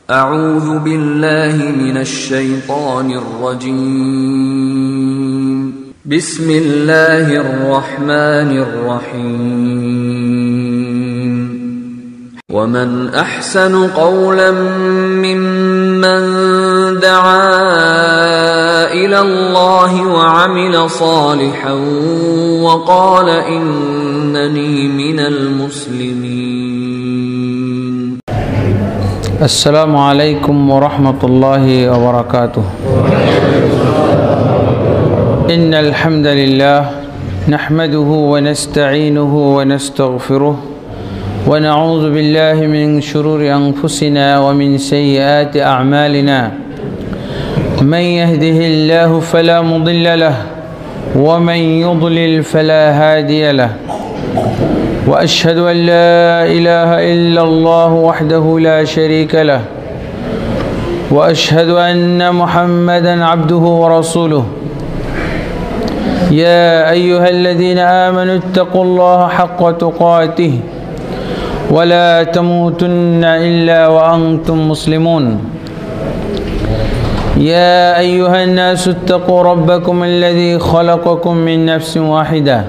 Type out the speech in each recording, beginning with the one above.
أعوذ بالله من الشيطان الرجيم. بسم الله الرحمن الرحيم. ومن أحسن قولا ممن دعا إلى الله وعمل صالحا وقال إنني من المسلمين. السلام عليكم ورحمة الله وبركاته. إن الحمد لله نحمده ونستعينه ونستغفره ونعوذ بالله من شرور أنفسنا ومن سيئات أعمالنا. من يهده الله فلا مضل له ومن يضلل فلا هادي له. وأشهد أن لا إله إلا الله وحده لا شريك له. وأشهد أن محمدا عبده ورسوله. يا أيها الذين آمنوا اتقوا الله حق تقاته ولا تموتن إلا وأنتم مسلمون. يا أيها الناس اتقوا ربكم الذي خلقكم من نفس واحدة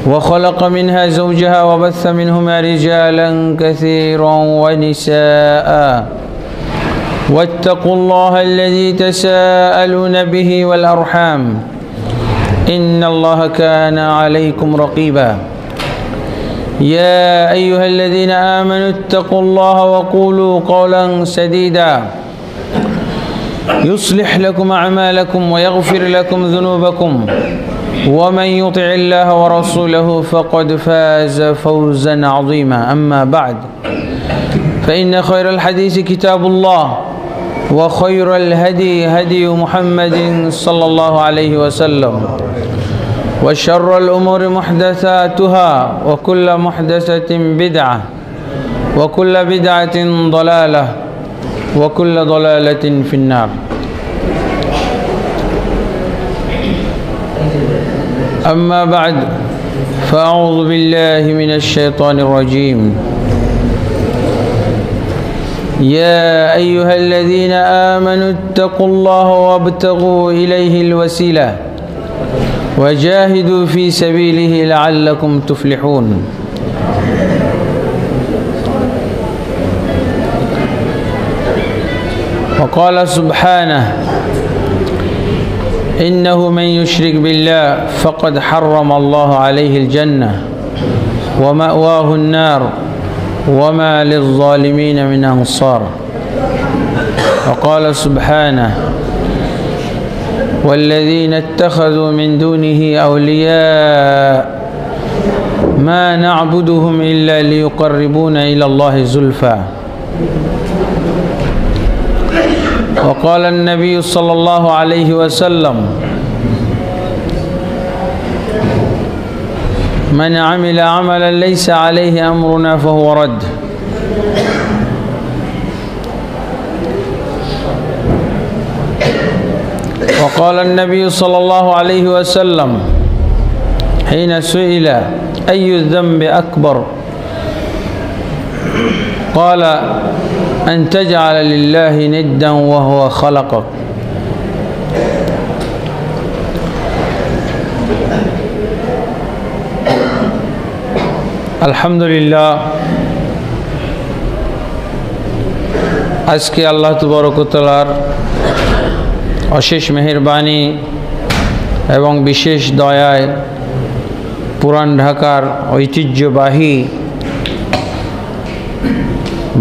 وخلق منها زوجها وبث منهما رجالا كثيرا ونساء. واتقوا الله الذي تساءلون به والأرحام إن الله كان عليكم رقيبا. يا أيها الذين آمنوا اتقوا الله وقولوا قولا سديدا يصلح لكم أعمالكم ويغفر لكم ذنوبكم ومن يطع الله ورسوله فقد فاز فوزا عظيما. أما بعد فإن خير الحديث كتاب الله وخير الهدي هدي محمد صلى الله عليه وسلم وشر الأمور محدثاتها وكل محدثة بدعة وكل بدعة ضلالة وكل ضلالة في النار. أما بعد فأعوذ بالله من الشيطان الرجيم. يا أيها الذين آمنوا اتقوا الله وابتغوا إليه الوسيلة وجاهدوا في سبيله لعلكم تفلحون. وقال سبحانه إنه من يشرك بالله فقد حرم الله عليه الجنة ومأواه النار وما للظالمين من أنصار. وقال سبحانه والذين اتخذوا من دونه أولياء ما نعبدهم إلا ليقربونا إلى الله زلفى. وقال النبي صلى الله عليه وسلم من عمل عملا ليس عليه أمرنا فهو رد. وقال النبي صلى الله عليه وسلم حين سئل أي الذنب أكبر قال أن تجعل لله ندا وهو خلقك. আলহামদুলিল্লাহ আজকে আল্লাহ তাবারক ওয়া তাআলার অশেষ মেহেরবানি এবং বিশেষ দয়ায় পুরান ঢাকার ঐতিহ্যবাহী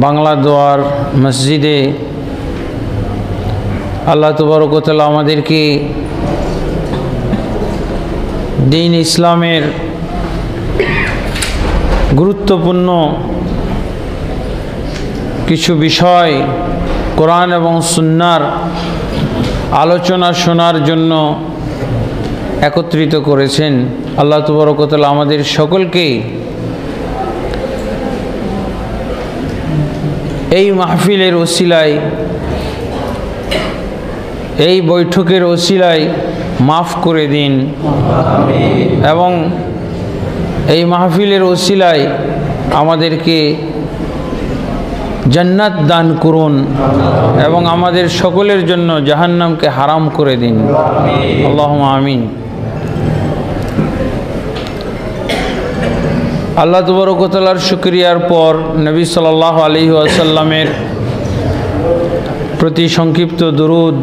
বাংলা দোয়ার মসজিদে আল্লাহ তাবারক ওয়া তাআলা আমাদেরকে দ্বীন ইসলামের গুরুত্বপূর্ণ কিছু বিষয় কোরআন এবং সুন্নাহর আলোচনা শোনার জন্য একত্রিত করেছেন। আল্লাহ তাবারক ওয়া তাআলা আমাদের সকলকে এই মাহফিলের ওসিলায় এই বৈঠকের ওসিলায় মাফ করে দিন এবং এই মাহফিলের ওসিলায় আমাদেরকে জান্নাত দান করুন এবং আমাদের সকলের জন্য জাহান্নামকে হারাম করে দিন। আল্লাহুম্মা আমিন। আল্লাহ তাবারক ওয়া তাআলার শুকরিয়ার পর নবী সাল্লাল্লাহু আলাইহি ওয়াসাল্লামের প্রতি সংক্ষিপ্ত দুরূদ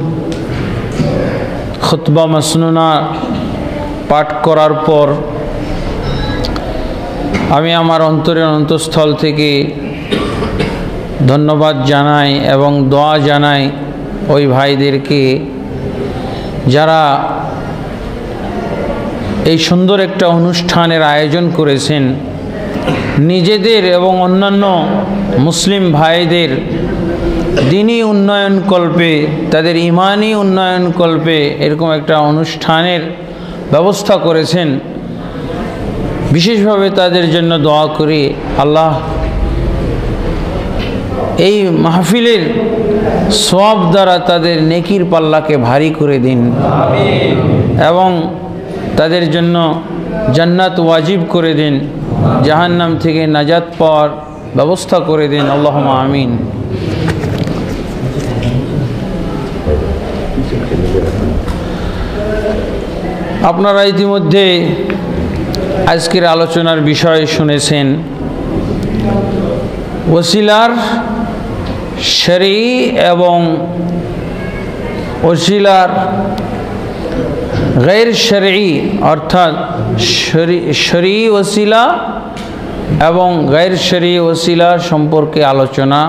খুতবা মাসনুনা পাঠ করার পর আমি আমার অন্তরের অন্তঃস্থল থেকে ধন্যবাদ জানাই এবং দোয়া জানাই ওই ভাইদেরকে যারা এই সুন্দর একটা অনুষ্ঠানের আয়োজন করেছেন। নিজেদের এবং অন্যান্য মুসলিম ভাইদের দিনী উন্নয়ন কল্পে, তাদের ইমানি উন্নয়ন কল্পে এরকম একটা অনুষ্ঠানের ব্যবস্থা করেছেন। বিশেষভাবে তাদের জন্য দোয়া করি আল্লাহ এই মাহফিলের সওয়াব দ্বারা তাদের নেকির পাল্লাকে ভারী করে দিন এবং তাদের জন্য জান্নাত ওয়াজিব করে দিন, জাহান্নাম থেকে নাজাত পাওয়ার ব্যবস্থা করে দিন। আল্লাহুম্মা আমিন। আপনারা ইতিমধ্যে আজকের আলোচনার বিষয় শুনেছেন, ওসিলার শরঈ এবং ওসিলার গैर শরঈ অর্থাৎ শরঈ ওসিলা এবং গैर শরঈ ওসিলা সম্পর্কে আলোচনা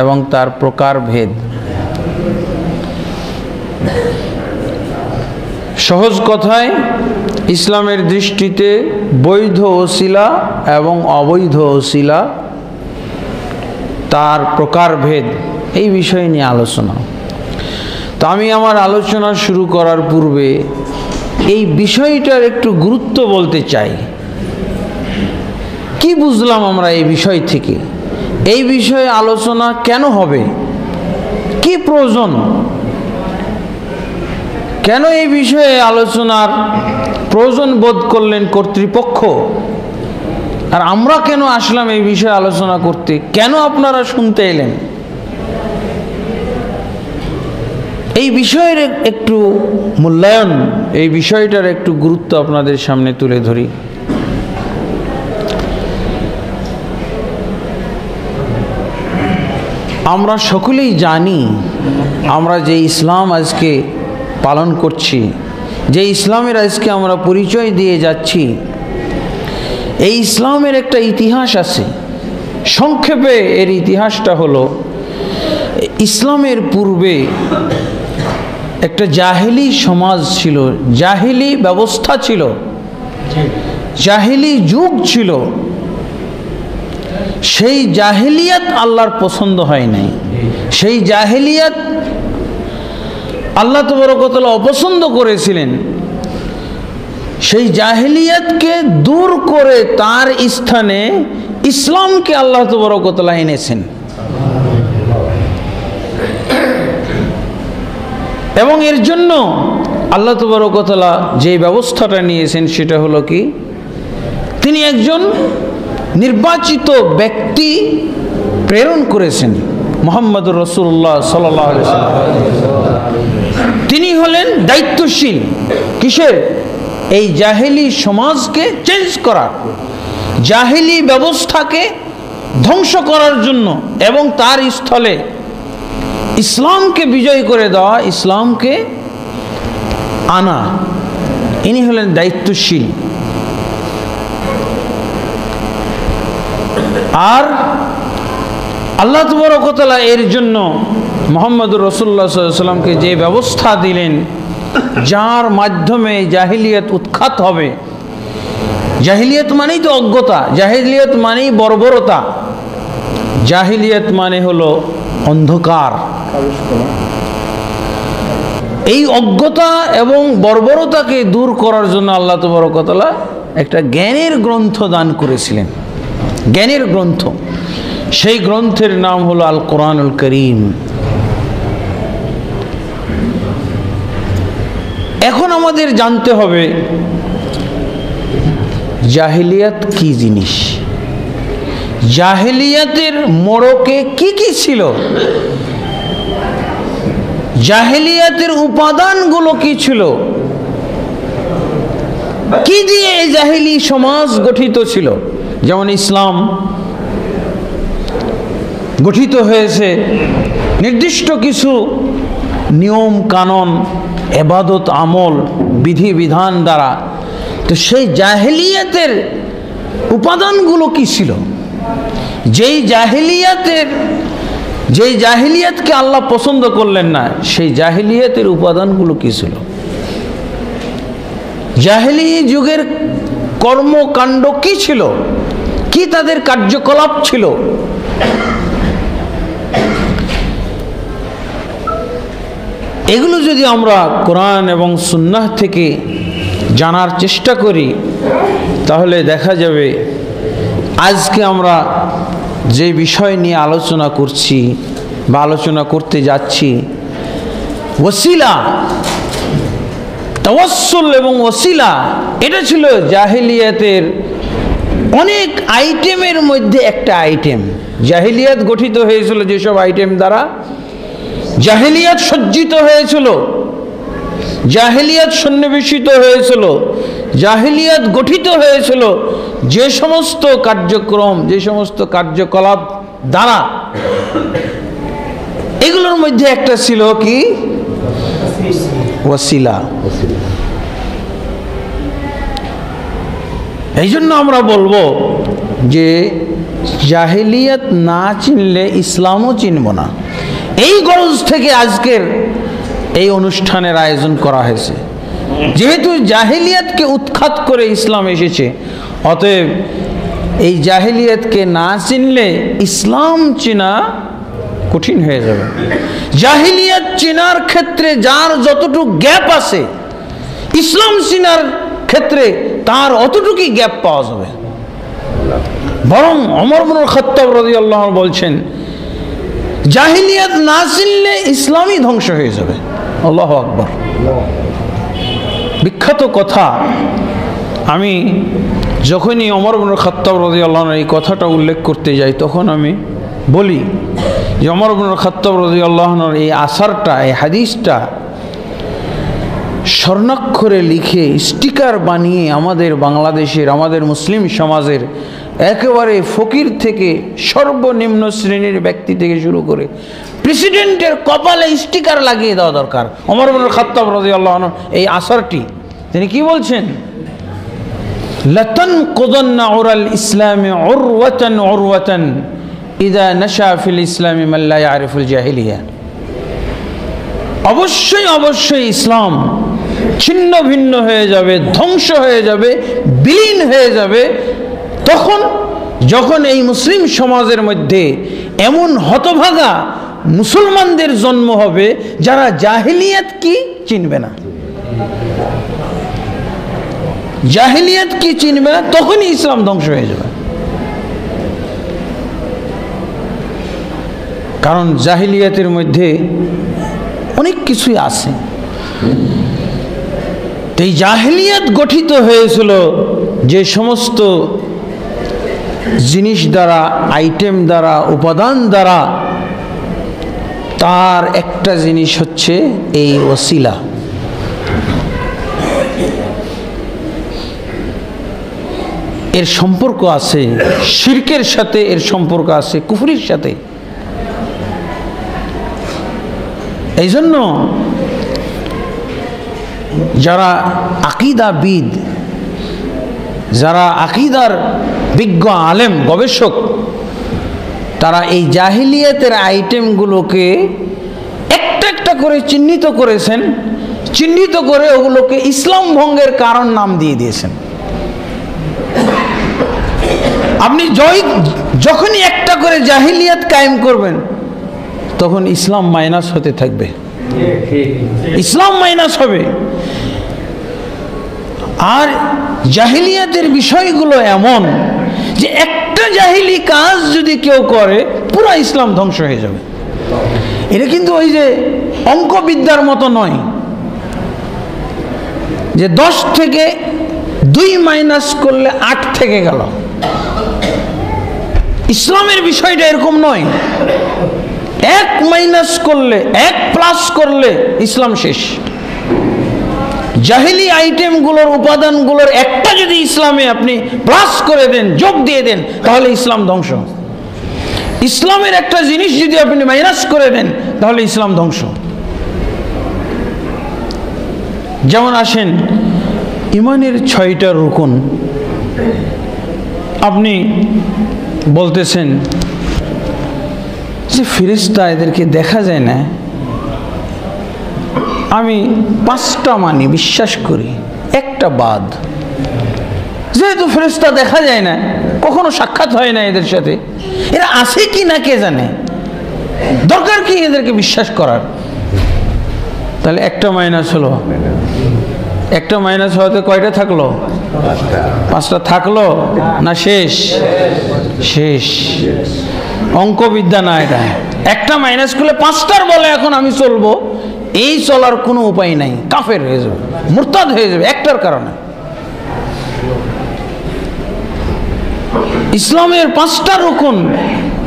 এবং তার প্রকারভেদ। সহজ কথায় ইসলামের দৃষ্টিতে বৈধ ওসিলা এবং অবৈধ ওসিলা, তার প্রকারভেদ, এই বিষয় নিয়ে আলোচনা। তো আমি আমার আলোচনা শুরু করার পূর্বে এই বিষয়টার একটু গুরুত্ব বলতে চাই। কি বুঝলাম আমরা এই বিষয় থেকে? এই বিষয়ে আলোচনা কেন হবে? কি প্রয়োজন? কেন এই বিষয়ে আলোচনার প্রয়োজন বোধ করলেন কর্তৃপক্ষ? আর আমরা কেন আসলাম এই বিষয়ে আলোচনা করতে? কেন আপনারা শুনতে এলেন? এই বিষয়ের একটু মূল্যায়ন, এই বিষয়টার একটু গুরুত্ব আপনাদের সামনে তুলে ধরি। আমরা সকলেই জানি, আমরা যে ইসলাম আজকে পালন করছি, যে ইসলামের আজকে আমরা পরিচয় দিয়ে যাচ্ছি, এই ইসলামের একটা ইতিহাস আছে। সংক্ষেপে এর ইতিহাসটা হলো, ইসলামের পূর্বে একটা জাহেলি সমাজ ছিল, জাহেলি ব্যবস্থা ছিল, জাহেলি যুগ ছিল। সেই জাহেলিয়াত আল্লাহর পছন্দ হয় নাই। সেই জাহেলিয়াত আল্লাহ তাবারক ওয়া তাআলা অপছন্দ করেছিলেন। সেই জাহেলিয়াতকে দূর করে তার স্থানে ইসলামকে আল্লাহ তাবারক ওয়া তাআলা এনেছেন। এবং এর জন্য আল্লাহ তাবারক ওয়া তাআলা যে ব্যবস্থাটা নিয়েছেন সেটা হলো কি, তিনি একজন নির্বাচিত ব্যক্তি প্রেরণ করেছেন, মুহাম্মদুর রাসূলুল্লাহ সাল্লাল্লাহু আলাইহি ওয়াসাল্লাম। তিনি হলেন দায়িত্বশীল কিসের? এই জাহেলি সমাজকে চেঞ্জ করার, জাহেলি ব্যবস্থাকে ধ্বংস করার জন্য এবং তার স্থলে ইসলামকে বিজয় করে দেওয়া, ইসলামকে আনা। ইনি হলেন দায়িত্বশীল। আর আল্লাহ তাবারক ওয়া তাআলা এর জন্য মুহাম্মদুর রাসূলুল্লাহ সাল্লাল্লাহু আলাইহি ওয়াসাল্লামকে যে ব্যবস্থা দিলেন, যার মাধ্যমে জাহিলিয়াত উৎখাত হবে। জাহিলিয়াত মানেই তো অজ্ঞতা, জাহিলিয়াত মানেই বর্বরতা, জাহিলিয়াত মানে হলো অন্ধকার। এই অজ্ঞতা এবং বর্বরতাকে দূর করার জন্য আল্লাহ তাবারক ওয়া তাআলা একটা জ্ঞানের গ্রন্থ দান করেছিলেন, জ্ঞানের গ্রন্থ। সেই গ্রন্থের নাম হলো আল কোরআনুল করিম। এখন আমাদের জানতে হবে জাহিলিয়াত কি জিনিস, জাহেলিয়াতের মোড়কে কি কি ছিল, জাহেলিয়াতের উপাদানগুলো কি ছিল, কি দিয়ে এই জাহেলি সমাজ গঠিত ছিল। যেমন ইসলাম গঠিত হয়েছে নির্দিষ্ট কিছু নিয়ম কানুন, ইবাদত আমল, বিধি বিধান দ্বারা। তো সেই জাহেলিয়াতের উপাদানগুলো কি ছিল, যেই জাহেলিয়াতকে আল্লাহ পছন্দ করলেন না, সেই জাহেলিয়াতের উপাদানগুলো কি ছিল, জাহেলি যুগের কর্মকাণ্ড কি ছিল, কি তাদের কার্যকলাপ ছিল। এগুলো যদি আমরা কোরআন এবং সুন্নাহ থেকে জানার চেষ্টা করি, তাহলে দেখা যাবে আজকে আমরা যে বিষয় নিয়ে আলোচনা করছি বা আলোচনা করতে যাচ্ছি, ওসিলা, তাওয়াসসুল এবং ওসিলা, এটা ছিল জাহেলিয়াতের অনেক আইটেমের মধ্যে একটা আইটেম। জাহেলিয়াত গঠিত হয়েছিল যেসব আইটেম দ্বারা, জাহেলিয়াত সজ্জিত হয়েছিল, জাহেলিয়াত সন্নিবেশিত হয়েছিল, জাহেলিয়াত গঠিত হয়েছিল যে সমস্ত কার্যক্রম, যে সমস্ত কার্যকলাপ দ্বারা, এগুলোর মধ্যে একটা ছিল কি, ওসিলা। এই জন্য আমরা বলবো যে জাহেলিয়াত না চিনলে ইসলামও চিনব না। এই গরজ থেকে আজকের এই অনুষ্ঠানের আয়োজন করা হয়েছে। যেহেতু জাহেলিয়াতকে উৎখাত করে ইসলাম এসেছে, অতএব এই জাহেলিয়াতকে না চিনলে ইসলাম চেনা কঠিন হয়ে যাবে। জাহেলিয়াত চেনার ক্ষেত্রে যার যতটুকু গ্যাপ আছে, ইসলাম চেনার ক্ষেত্রে তার অতটুকুই গ্যাপ পাওয়া যাবে। বরং ওমর ইবনে খাত্তাব রাদিয়াল্লাহু আনহু বলছেন, জাহেলিয়াত না চিনলে ইসলামই ধ্বংস হয়ে যাবে। আল্লাহু আকবার। বিখ্যাত কথা। আমি যখনই ওমর ইবনে খাত্তাব রাদিয়াল্লাহু আনহু এই কথাটা উল্লেখ করতে যাই, তখন আমি বলি যে ওমর ইবনে খাত্তাব রাদিয়াল্লাহু আনহুর এই আসারটা, এই হাদিসটা স্বর্ণাক্ষরে লিখে স্টিকার বানিয়ে আমাদের বাংলাদেশের, আমাদের মুসলিম সমাজের একেবারে ফকির থেকে সর্বনিম্ন শ্রেণীর ব্যক্তি থেকে শুরু করে প্রেসিডেন্টের কপালে স্টিকার লাগিয়ে দেওয়া দরকার। ওমর ইবনে খাত্তাব রাদিয়াল্লাহু আনহু এই আসারটি তিনি কি বলছেন, লাতানকুদান্না উরাল ইসলামি উরওয়াতান উরওয়াতান ইযা নাশা ফিল ইসলামি মান লা ইয়ারিফুল জাহিলিয়া। অবশ্যই অবশ্যই ইসলাম ছিন্ন ভিন্ন হয়ে যাবে, ধ্বংস হয়ে যাবে, বিলীন হয়ে যাবে তখন যখন এই মুসলিম সমাজের মধ্যে এমন হতভাগা মুসলমানদের জন্ম হবে যারা জাহেলিয়াত কি চিনবে না। জাহেলিয়াত কি চিনবে না, তখনই ইসলাম ধ্বংস হয়ে যাবে। কারণ জাহেলিয়াতের মধ্যে অনেক কিছুই আছে। এই জাহেলিয়াত গঠিত হয়েছিল যে সমস্ত জিনিস দ্বারা, আইটেম দ্বারা, উপাদান দ্বারা, তার একটা জিনিস হচ্ছে এই ওসিলা। এর সম্পর্ক আছে শিরকের সাথে, এর সম্পর্ক আছে কুফরির সাথে। এই জন্য যারা আকীদাবিদ, যারা আকীদার বিজ্ঞ আলেম, গবেষক, তারা এই জাহিলিয়াতের আইটেমগুলোকে একটা একটা করে চিহ্নিত করেছেন, চিহ্নিত করে ওগুলোকে ইসলাম ভঙ্গের কারণ নাম দিয়ে দিয়েছেন। আপনি যখনই একটা করে জাহিলিয়াত কায়েম করবেন, তখন ইসলাম মাইনাস হতে থাকবে, ইসলাম মাইনাস হবে। আর জাহিলিয়াতের বিষয়গুলো এমন যে একটা জাহিলি কাজ যদি কেউ করে, পুরো ইসলাম ধ্বংস হয়ে যাবে। এটা কিন্তু ওই যে অঙ্কবিদ্যার মতো নয় যে 10 থেকে 2 মাইনাস করলে 8 থেকে গেল। ইসলামের বিষয়টা এরকম নয়, এক মাইনাস করলে, এক প্লাস করলে ইসলাম শেষ। জাহিলি আইটেমগুলোর, উপাদানগুলোর একটা যদি ইসলামে আপনি প্লাস করে দেন, যোগ দিয়ে দেন, তাহলে ইসলাম ধ্বংস। ইসলামের একটা জিনিস যদি আপনি মাইনাস করে দেন, তাহলে ইসলাম ধ্বংস। যেমন আসেন, ইমানের 6টা রুকন। আপনি বলতেছেন যে ফেরেশতা এদেরকে দেখা যায় না, আমি 5টা মানি, বিশ্বাস করি, একটা বাদ। যেহেতু ফেরেশতা দেখা যায় না, কখনো সাক্ষাৎ হয় না এদের সাথে, এরা আছে কি না কে জানে, দরকার কি এদেরকে বিশ্বাস করার? তাহলে একটা মাইনাস হলো। একটা মাইনাস হওয়াতে কয়টা থাকলো? 5টা থাকলো না শেষ? শেষ। অঙ্কবিদ্যা না এটা। একটা মাইনাস করলে 5টার বলে এখন আমি চলবো, এই চলার কোনো উপায় নাই, কাফের হয়ে যাবে, মুরতাদ হয়ে যাবে একটার কারণে। ইসলামের 5টা রুকন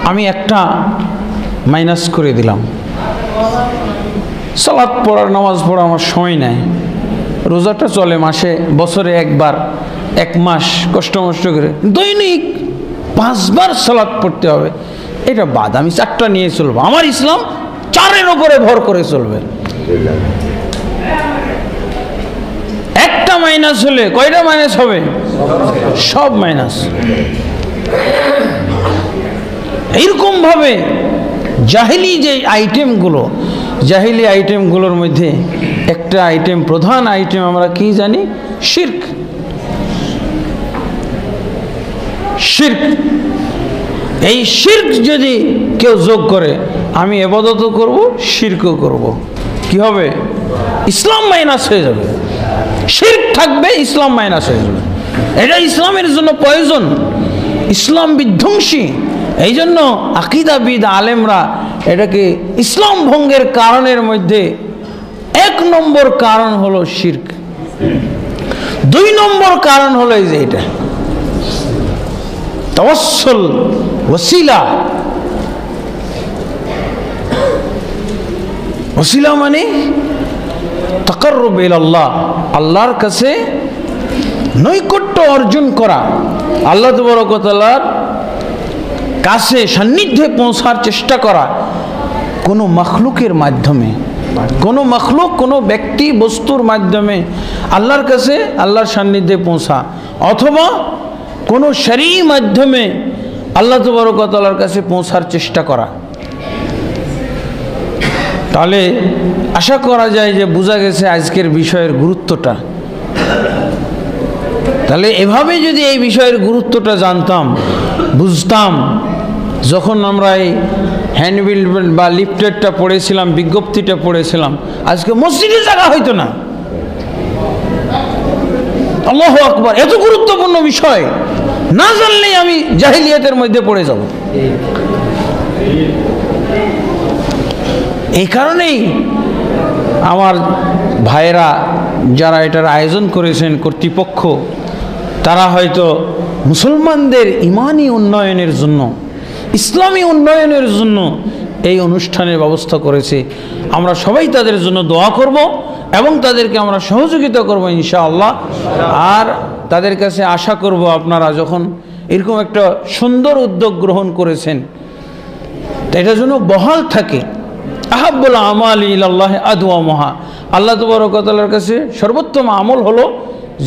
আমি একটা মাইনাস করে দিলাম। সালাত পড়ার, নামাজ পড়ার আমার সময় নাই, রোজাটা চলে মাসে, বছরে একবার, 1 মাস কষ্ট মষ্ট করে দৈনিক 5 বার সালাত পড়তে হবে, এটা বাদ, আমি 4টা নিয়ে চলবো। আমার ইসলাম 4-এর উপরে ভর করে চলবে। একটা মাইনাস হলে কয়টা মাইনাস হবে? সব মাইনাস। এইরকম ভাবে জাহিলি যে আইটেমগুলো, জাহিলি আইটেমগুলোর মধ্যে একটা আইটেম, প্রধান আইটেম আমরা কি জানি? শিরক। শিরক। এই শিরক যদি কেউ যোগ করে, আমি ইবাদতও করব, শিরকও করব, কি হবে? ইসলাম মাইনাস হয়ে যাবে। শিরক থাকবে, ইসলাম মাইনাস হয়ে যাবে। এটা ইসলামের জন্য প্রয়োজন, ইসলাম বিধ্বংসী। এই জন্য আকীদাবিদ আলেমরা এটাকে ইসলাম ভঙ্গের কারণের মধ্যে 1 নম্বর কারণ হলো শিরক, 2 নম্বর কারণ হলো এই যে এটা তাওয়াসসুল, ওসিলা। ওসিলা মানে তাকাররুব ইলাল্লাহ, আল্লাহর কাছে নৈকট্য অর্জন করা, আল্লাহ তাবারক ওয়া তাআলার কাছে সান্নিধ্যে পৌঁছার চেষ্টা করা কোনো মাখলুকের মাধ্যমে, কোনো মাখলুক, কোনো ব্যক্তি বস্তুর মাধ্যমে আল্লাহর কাছে, আল্লাহর সান্নিধ্যে পৌঁছা, অথবা কোনো শরঈ মাধ্যমে আল্লাহ তাবারক ওয়া তাআলার কাছে পৌঁছার চেষ্টা করা। তাহলে আশা করা যায় যে বোঝা গেছে আজকের বিষয়ের গুরুত্বটা। তাহলে এভাবে যদি এই বিষয়ের গুরুত্বটা জানতাম, বুঝতাম, যখন আমরা এই হ্যান্ডবিল বা লিফলেটটা পড়েছিলাম, বিজ্ঞপ্তিটা পড়েছিলাম, আজকে মসজিদে জায়গা হইতো না। আল্লাহু আকবার, এত গুরুত্বপূর্ণ বিষয় না জানলেই আমি জাহিলিয়াতের মধ্যে পড়ে যাব। এই কারণেই আমার ভাইয়েরা যারা এটার আয়োজন করেছেন, কর্তৃপক্ষ, তারা হয়তো মুসলমানদের ইমানি উন্নয়নের জন্য, ইসলামী উন্নয়নের জন্য এই অনুষ্ঠানের ব্যবস্থা করেছে। আমরা সবাই তাদের জন্য দোয়া করব এবং তাদেরকে আমরা সহযোগিতা করব ইনশাআল্লাহ। আর তাদের কাছে আশা করব, আপনারা যখন এরকম একটা সুন্দর উদ্যোগ গ্রহণ করেছেন, এটা যেন বহাল থাকে। আহাব্বুল আমালি ইলাল্লাহি আদওয়ামুহা, আল্লাহ তাবারক ওয়া তাআলার কাছে সর্বোত্তম আমল হলো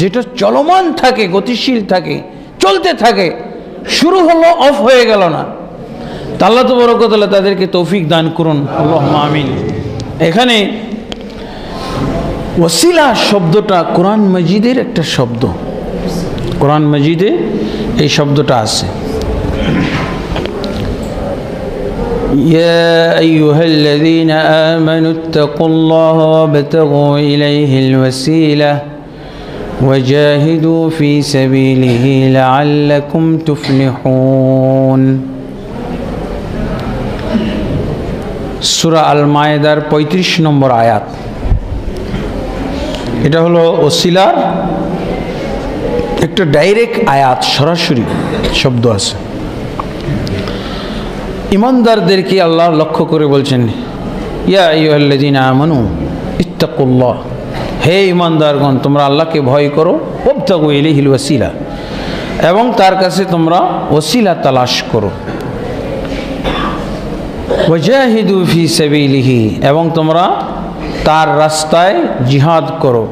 যেটা চলমান থাকে, গতিশীল থাকে, চলতে থাকে, শুরু হলো, অফ হয়ে গেল না। তা আল্লাহ তাবারক ওয়া তাআলা তাদেরকে তৌফিক দান করুন, আল্লাহুম্মা আমিন। এখানে ওসিলা শব্দটা কোরআন মাজিদের একটা শব্দ, কোরআন মাজিদে এই শব্দটা আছে। ইয়া আইয়ুহাল্লাযীনা আমানুত্তাকুল্লাহা ওয়াবতাগু ইলাইহিল ওয়াসিলা ওয়াজাহিদু ফি সাবিলিহি লাআল্লাকুম তুফলিহুন। সূরা আল মায়েদার 35 নম্বর আয়াত। এটা হলো ওসিলার একটা ডাইরেক্ট আয়াত, সরাসরি শব্দ আছে। ইমানদারদেরকে আল্লাহ লক্ষ্য করে বলছেন, ইয়া আইয়ুহাল্লাযীনা আমানু ইত্তাকুল্লাহ, হে ইমানদারগণ তোমরা আল্লাহকে ভয় করো, ওয়াবতাগু ইলাইহিল ওয়াসিলা, এবং তার কাছে তোমরা ওসিলা তালাশ করো, ওয়াজাহিদু ফি সাবিলিহি, এবং তোমরা তার রাস্তায় জিহাদ করো,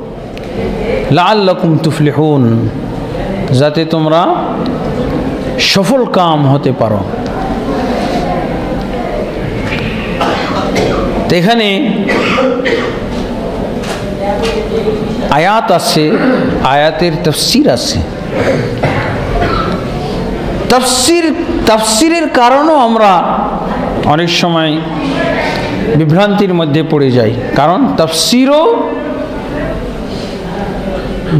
লাআল্লাকুম তুফলিহুন, যাতে তোমরা সফল কাম হতে পারো। এখানে আয়াত আছে, আয়াতের তাফসীর আছে। তাফসীরের কারণেও আমরা অনেক সময় বিভ্রান্তির মধ্যে পড়ে যাই, কারণ তাফসীরও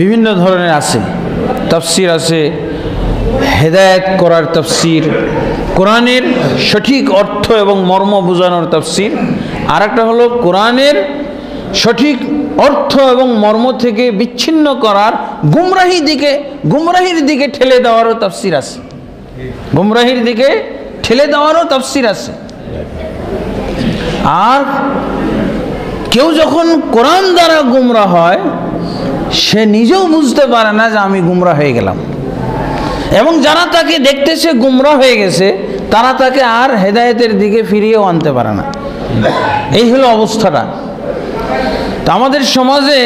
বিভিন্ন ধরনের আছে। তাফসীর আছে হেদায়েত করার তাফসীর, কোরআনের সঠিক অর্থ এবং মর্ম বোঝানোর তাফসীর, আর একটা হলো কোরআনের সঠিক অর্থ এবং মর্ম থেকে বিচ্ছিন্ন করার গুমরাহির দিকে ঠেলে দেওয়ারও তাফসীর আছে, গুমরাহির দিকে ঠেলে দেওয়ারও তাফসীর আছে। আর কেউ যখন কোরআন দ্বারা গুমরা হয়, সে নিজেও বুঝতে পারে না যে আমি গুমরা হয়ে গেলাম, এবং যারা তাকে দেখতেছে গুমরা হয়ে গেছে, তারা তাকে আর হেদায়েতের দিকে ফিরিয়েও আনতে পারে না। এই হলো অবস্থাটা। তো আমাদের সমাজে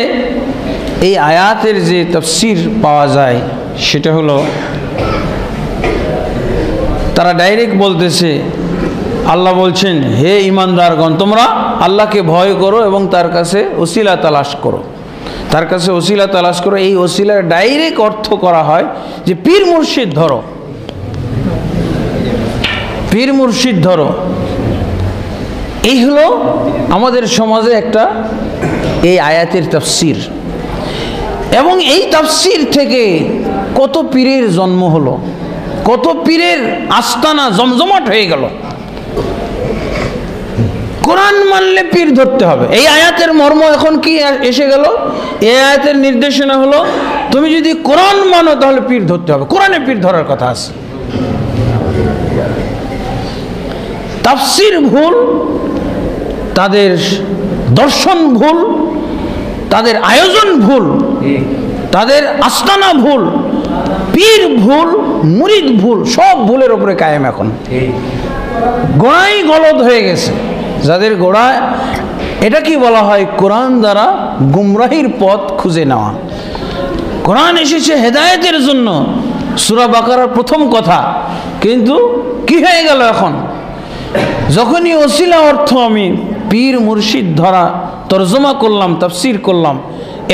এই আয়াতের যে তাফসীর পাওয়া যায়, সেটা হলো তারা ডাইরেক্ট বলতেছে, আল্লাহ বলছেন হে ইমানদারগণ তোমরা আল্লাহকে ভয় করো এবং তার কাছে ওসিলা তালাশ করো, তার কাছে ওসিলা তালাশ করো। এই ওসিলার ডাইরেক্ট অর্থ করা হয় যে পীর মুর্শিদ ধরো, পীর মুর্শিদ ধরো। এই হলো আমাদের সমাজে একটা এই আয়াতের তাফসীর, এবং এই তাফসীর থেকে কত পীরের জন্ম হলো, কত পীরের আস্তানা জমজমাট হয়ে গেল। কোরআন মানলে পীর ধরতে হবে, এই আয়াতের মর্ম এখন কি এসে গেল? এই আয়াতের নির্দেশনা হলো তুমি যদি কোরআন মানো তাহলে পীর ধরতে হবে, কোরআনে পীর ধরার কথা আছে। তাফসীর ভুল, তাদের দর্শন ভুল, তাদের আয়োজন ভুল, তাদের আস্তানা ভুল, পীর ভুল, মুরিদ ভুল, সব ভুলের উপরে কায়েম। এখন গোড়াই গলদ হয়ে গেছে যাদের গোড়া। এটা কি বলা হয়? কোরআন দ্বারা গুমরাহির পথ খুঁজে নেওয়া। কোরআন এসেছে হেদায়েতের জন্য, সূরা বাকারার প্রথম কথা, কিন্তু কি হয়ে গেল এখন? যখনই ওসিলা অর্থ আমি পীর মুর্শিদ ধরা তরজমা করলাম, তাফসীর করলাম,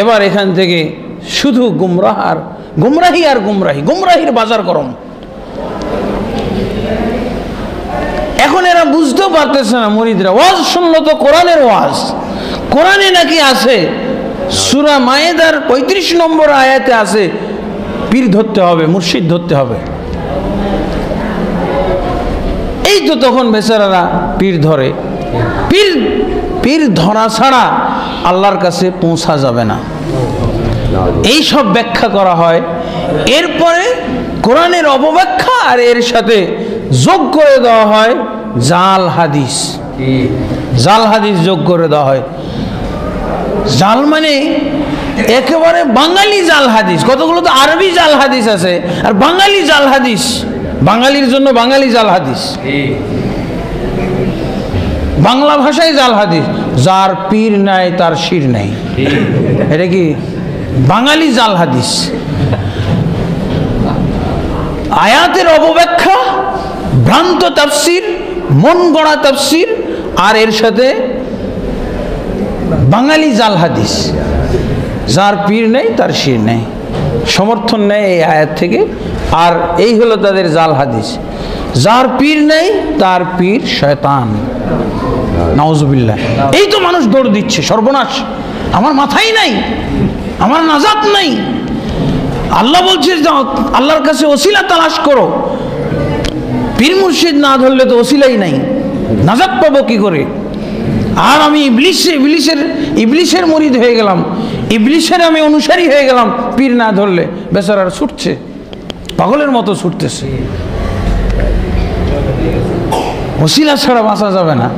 এবার এখান থেকে শুধু গুমরাহি আর গুমরাহির বাজার গরম। এখন এরা বুঝতেও পারতেছে না, মুরিদরা ওয়াজ শুনলো তো কোরআনের ওয়াজ, কোরআনে নাকি আছে, সূরা মায়েদার 35 নম্বর আয়াতে আছে পীর ধরতে হবে, মুর্শিদ ধরতে হবে। এই তো তখন বেচারারা পীর ধরে। পীর ধরা ছাড়া আল্লাহর কাছে পৌঁছা যাবে না, এই সব ব্যাখ্যা করা হয়। এরপরে কোরআনের অপব্যাখ্যা আর এর সাথে যোগ করে দেওয়া হয় জাল হাদিস, জাল হাদিস যোগ করে দেওয়া হয়। জাল মানে একেবারে বাঙালি জাল হাদিস, কতগুলো তো আরবি জাল হাদিস আছে, আর বাঙালি জাল হাদিস, বাঙালির জন্য বাঙালি জাল হাদিস, বাংলা ভাষায় জাল হাদিস। যার পীর নাই তার শির নাই, এটা কি বাঙালি জাল হাদিস? আয়াতের অপব্যাখ্যা, ভ্রান্ত তাফসীর, মন গড়া তাফসীর, আর এর সাথে বাঙালি জাল হাদিস। যার পীর নেই তার শির নেই, সমর্থন নেই এই আয়াত থেকে। আর এই হলো তাদের জাল হাদিস। যার পীর নেই তার পীর শয়তান, নাউজুবিল্লাহ। এই তো মানুষ দৌড় দিচ্ছে, সর্বনাশ, আমার মাথাই নাই, আমার নাজাত নাই। আল্লাহ বলছে আল্লাহর কাছে ওসিলা তালাশ করো, পীর মুর্শিদ না ধরলে তো ওসিলাই নাই, নাজাত পাবো কি করে? আর আমি ইবলিশের মুরিদ হয়ে গেলাম, ইবলিশের আমি অনুসারী হয়ে গেলাম পীর না ধরলে। বেচারার ছুটছে, পাগলের মতো ছুটতেছে। ওসিলা ছাড়া বাঁচা যাবে না।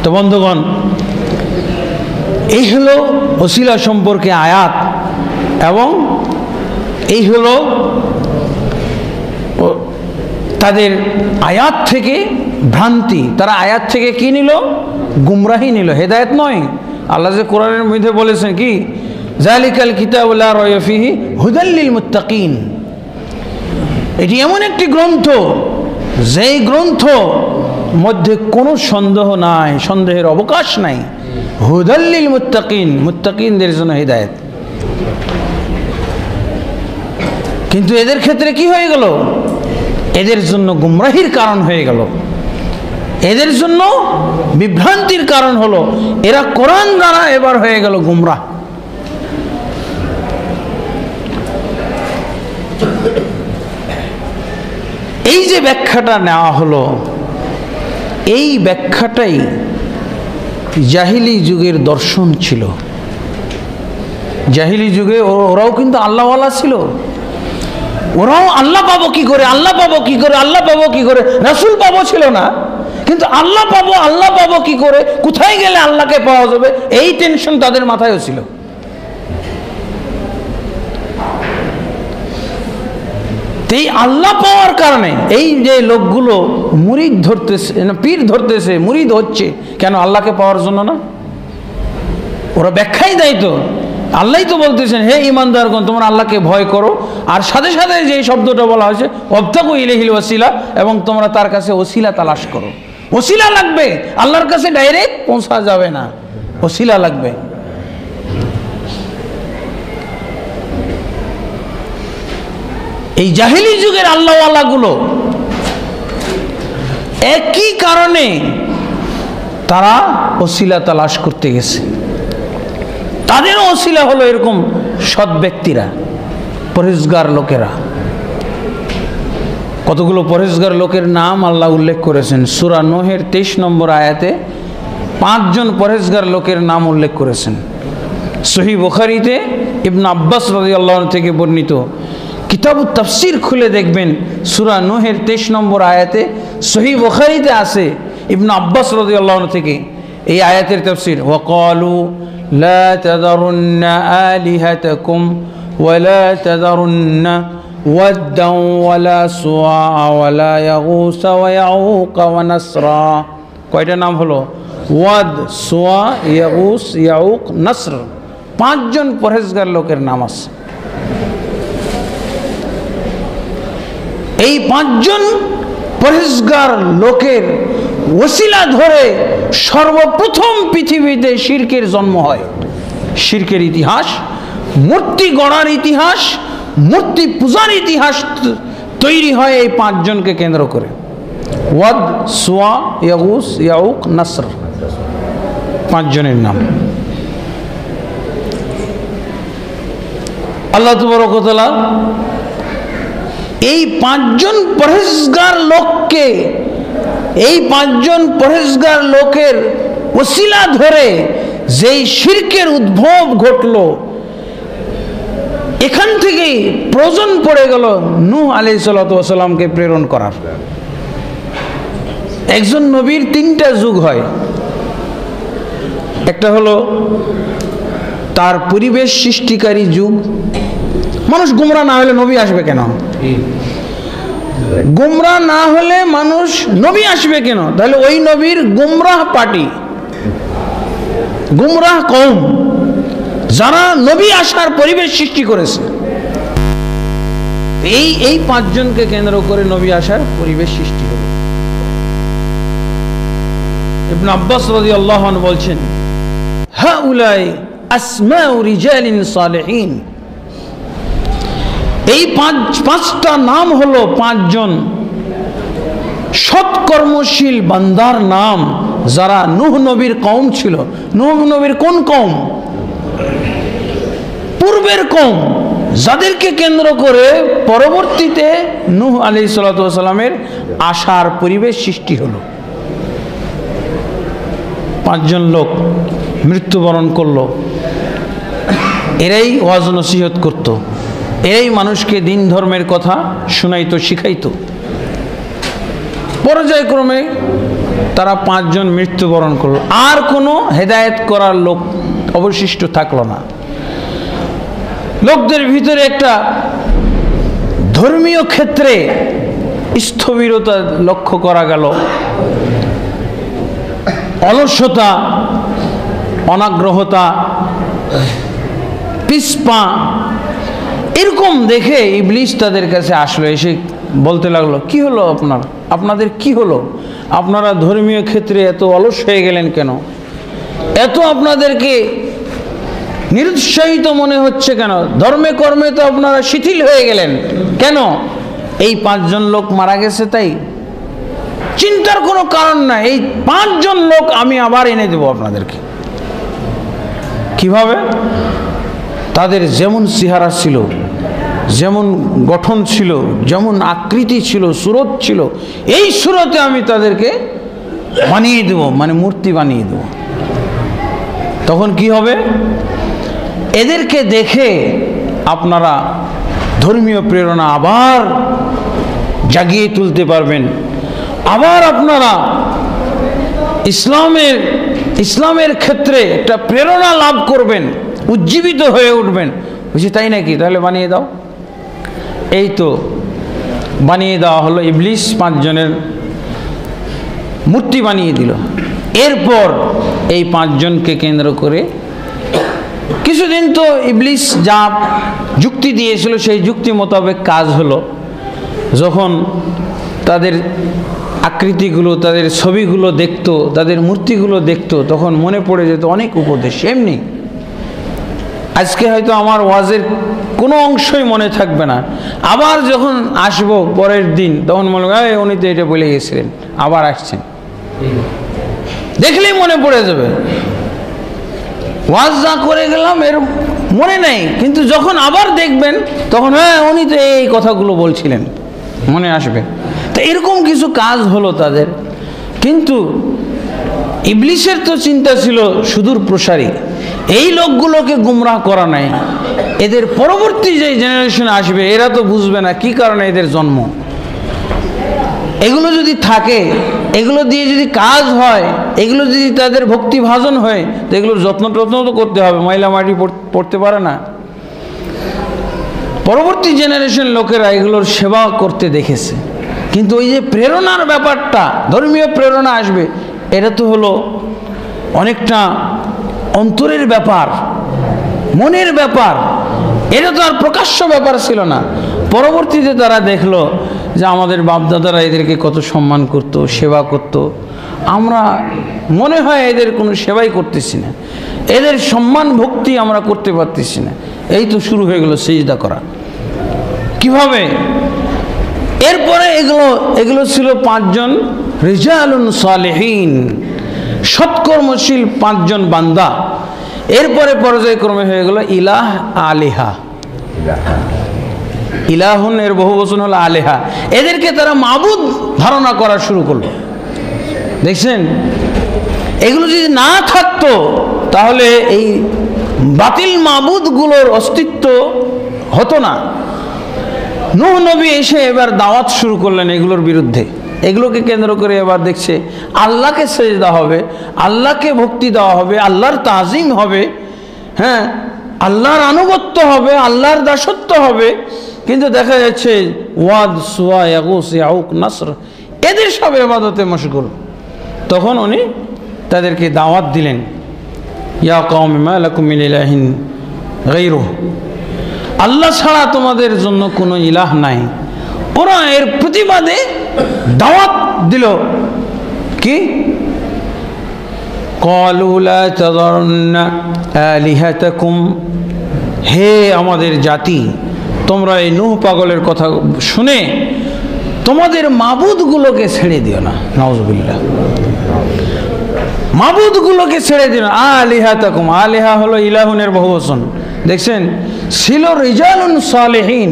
তো বন্ধুগণ, এই হলো ওসিলা সম্পর্কে আয়াত, এবং এই হলো তাদের আয়াত থেকে ভ্রান্তি। তারা আয়াত থেকে কি নিল? গুমরাহি নিল, হেদায়েত নয়। আল্লাহ যে কোরআনের মধ্যে বলেছেন কি, জালিকাল কিতাবু লা রাইবা ফীহি হুদাল লিল মুত্তাকিন, এটি এমন একটি গ্রন্থ যেই গ্রন্থ মধ্যে কোনো সন্দেহ নাই, সন্দেহের অবকাশ নাই। হুদাল লিল মুত্তাকিন, মুত্তাকিনদের জন্য হেদায়েত। কিন্তু এদের ক্ষেত্রে কি হয়ে গেল? এদের জন্য গুমরাহির কারণ হয়ে গেল, এদের জন্য বিভ্রান্তির কারণ হলো। এরা কোরআন দ্বারা এবার হয়ে গেল গুমরাহ। এই যে ব্যাখ্যাটা নেওয়া হলো, এই ব্যাখ্যাটাই জাহিলি যুগের দর্শন ছিল। জাহিলি যুগে ওরাও কিন্তু আল্লাহওয়ালা ছিল, ওরাও আল্লাহ পাবো কি করে, আল্লাহ পাবো কি করে, আল্লাহ পাবো কি করে, রাসূল পাবো ছিল না, কিন্তু আল্লাহ পাবো কি করে, কোথায় গেলে আল্লাহকে পাওয়া যাবে, এই টেনশন তাদের মাথায়ও ছিল। এই আল্লাহ পাওয়ার কারণে এই যে লোকগুলো মুরিদ ধরতেছে, পীর ধরতেছে, মুরিদ হচ্ছে কেন? আল্লাহকে পাওয়ার জন্য না? ওরা ব্যাখ্যাই দেয় তো, আল্লাহই তো বলতেছেন, হে ঈমানদারগণ তোমরা আল্লাহকে ভয় করো, আর সাথে সাথে যে শব্দটা বলা হয়েছে ওয়াবতাগু ইলাইহিল ওয়াসিলা, এবং তোমরা তার কাছে ওসিলা তালাশ করো। ওসিলা লাগবে, আল্লাহর কাছে ডাইরেক্ট পৌঁছা যাবে না, ওসিলা লাগবে। এই জাহিলি যুগের আল্লাহওয়ালাগুলো একই কারণে তারা ওসিলা তালাশ করতে গেছে। তাদেরও ওসিলা হলো এরকম সৎ ব্যক্তিরা, পরেজগার লোকেরা। কতগুলো পরেজগার লোকের নাম আল্লাহ উল্লেখ করেছেন সূরা নূহের 23 নম্বর আয়াতে। 5 জন পরেজগার লোকের নাম উল্লেখ করেছেন। সহিহ বুখারীতে ইবনে আব্বাস রাদিয়াল্লাহু আনহু থেকে বর্ণিত, কিতাবুত তাফসীর খুলে দেখবেন সূরা নূহের 23 নম্বর আয়াতে সহিহ বুখারীতে আছে ইবনে আব্বাস রাদিয়াল্লাহু আনহু থেকে এই আয়াতের তাফসীর, ওয়াকালু লা তাযারুন্না আলিহাতাকুম ওয়ালা তাযারুন্না ওয়াদ্দান ওয়ালা সুওয়া ওয়ালা ইয়াগুস ওয়া ইয়াউক ওয়া নাসরা। কয়টা নাম হলো? ওয়াদ, সুওয়া, ইয়াগুস, ইয়াউক, নাসর। 5 জন পরহেজগার লোকের নাম আছে। এই 5 জন পরহেজগার লোকের ওসিলা ধরে সর্বপ্রথম পৃথিবীতে শিরকের জন্ম হয়। শিরকের ইতিহাস, মূর্তি গড়ার ইতিহাস, মূর্তি পূজার ইতিহাস তৈরি হয় এই 5 জনকে কেন্দ্র করে। ওয়াদ, সুওয়া, ইয়াগুস, ইয়াউক, নাসর, 5 জনের নাম। আল্লাহ তাবারক ওয়া তাআলা এই 5 জন পরহেজগার লোককে, এই 5 জন পরহেজগার লোকের ওসিলা ধরে যেই শিরকের উদ্ভব ঘটলো, এখান থেকেই প্রয়োজন পড়ে গেল নূহ আলাইহিস সালাতু ওয়াস সালামকে প্রেরণ করার। একজন নবীর 3টা যুগ হয়। একটা হলো তার পরিবেশ সৃষ্টিকারী যুগ। মানুষ গুমরা না হলে নবী আসবে কেন? গুমরা না হলে মানুষ নবী আসবে কেন? তাহলে ওই নবীর গুমরাহ পার্টি, গুমরাহ কওম, যারা নবী আসার পরিবেশ সৃষ্টি করেছে, এই 5 জনকে কেন্দ্র করে নবী আসার পরিবেশ সৃষ্টি হলো। ইবনে আব্বাস রাদিয়াল্লাহু আনহু বলছেন, হাউলাই আসমাউ রিজালিন সালিহিন। এই 5টা নাম হলো 5 জন সৎকর্মশীল বান্দার নাম, যারা নূহ নবীর কওম ছিল। নূহ নবীর কোন কওম? পূর্বের কওম, যাদেরকে কেন্দ্র করে পরবর্তীতে নূহ আলাইহিস সালাতু ওয়াস সালামের আসার পরিবেশ সৃষ্টি হলো। 5 জন লোক মৃত্যুবরণ করলো। এরাই ওয়াজ নসিহত করত, এরাই মানুষকে দিন ধর্মের কথা শোনাইতো, শিখাইতো। পর্যায়ক্রমে তারা 5 জন মৃত্যুবরণ করলো, আর কোনো হেদায়েত করার লোক অবশিষ্ট থাকলো না। লোকদের ভিতরে একটা ধর্মীয় ক্ষেত্রে স্থবিরতা লক্ষ্য করা গেল, অলসতা, অনাগ্রহতা, পিছপা, এরকম দেখে ইবলিস তাদের কাছে আসলো, এসে বলতে লাগলো, কি হলো আপনাদের কি হলো? আপনারা ধর্মীয় ক্ষেত্রে এত অলস হয়ে গেলেন কেন? এত আপনাদেরকে নিরুৎসাহিত মনে হচ্ছে কেন? ধর্মে কর্মে তো আপনারা শিথিল হয়ে গেলেন কেন? এই 5 জন লোক মারা গেছে তাই? চিন্তার কোনো কারণ নাই, এই 5 জন লোক আমি আবার এনে দেব আপনাদেরকে। কিভাবে? তাদের যেমন চেহারা ছিল, যেমন গঠন ছিল, যেমন আকৃতি ছিল, সুরত ছিল, এই সুরতে আমি তাদেরকে বানিয়ে দেব, মানে মূর্তি বানিয়ে দেব। তখন কি হবে? এদেরকে দেখে আপনারা ধর্মীয় প্রেরণা আবার জাগিয়ে তুলতে পারবেন, আবার আপনারা ইসলামের ক্ষেত্রে একটা প্রেরণা লাভ করবেন, উজ্জীবিত হয়ে উঠবেন। বুঝি তাই নাকি? তাহলে বানিয়ে দাও। এই তো বানিয়ে দেওয়া হলো, ইবলিস 5 জনের মূর্তি বানিয়ে দিল। এরপর এই 5 জনকে কেন্দ্র করে কিছুদিন তো ইবলিস যা যুক্তি দিয়েছিল সেই যুক্তি মোতাবেক কাজ হলো। যখন তাদের আকৃতিগুলো, তাদের ছবিগুলো দেখতো, তাদের মূর্তিগুলো দেখতো, তখন মনে পড়ে যেত অনেক উপদেশ। এমনি আজকে হয়তো আমার ওয়াজের কোনো অংশই মনে থাকবে না, আবার যখন আসবো পরের দিন তখন মনে হয় উনি তো এটা বলে গেছিলেন, আবার আসছেন, দেখলেই মনে পড়ে যাবে। ওয়াজ যা করে গেলাম এর মনে নেই, কিন্তু যখন আবার দেখবেন তখন হ্যাঁ উনি তো এই কথাগুলো বলছিলেন, মনে আসবে। তো এরকম কিছু কাজ হলো তাদের। কিন্তু ইবলিসের তো চিন্তা ছিল সুদূর প্রসারী, এই লোকগুলোকে গুমরাহ করা নাই, এদের পরবর্তী যে জেনারেশন আসবে এরা তো বুঝবে না কি কারণে এদের জন্ম। এগুলো যদি থাকে, এগুলো দিয়ে যদি কাজ হয়, এগুলো যদি তাদের ভক্তি ভাজন হয়, তো এগুলোর যত্ন তো করতে হবে, ময়লা মাটি পড়তে পারে না। পরবর্তী জেনারেশন লোকেরা এগুলোর সেবা করতে দেখেছে। কিন্তু ওই যে প্রেরণার ব্যাপারটা, ধর্মীয় প্রেরণা আসবে, এটা তো হলো অনেকটা অন্তরের ব্যাপার, মনের ব্যাপার, এটা তো আর প্রকাশ্য ব্যাপার ছিল না। পরবর্তীতে তারা দেখলো যে আমাদের বাপদাদারা এদেরকে কত সম্মান করত, সেবা করত, আমরা মনে হয় এদের কোনো সেবাই করতেছি না, এদের সম্মান ভক্তি আমরা করতে পারতেছি না। এই তো শুরু হয়ে গেল সিজদা করা। কিভাবে? এরপরে এগুলো ছিল 5 জন রিজালুন সালেহিন, সৎকর্মশীল 5 জন বান্দা। এরপরে পর্যায়ক্রমে হয়ে গেল ইলাহ আলিহা। ইলাহুন এর বহু বচন হলো আলেহা। এদেরকে তারা মাবুদ ধারণা করা শুরু করলো। দেখছেন, এগুলো যদি না থাকতো তাহলে এই বাতিল মাবুদগুলোর অস্তিত্ব হতো না। নূহ নবী এসে এবার দাওয়াত শুরু করলেন এগুলোর বিরুদ্ধে। এগুলোকে কেন্দ্র করে এবার দেখছে আল্লাহকে সেজদা হবে, আল্লাহকে ভক্তি দেওয়া হবে, আল্লাহর তাজিম হবে, হ্যাঁ, আল্লাহর আনুগত্য হবে, আল্লাহর দাসত্ব হবে। কিন্তু দেখা যাচ্ছে ওয়াদ, সুয়া, ইয়াগুস, ইয়াউক, নাসর এদের সব ইবাদতে মশগুল। তখন উনি তাদেরকে দাওয়াত দিলেন, ইয়া কওমি মা লাকুম মিন ইলাহিন গায়রুহু, আল্লাহ ছাড়া তোমাদের জন্য কোনো ইলাহ নাই। ওরা এর প্রতিবাদে দাওয়াত দিল কি, ক্বালু লা তাযারুন্না আলিহাতাকুম, হে আমাদের জাতি, তোমরা এই নূহ পাগলের কথা শুনে তোমাদের মাবুদগুলোকে ছেড়ে দিও না। নাউযুবিল্লাহ, মাবুদগুলোকে ছেড়ে দিও না। আলিহাতাকুম, আলিহা হলো ইলাহুনের বহুবচন। দেখছেন, ছিল রিজালুন সালেহিন,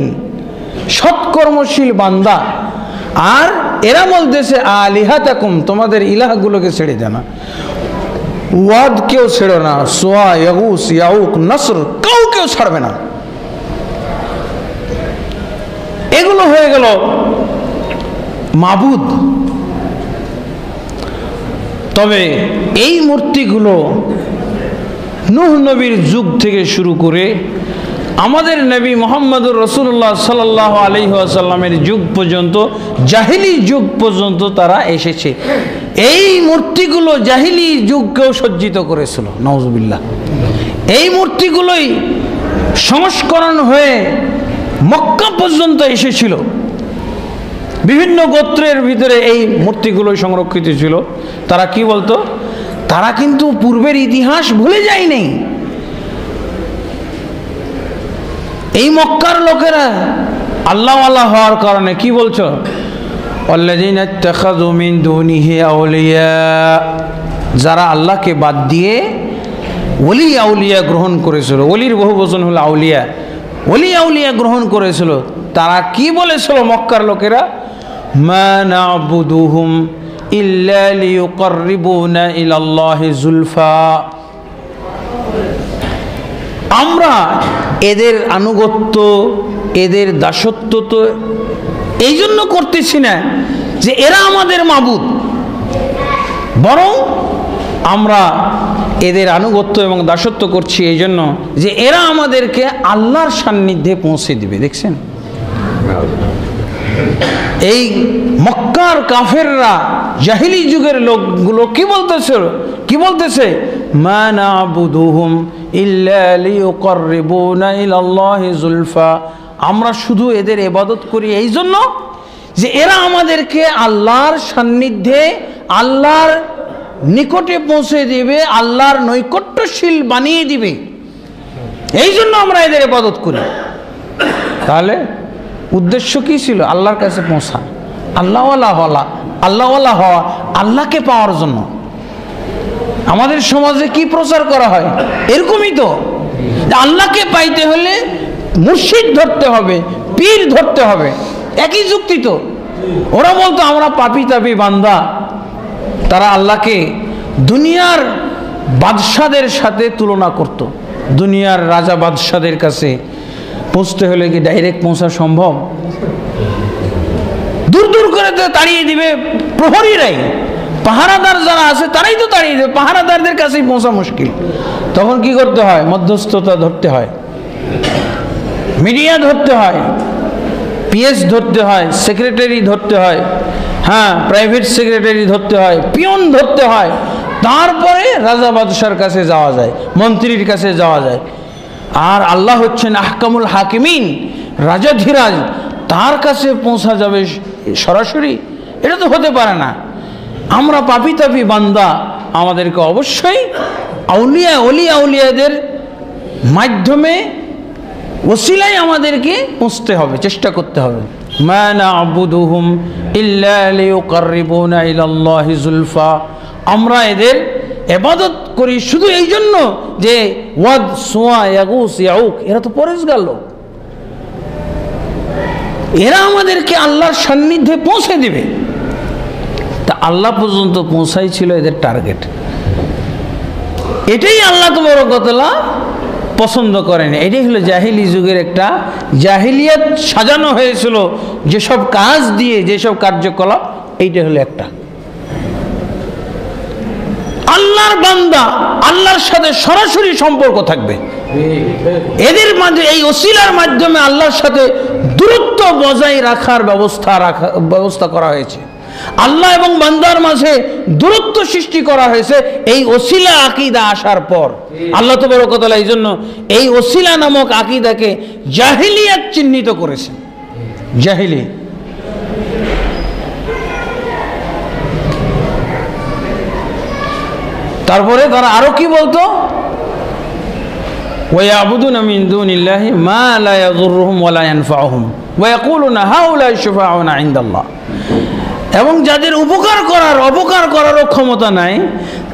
সৎকর্মশীল বান্দা, আর এরা বলতেছে আলিহাতাকুম, তোমাদের ইলাহগুলোকে ছেড়ে দেয় না। ওয়াদ কেউ ছেড়ো না, সুয়া, ইয়াগুস, ইয়াউক, নাসর কেউ ছাড়বে না। এগুলো হয়ে গেল মাবুদ। তবে এই মূর্তিগুলো নূহ নবীর যুগ থেকে শুরু করে আমাদের নবী মুহাম্মদুর রাসূলুল্লাহ সাল্লাল্লাহু আলাইহি ওয়াসাল্লামের যুগ পর্যন্ত, জাহিলি যুগ পর্যন্ত তারা এসেছে। এই মূর্তিগুলো জাহিলি যুগকেও সজ্জিত করেছিল, নাউজুবিল্লাহ। এই মূর্তিগুলোই সংস্করণ হয়ে মক্কা পর্যন্ত এসেছিল। বিভিন্ন গোত্রের ভিতরে এই মূর্তিগুলো সংরক্ষিত ছিল। তারা কি বলতো? তারা কিন্তু পূর্বের ইতিহাস ভুলে যায়নি। এই মক্কার লোকেরা আল্লাহওয়ালা হওয়ার কারণে কি বলছো? আল্লাযীনা ইত্তাখাযু মিন দুনিহি আউলিয়া, যারা আল্লাহকে বাদ দিয়ে ওলি আউলিয়া গ্রহণ করেছিল। ওলির বহু বচন হলো আউলিয়া। ওলি আউলিয়া গ্রহণ করেছিল। তারা কি বলেছিল মক্কার লোকেরা? মা না'বুদুহুম ইল্লা লিয়ুকাররিবুনা ইলাল্লাহি যুলফা, আমরা এদের আনুগত্য, এদের দাসত্ব তো এই জন্য করতেছি না যে এরা আমাদের মাবুদ, বরং আমরা এদের আনুগত্য এবং দাসত্ব করছি এই জন্য যে এরা আমাদেরকে আল্লাহর সান্নিধ্যে পৌঁছে দিবে। দেখছেন, এই মক্কার কাফেররা, জাহিলি যুগের লোকগুলো কি বলতেছে? মা না'বুদুহুম ইল্লা লিয়ুকাররিবুনা ইলাল্লাহি যুলফা, আমরা শুধু এদের ইবাদত করি এই জন্য যে এরা আমাদেরকে আল্লাহর সান্নিধ্যে, আল্লাহর নিকটে পৌঁছে দিবে, আল্লাহর নৈকট্যশীল বানিয়ে দিবে, এই জন্য আমরা এদের ইবাদত করি। তাহলে উদ্দেশ্য কি ছিল? আল্লাহর কাছে পৌঁছা, আল্লাহওয়ালা হওয়া, আল্লাহকে পাওয়ার জন্য। আমাদের সমাজে কি প্রচার করা হয়? এরকমই তো, আল্লাহকে পাইতে হলে মুর্শিদ ধরতে হবে, পীর ধরতে হবে। একই যুক্তি তো। ওরা বলতো আমরা পাপী তাপী বান্দা। তারা আল্লাহকে দুনিয়ার বাদশাদের সাথে তুলনা করত। দুনিয়ার রাজা বাদশাদের কাছে পৌঁছতে হলে কি ডাইরেক্ট পৌঁছা সম্ভব? দূর দূর করে তো তাড়িয়ে দিবে প্রহরীরাই, পাহারাদার যারা আছে তারাই তো তাড়িয়ে দেবে, পাহারাদারদের কাছেই পৌঁছা মুশকিল। তখন কি করতে হয়? মধ্যস্থতা ধরতে হয়, মিডিয়া ধরতে হয়, পিএস ধরতে হয়, সেক্রেটারি ধরতে হয়, হ্যাঁ প্রাইভেট সেক্রেটারি ধরতে হয়, পিয়ন ধরতে হয়, তারপরে রাজা বাদশার কাছে যাওয়া যায়, মন্ত্রীর কাছে যাওয়া যায়। আর আল্লাহ হচ্ছেন আহকামুল হাকিমিন, রাজাধিরাজ, তার কাছে পৌঁছা যাবে সরাসরি? এটা তো হতে পারে না। আমরা পাপী তাপী বান্দা, আমাদেরকে অবশ্যই আউলিয়া, ওলি আউলিয়াদের মাধ্যমে, ওসিলায় আমাদেরকে পৌঁছতে হবে, চেষ্টা করতে হবে। মা না'বুদুহুম ইল্লা লিয়ুকাররিবুনা ইলাল্লাহি যুলফা, আমরা এদের ইবাদত করি শুধু এই জন্য যে ওয়াদ, সুয়া, ইয়াগুস, ইয়াউক, এরা তো পরেশগার লোক, এরা আমাদেরকে আল্লাহর সান্নিধ্যে পৌঁছে দিবে। তা আল্লাহ পর্যন্ত পৌঁছাই ছিল এদের টার্গেট। এটাই আল্লাহ তাবারক ওয়া তাআলা পছন্দ করেন। এটাই হলো জাহিলি যুগের একটা জাহিলিয়াত সাজানো হয়েছিল, যেসব কাজ দিয়ে, যেসব কার্যকলাপ, এইটা হলো একটা। আল্লাহর বান্দা আল্লাহর সাথে সরাসরি সম্পর্ক থাকবে, এদের মাঝে এই ওসিলার মাধ্যমে আল্লাহর সাথে দূরত্ব বজায় রাখার ব্যবস্থা করা হয়েছে। আল্লাহ এবং বান্দার মাঝে দূরত্ব সৃষ্টি করা হয়েছে এই ওসিলা আকীদা আসার পর। আল্লাহ তাবারক ওয়া তাআলা এই জন্য এই ওসিলা নামক আকীদাকে জাহিলিয়াত চিহ্নিত করেছেন। জাহিলি, তারপরে তারা আরো কি বলতো? ওয়ায়াবুদুনা মিন দুনিল্লাহি মা লা ইয়াযুররুহুম ওয়া লা ইয়ানফাউহুম ওয়া ইয়াকুলুনা হাউলাই শুফাউনা ইনদাল্লাহ, এবং যাদের উপকার করারও ক্ষমতা নাই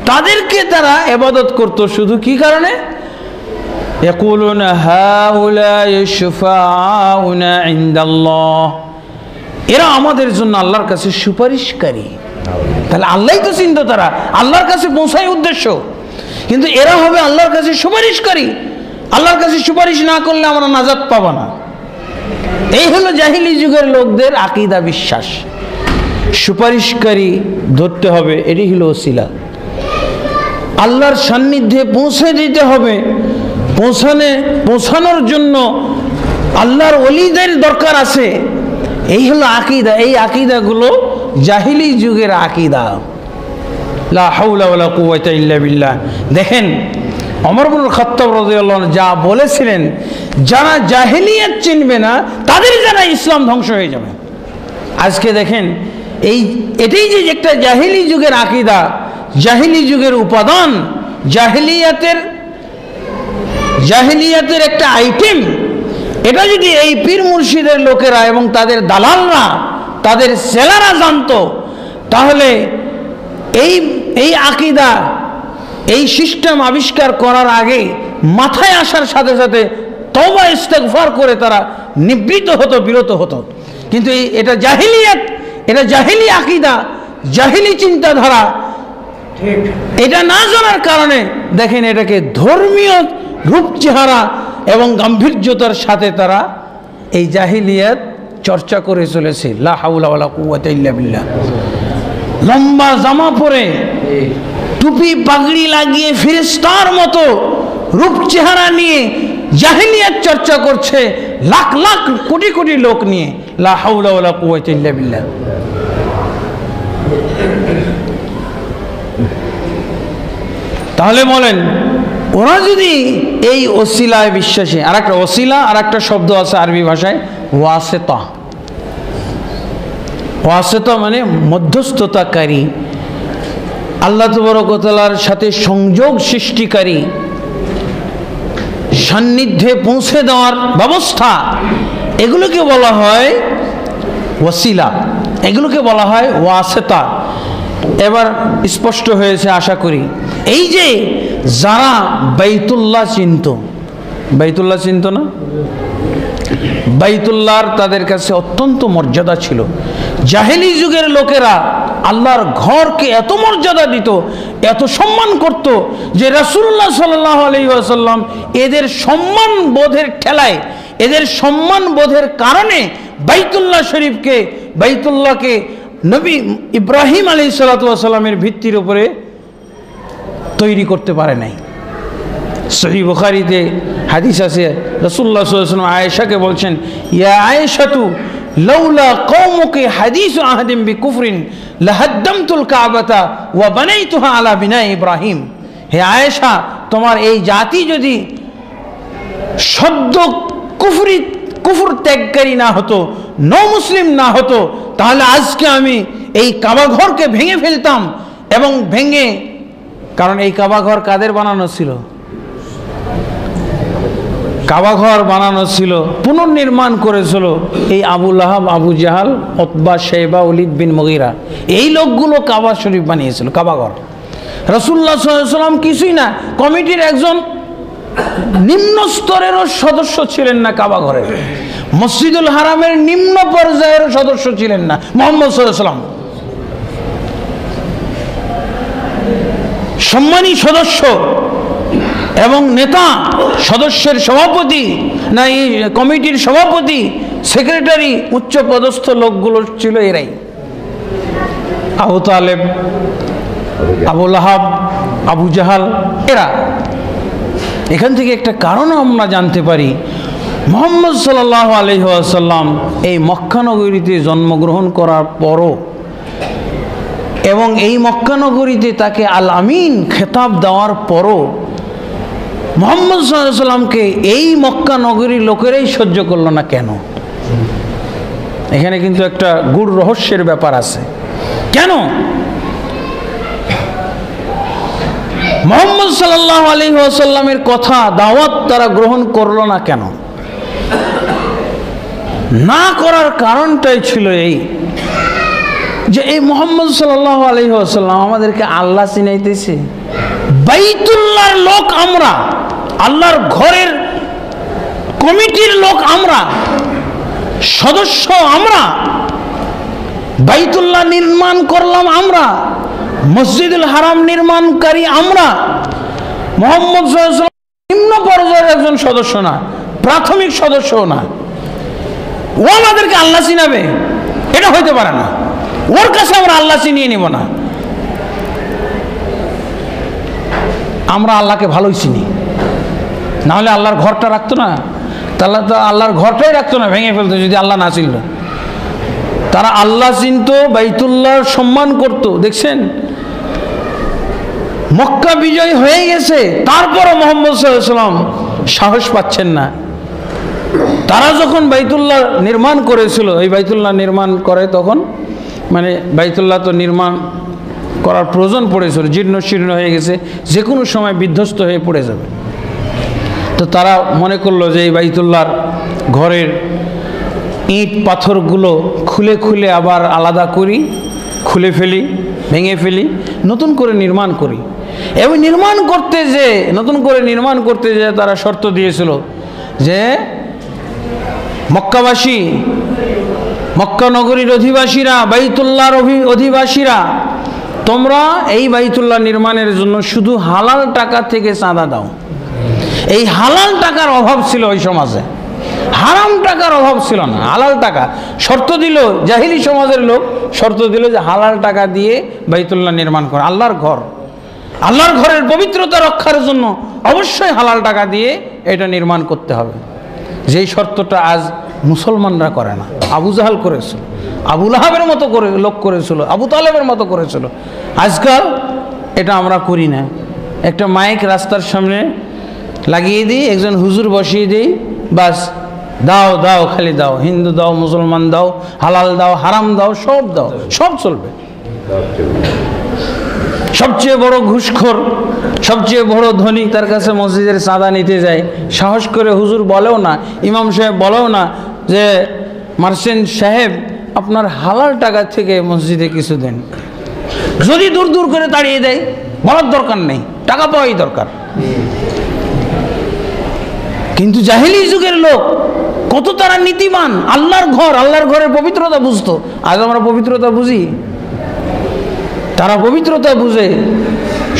তাদেরকে তারা ইবাদত করত শুধু কি কারণে? ইয়াকুলুনা হাউলাই শুফাউনা ইনদাল্লাহ, এরা আমাদের জন্য আল্লাহর কাছে সুপারিশকারী। তাহলে আল্লাহই তো চিন্তা, তারা আল্লাহর কাছে পৌঁছায় উদ্দেশ্য, কিন্তু এরা হবে আল্লাহর কাছে সুপারিশকারী। আল্লাহর কাছে সুপারিশ না করলে আমরা নাজাত পাবো না। এই হলো জাহিলি যুগের লোকদের আকীদা, বিশ্বাস। সুপারিশকারী ধরতে হবে, এটি হলো ওসিলা। আল্লাহর সান্নিধ্যে পৌঁছে দিতে হবে। পৌঁছানোর জন্য আল্লাহর ওলিদের দরকার আছে। এই হলো আকীদা। এই আকীদাগুলো জাহিলি যুগের আকীদা। লা হাওলা ওয়ালা কুওয়াতা ইল্লা বিল্লাহ। দেখেন ওমর ইবনুল খাত্তাব রাদিয়াল্লাহু আনহু যা বলেছিলেন, যারা জাহিলিয়াত চিনবে না তাদের যারা ইসলাম ধ্বংস হয়ে যাবে। আজকে দেখেন এটাই যে একটা জাহিলি যুগের আকীদা, জাহিলি যুগের উপাদান, জাহিলিয়াতের একটা আইটেম, এটা যদি এই পীর মুর্শিদের লোকেরা এবং তাদের দালালরা, তাদের সেলারা জানতো, তাহলে এই আকীদা, এই সিস্টেম আবিষ্কার করার আগে মাথায় আসার সাথে সাথে তওবা ইস্তেগফার করে তারা নিবৃত হতো, বিরত হতো। কিন্তু এটা জাহিলিয়াত, এটা জাহিলি আকীদা, জাহিলি চিন্তাধারা। এটা না জানার কারণে দেখেন এটাকে ধর্মীয় রূপ চেহারা এবং গাম্ভীর্যতার সাথে তারা এই জাহিলিয়াত চর্চা করে চলেছে। লা হাওলা ওয়ালা কুওয়াতা ইল্লা বিল্লাহ। লম্বা জামা পরে, টুপি পাগড়ি লাগিয়ে ফেরেশতার মতো রূপ চেহারা নিয়ে জাহিলিয়াত চর্চা করছে লাখ লাখ কোটি কোটি লোক নিয়ে। লা হাওলা ওয়ালা কুওয়াতা ইল্লা বিল্লাহ। তাহলে বলেন, ওরা যদি এই ওসিলায় বিশ্বাসী, আর একটা ওসিলা, আর একটা শব্দ আছে আরবি ভাষায় ওয়াসিতা। ওয়াসিতা মানে মধ্যস্থতাকারী, আল্লাহ তাবারক ওয়া তাআলার সাথে সংযোগ সৃষ্টিকারী, সান্নিধ্যে পৌঁছে দেওয়ার ব্যবস্থা, এগুলোকে বলা হয় ওসিলা, এগুলোকে বলা হয় ওয়াসিতা। এবার স্পষ্ট হয়েছে আশা করি। এই যে যারা বাইতুল্লাহ চিনত না, বাইতুল্লাহর তাদের কাছে অত্যন্ত মর্যাদা ছিল। জাহেলি যুগের লোকেরা আল্লাহর ঘরকে এত মর্যাদা দিত, এত সম্মান করত, যে রাসূলুল্লাহ সাল্লাল্লাহু আলাইহি ওয়াসাল্লাম এদের সম্মান বোধের ঠেলায়, এদের সম্মান বোধের কারণে বাইতুল্লাহ শরীফকে, বাইতুল্লাহকে নবী ইব্রাহিম আলাইহিস সালাতু ওয়াস সালামের ভিত্তির উপরে তৈরি করতে পারে নাই। সহিহ বুখারীতে হাদিস আছে, রাসূলুল্লাহ সাল্লাল্লাহু আলাইহি ওয়াসাল্লাম আয়েশাকে বলছেন, ইয়া আয়েশাতু লাউলা কওমুকি হাদিসু আহাদিন বিকুফরিন লাহাদ্দামতুল কাবাতা ওয়া বানাইতুহা আলা বিনা ইব্রাহিম। হে আয়েশা, তোমার এই জাতি যদি সদ্য কুফর ত্যাগকারী না হতো, নও মুসলিম না হতো, তাহলে আজকে আমি এই কাবা ঘরকে ভেঙে ফেলতাম। এবং ভেঙে, কারণ এই কাবা ঘর কাদের বানানো ছিল? কাবা ঘর বানানো ছিল, পুনর্নির্মাণ করেছিল এই আবু লাহাব, আবু জাহাল, উতবা, শাইবা, ওলীদ বিন মুগীরা, এই লোকগুলো কাবা শরীফ বানিয়েছিল, কাবা ঘর। রাসূলুল্লাহ সাল্লাল্লাহু আলাইহি ওয়াসাল্লাম কিছুই না, কমিটির একজন নিম্ন স্তরেরও সদস্য ছিলেন না কাবা ঘরের, মসজিদুল হারামের নিম্ন পর্যায়ের সদস্য ছিলেন না মুহাম্মদ সাল্লাল্লাহু আলাইহি ওয়াসাল্লাম। সম্মানী সদস্য এবং নেতা, সদস্যের সভাপতি, না এই কমিটির সভাপতি, সেক্রেটারি, উচ্চ পদস্থ লোকগুলো ছিল এরাই। আবু তালেব, আবু লাহাব, আবু জাহাল, এরা। এখান থেকে একটা কারণও আমরা জানতে পারি, মুহাম্মদ সাল্লাল্লাহু আলাইহি ওয়াসাল্লাম এই মক্কা নগরীতে জন্মগ্রহণ করার পরও এবং এই মক্কা নগরীতে তাকে আল আমিন খেতাব দেওয়ার পরও মুহাম্মদ সাল্লাল্লাহু আলাইহি ওয়াসাল্লামকে এই মক্কা নগরীর লোকেরাই সহ্য করলো না কেন? এখানে কিন্তু একটা গূঢ় রহস্যের ব্যাপার আছে। কেন মুহাম্মদ সাল্লাল্লাহু আলাইহি ওয়াসাল্লামের কথা, দাওয়াত তারা গ্রহণ করলো না কেন? না করার কারণটাই ছিল এই যে এই মুহাম্মদ সাল্লাল্লাহু আলাইহি ওয়াসাল্লাম আমাদেরকে আল্লাহ চিনাইতেছে। বাইতুল্লাহর লোক আমরা, আল্লাহর ঘরের কমিটির লোক আমরা, সদস্য আমরা, বাইতুল্লাহ নির্মাণ করলাম আমরা, মসজিদুল হারাম নির্মাণকারী আমরা। মুহাম্মদ সাল্লাল্লাহু আলাইহি ওয়াসাল্লাম নিম্ন পর্যায়ের একজন সদস্য না, প্রাথমিক সদস্যও না। ও আমাদেরকে আল্লাহ চিনাবে? এটা হইতে পারে না। ওর কাছে আমরা আল্লাহ চিনিয়ে নিব না। আমরা আল্লাহকে ভালোই চিনি, নাহলে আল্লাহর ঘরটা রাখতো না, তাহলে তো আল্লাহর ঘরটাই রাখতো না, ভেঙে ফেলতো যদি আল্লাহ না চিনল। তারা আল্লাহ চিনত, বাইতুল্লাহর সম্মান করত। দেখছেন মক্কা বিজয় হয়ে গেছে, তারপরও মুহাম্মদ সাল্লাল্লাহু আলাইহি ওয়াসাল্লাম সাহস পাচ্ছেন না। তারা যখন বাইতুল্লাহ নির্মাণ করেছিল, এই বাইতুল্লাহ নির্মাণ করে তখন মানে বাইতুল্লাহ তো নির্মাণ করার প্রয়োজন পড়েছিল, জীর্ণ শীর্ণ হয়ে গেছে, যে কোনো সময় বিধ্বস্ত হয়ে পড়ে যাবে। তো তারা মনে করলো যে এই বাইতুল্লাহর ঘরের ইট পাথরগুলো খুলে খুলে আবার আলাদা করি, খুলে ফেলি, ভেঙে ফেলি, নতুন করে নির্মাণ করি। এবং নতুন করে নির্মাণ করতে যে তারা শর্ত দিয়েছিল যে মক্কাবাসী, মক্কা নগরীর অধিবাসীরা, বাইতুল্লাহর অধিবাসীরা, তোমরা এই বাইতুল্লাহ নির্মাণের জন্য শুধু হালাল টাকা থেকে চাঁদা দাও। এই হালাল টাকার অভাব ছিল ওই সমাজে, হারাম টাকার অভাব ছিল না, হালাল টাকা। শর্ত দিল, জাহিলি সমাজের লোক শর্ত দিল যে হালাল টাকা দিয়ে বাইতুল্লাহ নির্মাণ করে। আল্লাহর ঘর, আল্লাহর ঘরের পবিত্রতা রক্ষার জন্য অবশ্যই হালাল টাকা দিয়ে এটা নির্মাণ করতে হবে। যেই শর্তটা আজ মুসলমানরা করে না। আবু জাহাল করেছিল, আবু লাহাবের মতো করে লোক করেছিল, আবু তালেবের মতো করেছিল। আজকাল এটা আমরা করি না। একটা মাইক রাস্তার সামনে লাগিয়ে দিই, একজন হুজুর বসিয়ে দিই, বাস দাও দাও, খালি দাও, হিন্দু দাও, মুসলমান দাও, হালাল দাও, হারাম দাও, সব দাও, সব চলবে। সবচেয়ে বড় ঘুষখোর, সবচেয়ে বড় ধনী, তার কাছে মসজিদের চাঁদা নিতে যায়, সাহস করে হুজুর বলেও না, ইমাম সাহেব বলেও না যে মার্চেন্ট সাহেব আপনার হালাল টাকা থেকে মসজিদে কিছু দেন। যদি দূর দূর করে তাড়িয়ে দেয়, বলার দরকার নেই, টাকা পাওয়াই দরকার। কিন্তু জাহেলি যুগের লোক কত তারা নীতিমান, আল্লাহর ঘর, আল্লাহর ঘরের পবিত্রতা বুঝতো। আজ আমরা পবিত্রতা বুঝি? তারা পবিত্রতা বুঝে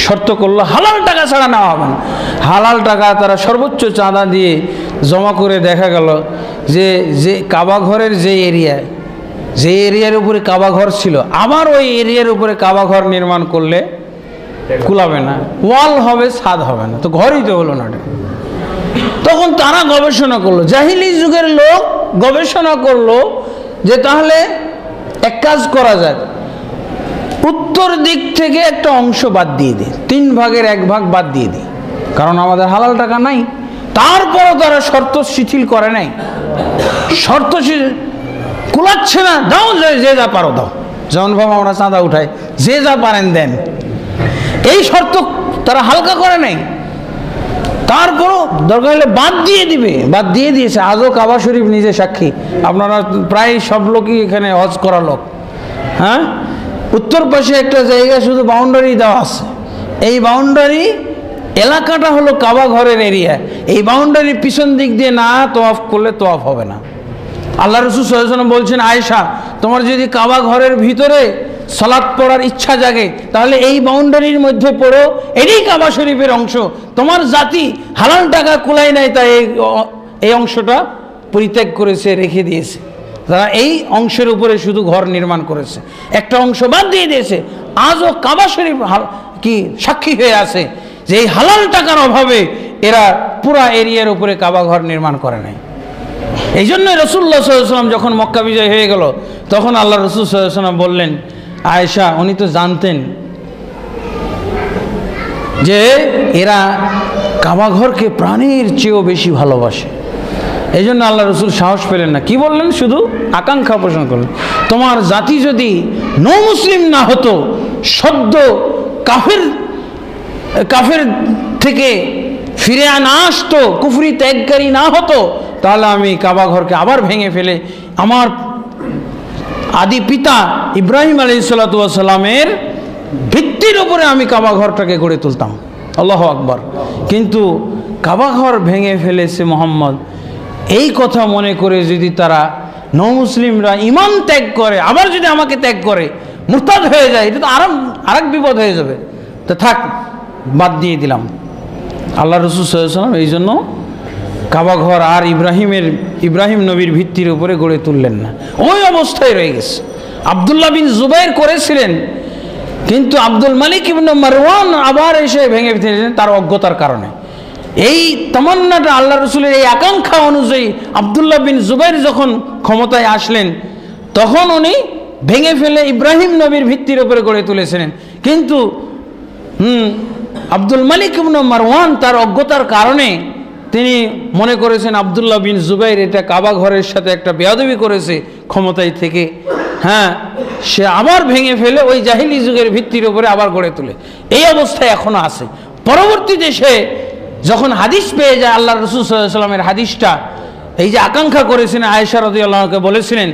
শর্ত করলো হালাল টাকা ছাড়া নেওয়া হবে না। হালাল টাকা তারা সর্বোচ্চ চাঁদা দিয়ে জমা করে দেখা গেল যে কাবা ঘরের যে এরিয়ার উপরে কাবা ঘর ছিল, আবার ওই এরিয়ার উপরে কাবা ঘর নির্মাণ করলে কুলাবে না, ওয়াল হবে, ছাদ হবে না, তো ঘরই তো হলো না। তখন তারা গবেষণা করলো, জাহিলি যুগের লোক গবেষণা করলো যে তাহলে এক কাজ করা যায়, উত্তর দিক থেকে একটা অংশ বাদ দিয়ে দিই, 3 ভাগের 1 ভাগ বাদ দিয়ে দিই, কারণ আমাদের হালাল টাকা নাই। তারপরও তারা শর্ত শিথিল করে নাই, শর্ত কুলাচ্ছে না, দাও যে যা পারো দাও, যেমন ভাবে আমরা চাঁদা উঠাই, যে যা পারেন দেন, এই শর্ত তারা হালকা করে নাই। তারপরও দরকার হলে বাদ দিয়ে দিবে, বাদ দিয়ে দিয়েছে। আজও কাবা শরীফ নিজে সাক্ষী, আপনারা প্রায় সব লোকই এখানে হজ করা লোক। হ্যাঁ, উত্তর পাশে একটা জায়গা শুধু বাউন্ডারি দেওয়া আছে, এই বাউন্ডারি এলাকাটা হলো কাবা ঘরের এরিয়া। এই বাউন্ডারি পিছন দিক দিয়ে না তোয়াফ করলে তোয়াফ হবে না। আল্লাহ রাসূল সাল্লাল্লাহু আলাইহি ওয়াসাল্লাম বলছেন, আয়েশা তোমার যদি কাবা ঘরের ভিতরে সালাত পড়ার ইচ্ছা জাগে তাহলে এই বাউন্ডারির মধ্যে পড়ো, এটাই কাবা শরীফের অংশ। তোমার জাতি হালাল টাকা কুলাই নাই, তাই এই অংশটা পরিত্যাগ করেছে, রেখে দিয়েছে। তারা এই অংশের উপরে শুধু ঘর নির্মাণ করেছে, একটা অংশ বাদ দিয়ে দিয়েছে। আজও কাবা শরীফ কি সাক্ষী হয়ে আছে যে এই হালাল টাকার অভাবে এরা পুরা এরিয়ার উপরে কাবা ঘর নির্মাণ করে নাই। এই জন্যই রাসূলুল্লাহ সাল্লাল্লাহু আলাইহি ওয়াসাল্লাম যখন মক্কা বিজয় হয়ে গেল, তখন আল্লাহ রাসূল সাল্লাল্লাহু আলাইহি ওয়াসাল্লাম বললেন, আয়েশা উনি তো জানতেন যে এরা কাবা ঘরকে প্রাণের চেয়েও বেশি ভালোবাসে। এই জন্য আল্লাহ রসুল সাহস পেলেন না, কি বললেন, শুধু আকাঙ্ক্ষা পোষণ করলেন, তোমার জাতি যদি নৌ মুসলিম না হতো, সদ্য কাফের থেকে ফিরে না আসতো, কুফরি ত্যাগকারী না হতো, তাহলে আমি কাবা ঘরকে আবার ভেঙে ফেলে আমার আদি পিতা ইব্রাহিম আলাইহিসসালাতু ওয়াস সালামের ভিত্তির উপরে আমি কাবা ঘরটাকে গড়ে তুলতাম। আল্লাহু আকবার। কিন্তু কাবা ঘর ভেঙে ফেলেছে মুহাম্মদ, এই কথা মনে করে যদি তারা নৌ মুসলিমরা ঈমান ত্যাগ করে, আবার যদি আমাকে ত্যাগ করে মুরতাদ হয়ে যায়, এটা তো আরেক বিপদ হয়ে যাবে। তো থাক, বাদ দিয়ে দিলাম। আল্লাহ রাসূল সাল্লাল্লাহু আলাইহি ওয়াসাল্লাম এই জন্য কাবা ঘর আর ইব্রাহিম নবীর ভিত্তির উপরে গড়ে তুললেন না, ওই অবস্থায় রয়ে গেছে। আব্দুল্লাহ বিন জুবাইর করেছিলেন, কিন্তু আব্দুল মালিক ইবনে মারওয়ান আবার এসে ভেঙে ফেলেছেন তার অজ্ঞতার কারণে। এই তামান্নাটা আল্লাহ রসুলের এই আকাঙ্ক্ষা অনুযায়ী আব্দুল্লাহ বিন জুবাইর যখন ক্ষমতায় আসলেন তখন উনি ভেঙে ফেলে ইব্রাহিম নবীর ভিত্তির উপরে গড়ে তুলেছিলেন। কিন্তু আব্দুল মালিক ইবনে মারওয়ান তার অজ্ঞতার কারণে তিনি মনে করেছেন আব্দুল্লাহ বিন জুবাইর এটা কাবা ঘরের সাথে একটা বেয়াদবি করেছে ক্ষমতায় থেকে, হ্যাঁ, সে আবার ভেঙে ফেলে ওই জাহিলি যুগের ভিত্তির উপরে আবার গড়ে তোলে। এই অবস্থায় এখনো আছে। পরবর্তীতে সে যখন হাদিস পেয়ে যায়, আল্লাহ রসুল সাল্লাল্লাহু আলাইহি ওয়াসাল্লামের হাদিসটা এই যে আকাঙ্ক্ষা করেছিলেন আয়েশা রাদিয়াল্লাহু আনহাকে বলেছিলেন,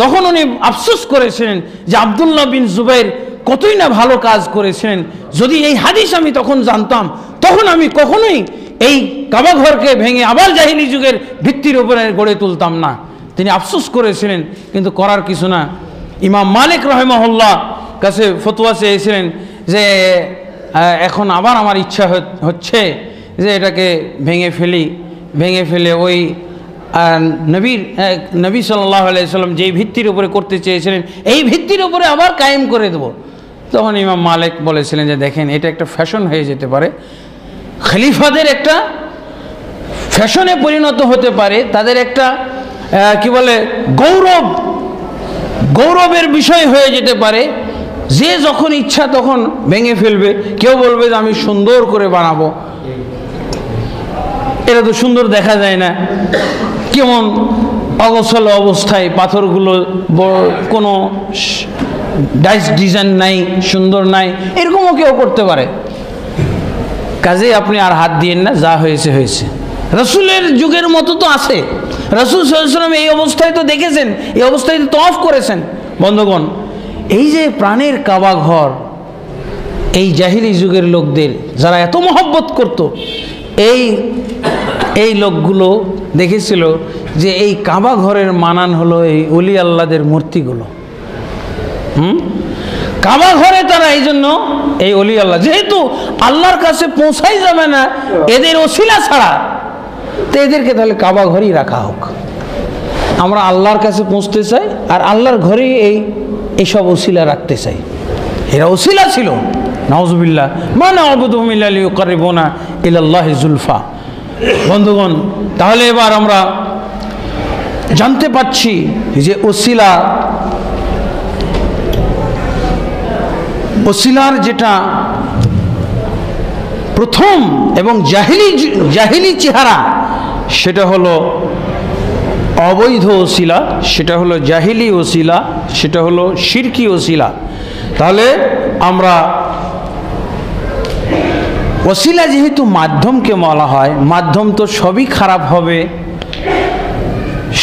তখন উনি আফসোস করেছিলেন যে আব্দুল্লাহ বিন জুবাইর কতই না ভালো কাজ করেছিলেন, যদি এই হাদিস আমি তখন জানতাম তখন আমি কখনোই এই কাবা ঘরকে ভেঙে আবার জাহিলি যুগের ভিত্তির উপরে গড়ে তুলতাম না। তিনি আফসোস করেছিলেন, কিন্তু করার কিছু না। ইমাম মালিক রাহিমাহুল্লাহ কাছে ফতোয়া চেয়েছিলেন যে এখন আবার আমার ইচ্ছা হচ্ছে যে এটাকে ভেঙে ফেলে ওই নবী সাল্লাল্লাহু আলাইহি ওয়াসাল্লাম যেই ভিত্তির উপরে করতে চেয়েছিলেন এই ভিত্তির উপরে আবার কায়েম করে দেব। তখন ইমাম মালিক বলেছিলেন যে দেখেন, এটা একটা ফ্যাশন হয়ে যেতে পারে, খলিফাদের একটা ফ্যাশনে পরিণত হতে পারে, তাদের একটা কি বলে গৌরবের বিষয় হয়ে যেতে পারে, যে যখন ইচ্ছা তখন ভেঙে ফেলবে। কেউ বলবে যে আমি সুন্দর করে বানাবো, এটা তো সুন্দর দেখা যায় না, কেমন অগোছল অবস্থায়, পাথরগুলো কোনো ডিজাইন নাই, সুন্দর নাই, এরকমও কেউ করতে পারে। কাজেই আপনি আর হাত দিয়েন না, যা হয়েছে হয়েছে। রসুলের যুগের মতো তো আছে, রসুল সাল্লাল্লাহু আলাইহি ওয়াসাল্লাম এই অবস্থায় তো দেখেছেন, এই অবস্থায় তো তওয়াফ করেছেন। বন্ধুগণ, এই যে প্রাণের কাবা ঘর, এই জাহিলি যুগের লোকদের যারা এত মহব্বত করত, এই লোকগুলো দেখেছিল যে এই কাবা ঘরের মানান হলো এই ওলি আল্লাহদের মূর্তিগুলো। কাবা ঘরে তারা এই জন্য এই ওলি আল্লাহ, যেহেতু আল্লাহর কাছে পৌঁছাই যাবে না এদের ওসিলা ছাড়া, তো এদেরকে তাহলে কাবা ঘরেই রাখা হোক। আমরা আল্লাহর কাছে পৌঁছতে চাই আর আল্লাহর ঘরেই এইসব ওসিলা রাখতে চাই। এরা ওসিলা ছিল, নাউজুবিল্লাহ, মা না'বুদুহুম ইল্লা লিয়ুকাররিবুনা ইলাল্লাহি যুলফা। বন্ধুগণ, তাহলে এবার আমরা জানতে পারছি যে ওসিলার যেটা প্রথম এবং জাহিলি চেহারা, সেটা হলো অবৈধ ওসিলা, সেটা হলো জাহিলি ওসিলা, সেটা হলো শিরকি ওসিলা। তাহলে আমরা ওসিলা যেহেতু মাধ্যমকে বলা হয়, মাধ্যম তো সবই খারাপ হবে,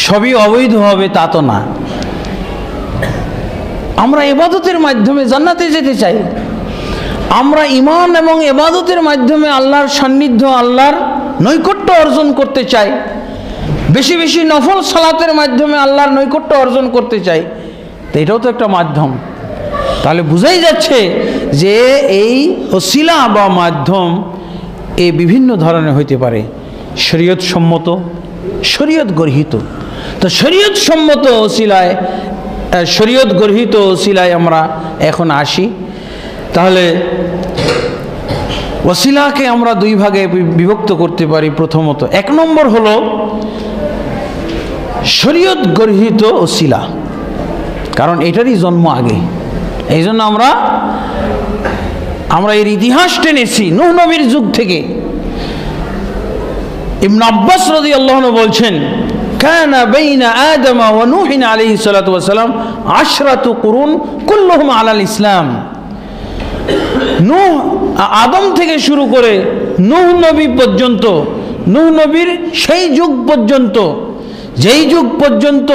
সবই অবৈধ হবে তা তো না। আমরা ইবাদতের মাধ্যমে জান্নাতে যেতে চাই, আমরা ঈমান এবং ইবাদতের মাধ্যমে আল্লাহর সান্নিধ্য, আল্লাহর নৈকট্য অর্জন করতে চাই, বেশি বেশি নফল সালাতের মাধ্যমে আল্লাহর নৈকট্য অর্জন করতে চাই, তো এটাও তো একটা মাধ্যম। তাহলে বুঝাই যাচ্ছে যে এই ওসিলা বা মাধ্যম এই বিভিন্ন ধরনের হইতে পারে, শরীয়ত সম্মত, শরীয়ত গর্হিত। তো শরীয়ত সম্মত ওসিলায়, শরীয়ত গর্হিত ওসিলায় আমরা এখন আসি। তাহলে ওসিলাকে আমরা দুই ভাগে বিভক্ত করতে পারি। প্রথমত, এক নম্বর হলো শরীয়ত গর্হিত ওসিলা, কারণ এটারই জন্ম আগে। এই জন্য আমরা এর ইতিহাস টেনেছি নূহ নবীর যুগ থেকে। ইবনে আব্বাস রাদিয়াল্লাহু আনহু বলছেন, কানা বাইনা আদম ওয়া নূহ আলাইহিস সালাতু ওয়াস সালাম 10 কুরুন কুল্লুহুম আলাল ইসলাম। নূহ, আদম থেকে শুরু করে নূহ নবী পর্যন্ত, নূহ নবীর সেই যুগ পর্যন্ত, যেই যুগ পর্যন্ত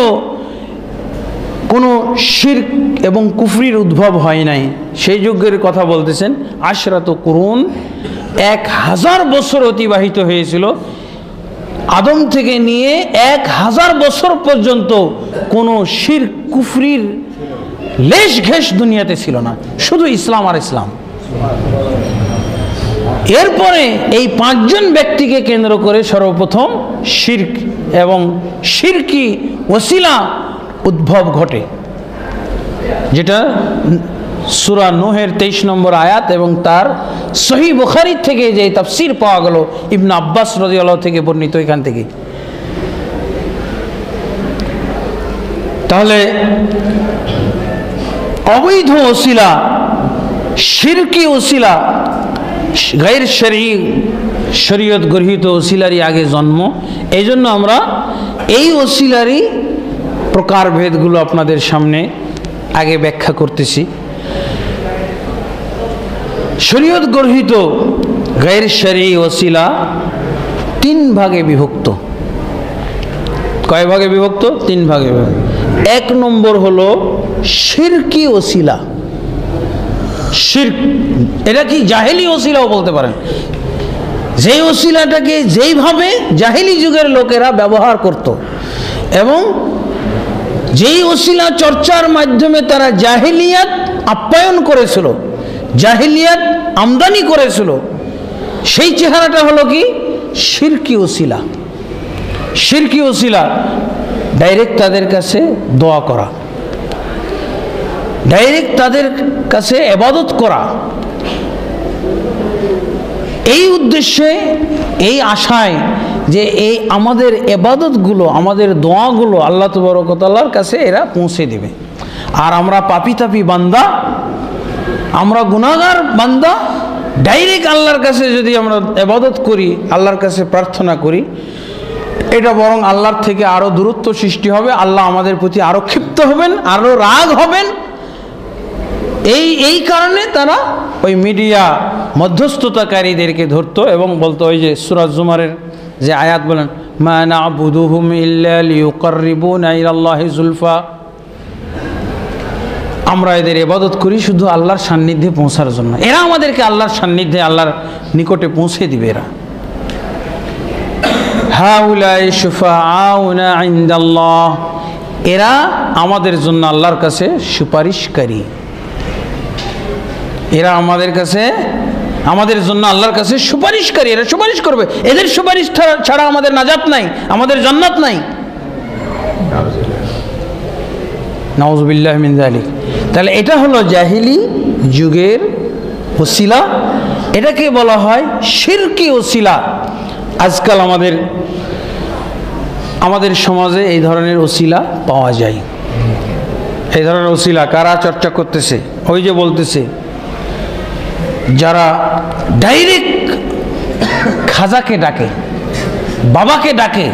কোনো শিরক এবং কুফরির উদ্ভব হয় নাই, সেই যুগের কথা বলতেছেন। 10 কুরুন, 1000 বছর অতিবাহিত হয়েছিল। আদম থেকে নিয়ে 1000 বছর পর্যন্ত কোনো শিরক কুফরির লেশ ঘেঁষ দুনিয়াতে ছিল না, শুধু ইসলাম আর ইসলাম। এরপরে এই 5 জন ব্যক্তিকে কেন্দ্র করে সর্বপ্রথম শিরক এবং শিরকি ওসিলা উদ্ভব ঘটে, যেটা সূরা নূহের 23 নম্বর আয়াত এবং তার সহিহ বুখারী থেকে যে তাফসীর পাওয়া গেল ইবনে আব্বাস রাদিয়াল্লাহু থেকে বর্ণিত এখান থেকে। তাহলে অবৈধ ওসিলা, শিরকি ওসিলা, গায়র শরঈ শরীয়ত গৃহীত ওসিলারই আগে জন্ম। এই জন্য আমরা এই ওসিলারই প্রকারভেদগুলো আপনাদের সামনে আগে ব্যাখ্যা করতেছি। শরীয়ত গৃহীত গায়র শরঈ ওসিলা 3 ভাগে বিভক্ত। কয় ভাগে বিভক্ত? 3 ভাগে বিভক্ত। 1 নম্বর হলো শিরকি ওসিলা। শিরক, এটা কি জাহেলি ওসিলাও বলতে পারেন, যেই ওসিলাটাকে যেইভাবে জাহেলি যুগের লোকেরা ব্যবহার করত এবং যেই ওসিলা চর্চার মাধ্যমে তারা জাহেলিয়াত আপ্যায়ন করেছিল, জাহেলিয়াত আমদানি করেছিল, সেই চেহারাটা হলো কি শিরকি ওসিলা। শিরকি ওসিলা ডাইরেক্ট তাদের কাছে দোয়া করা, ডাইরেক্ট তাদের কাছে ইবাদত করা, এই উদ্দেশ্যে, এই আশায় যে এই আমাদের ইবাদতগুলো, আমাদের দোয়াগুলো আল্লাহ তাবারক ওয়া তাআলার কাছে এরা পৌঁছে দেবে। আর আমরা পাপী তাপী বান্দা, আমরা গুনাহগার বান্দা, ডাইরেক্ট আল্লাহর কাছে যদি আমরা ইবাদত করি, আল্লাহর কাছে প্রার্থনা করি, এটা বরং আল্লাহর থেকে আরো দূরত্ব সৃষ্টি হবে, আল্লাহ আমাদের প্রতি আরো ক্ষিপ্ত হবেন, আরো রাগ হবেন। এই কারণে তারা ওই মিডিয়া মধ্যস্থতাকারীদেরকে ধরতো এবং বলতো, ওই যে সূরা জুমারের যে আয়াত বলেন, মা না'বুদুহুম ইল্লা লিয়ুকাররিবুনা ইলাল্লাহি যুলফা, আমরা এদের ইবাদত করি শুধু আল্লাহর সান্নিধ্যে পৌঁছার জন্য। এরা আমাদেরকে আল্লাহর সান্নিধ্যে, আল্লাহর নিকটে পৌঁছে দিবে। এরা হাউলাই শুফাআউনা ইনদাল্লাহ, এরা আমাদের জন্য আল্লাহর কাছে সুপারিশকারী। এরা আমাদের কাছে, আমাদের জন্য আল্লাহর কাছে সুপারিশকারী, এরা সুপারিশ করবে। এদের সুপারিশ ছাড়া আমাদের নাজাত নাই, আমাদের জান্নাত নাই। নাউযুবিল্লাহি মিন যালিক। তাহলে এটা হলো জাহিলি যুগের ওসিলা, এটাকে বলা হয় শিরকি ওসিলা। আজকাল আমাদের সমাজে এই ধরনের ওসিলা পাওয়া যায়। এই ধরনের ওসিলা কারা চর্চা করতেছে? ওই যে বলতেছে, যারা ডাইরেক্ট খাজাকে ডাকে, বাবাকে ডাকে,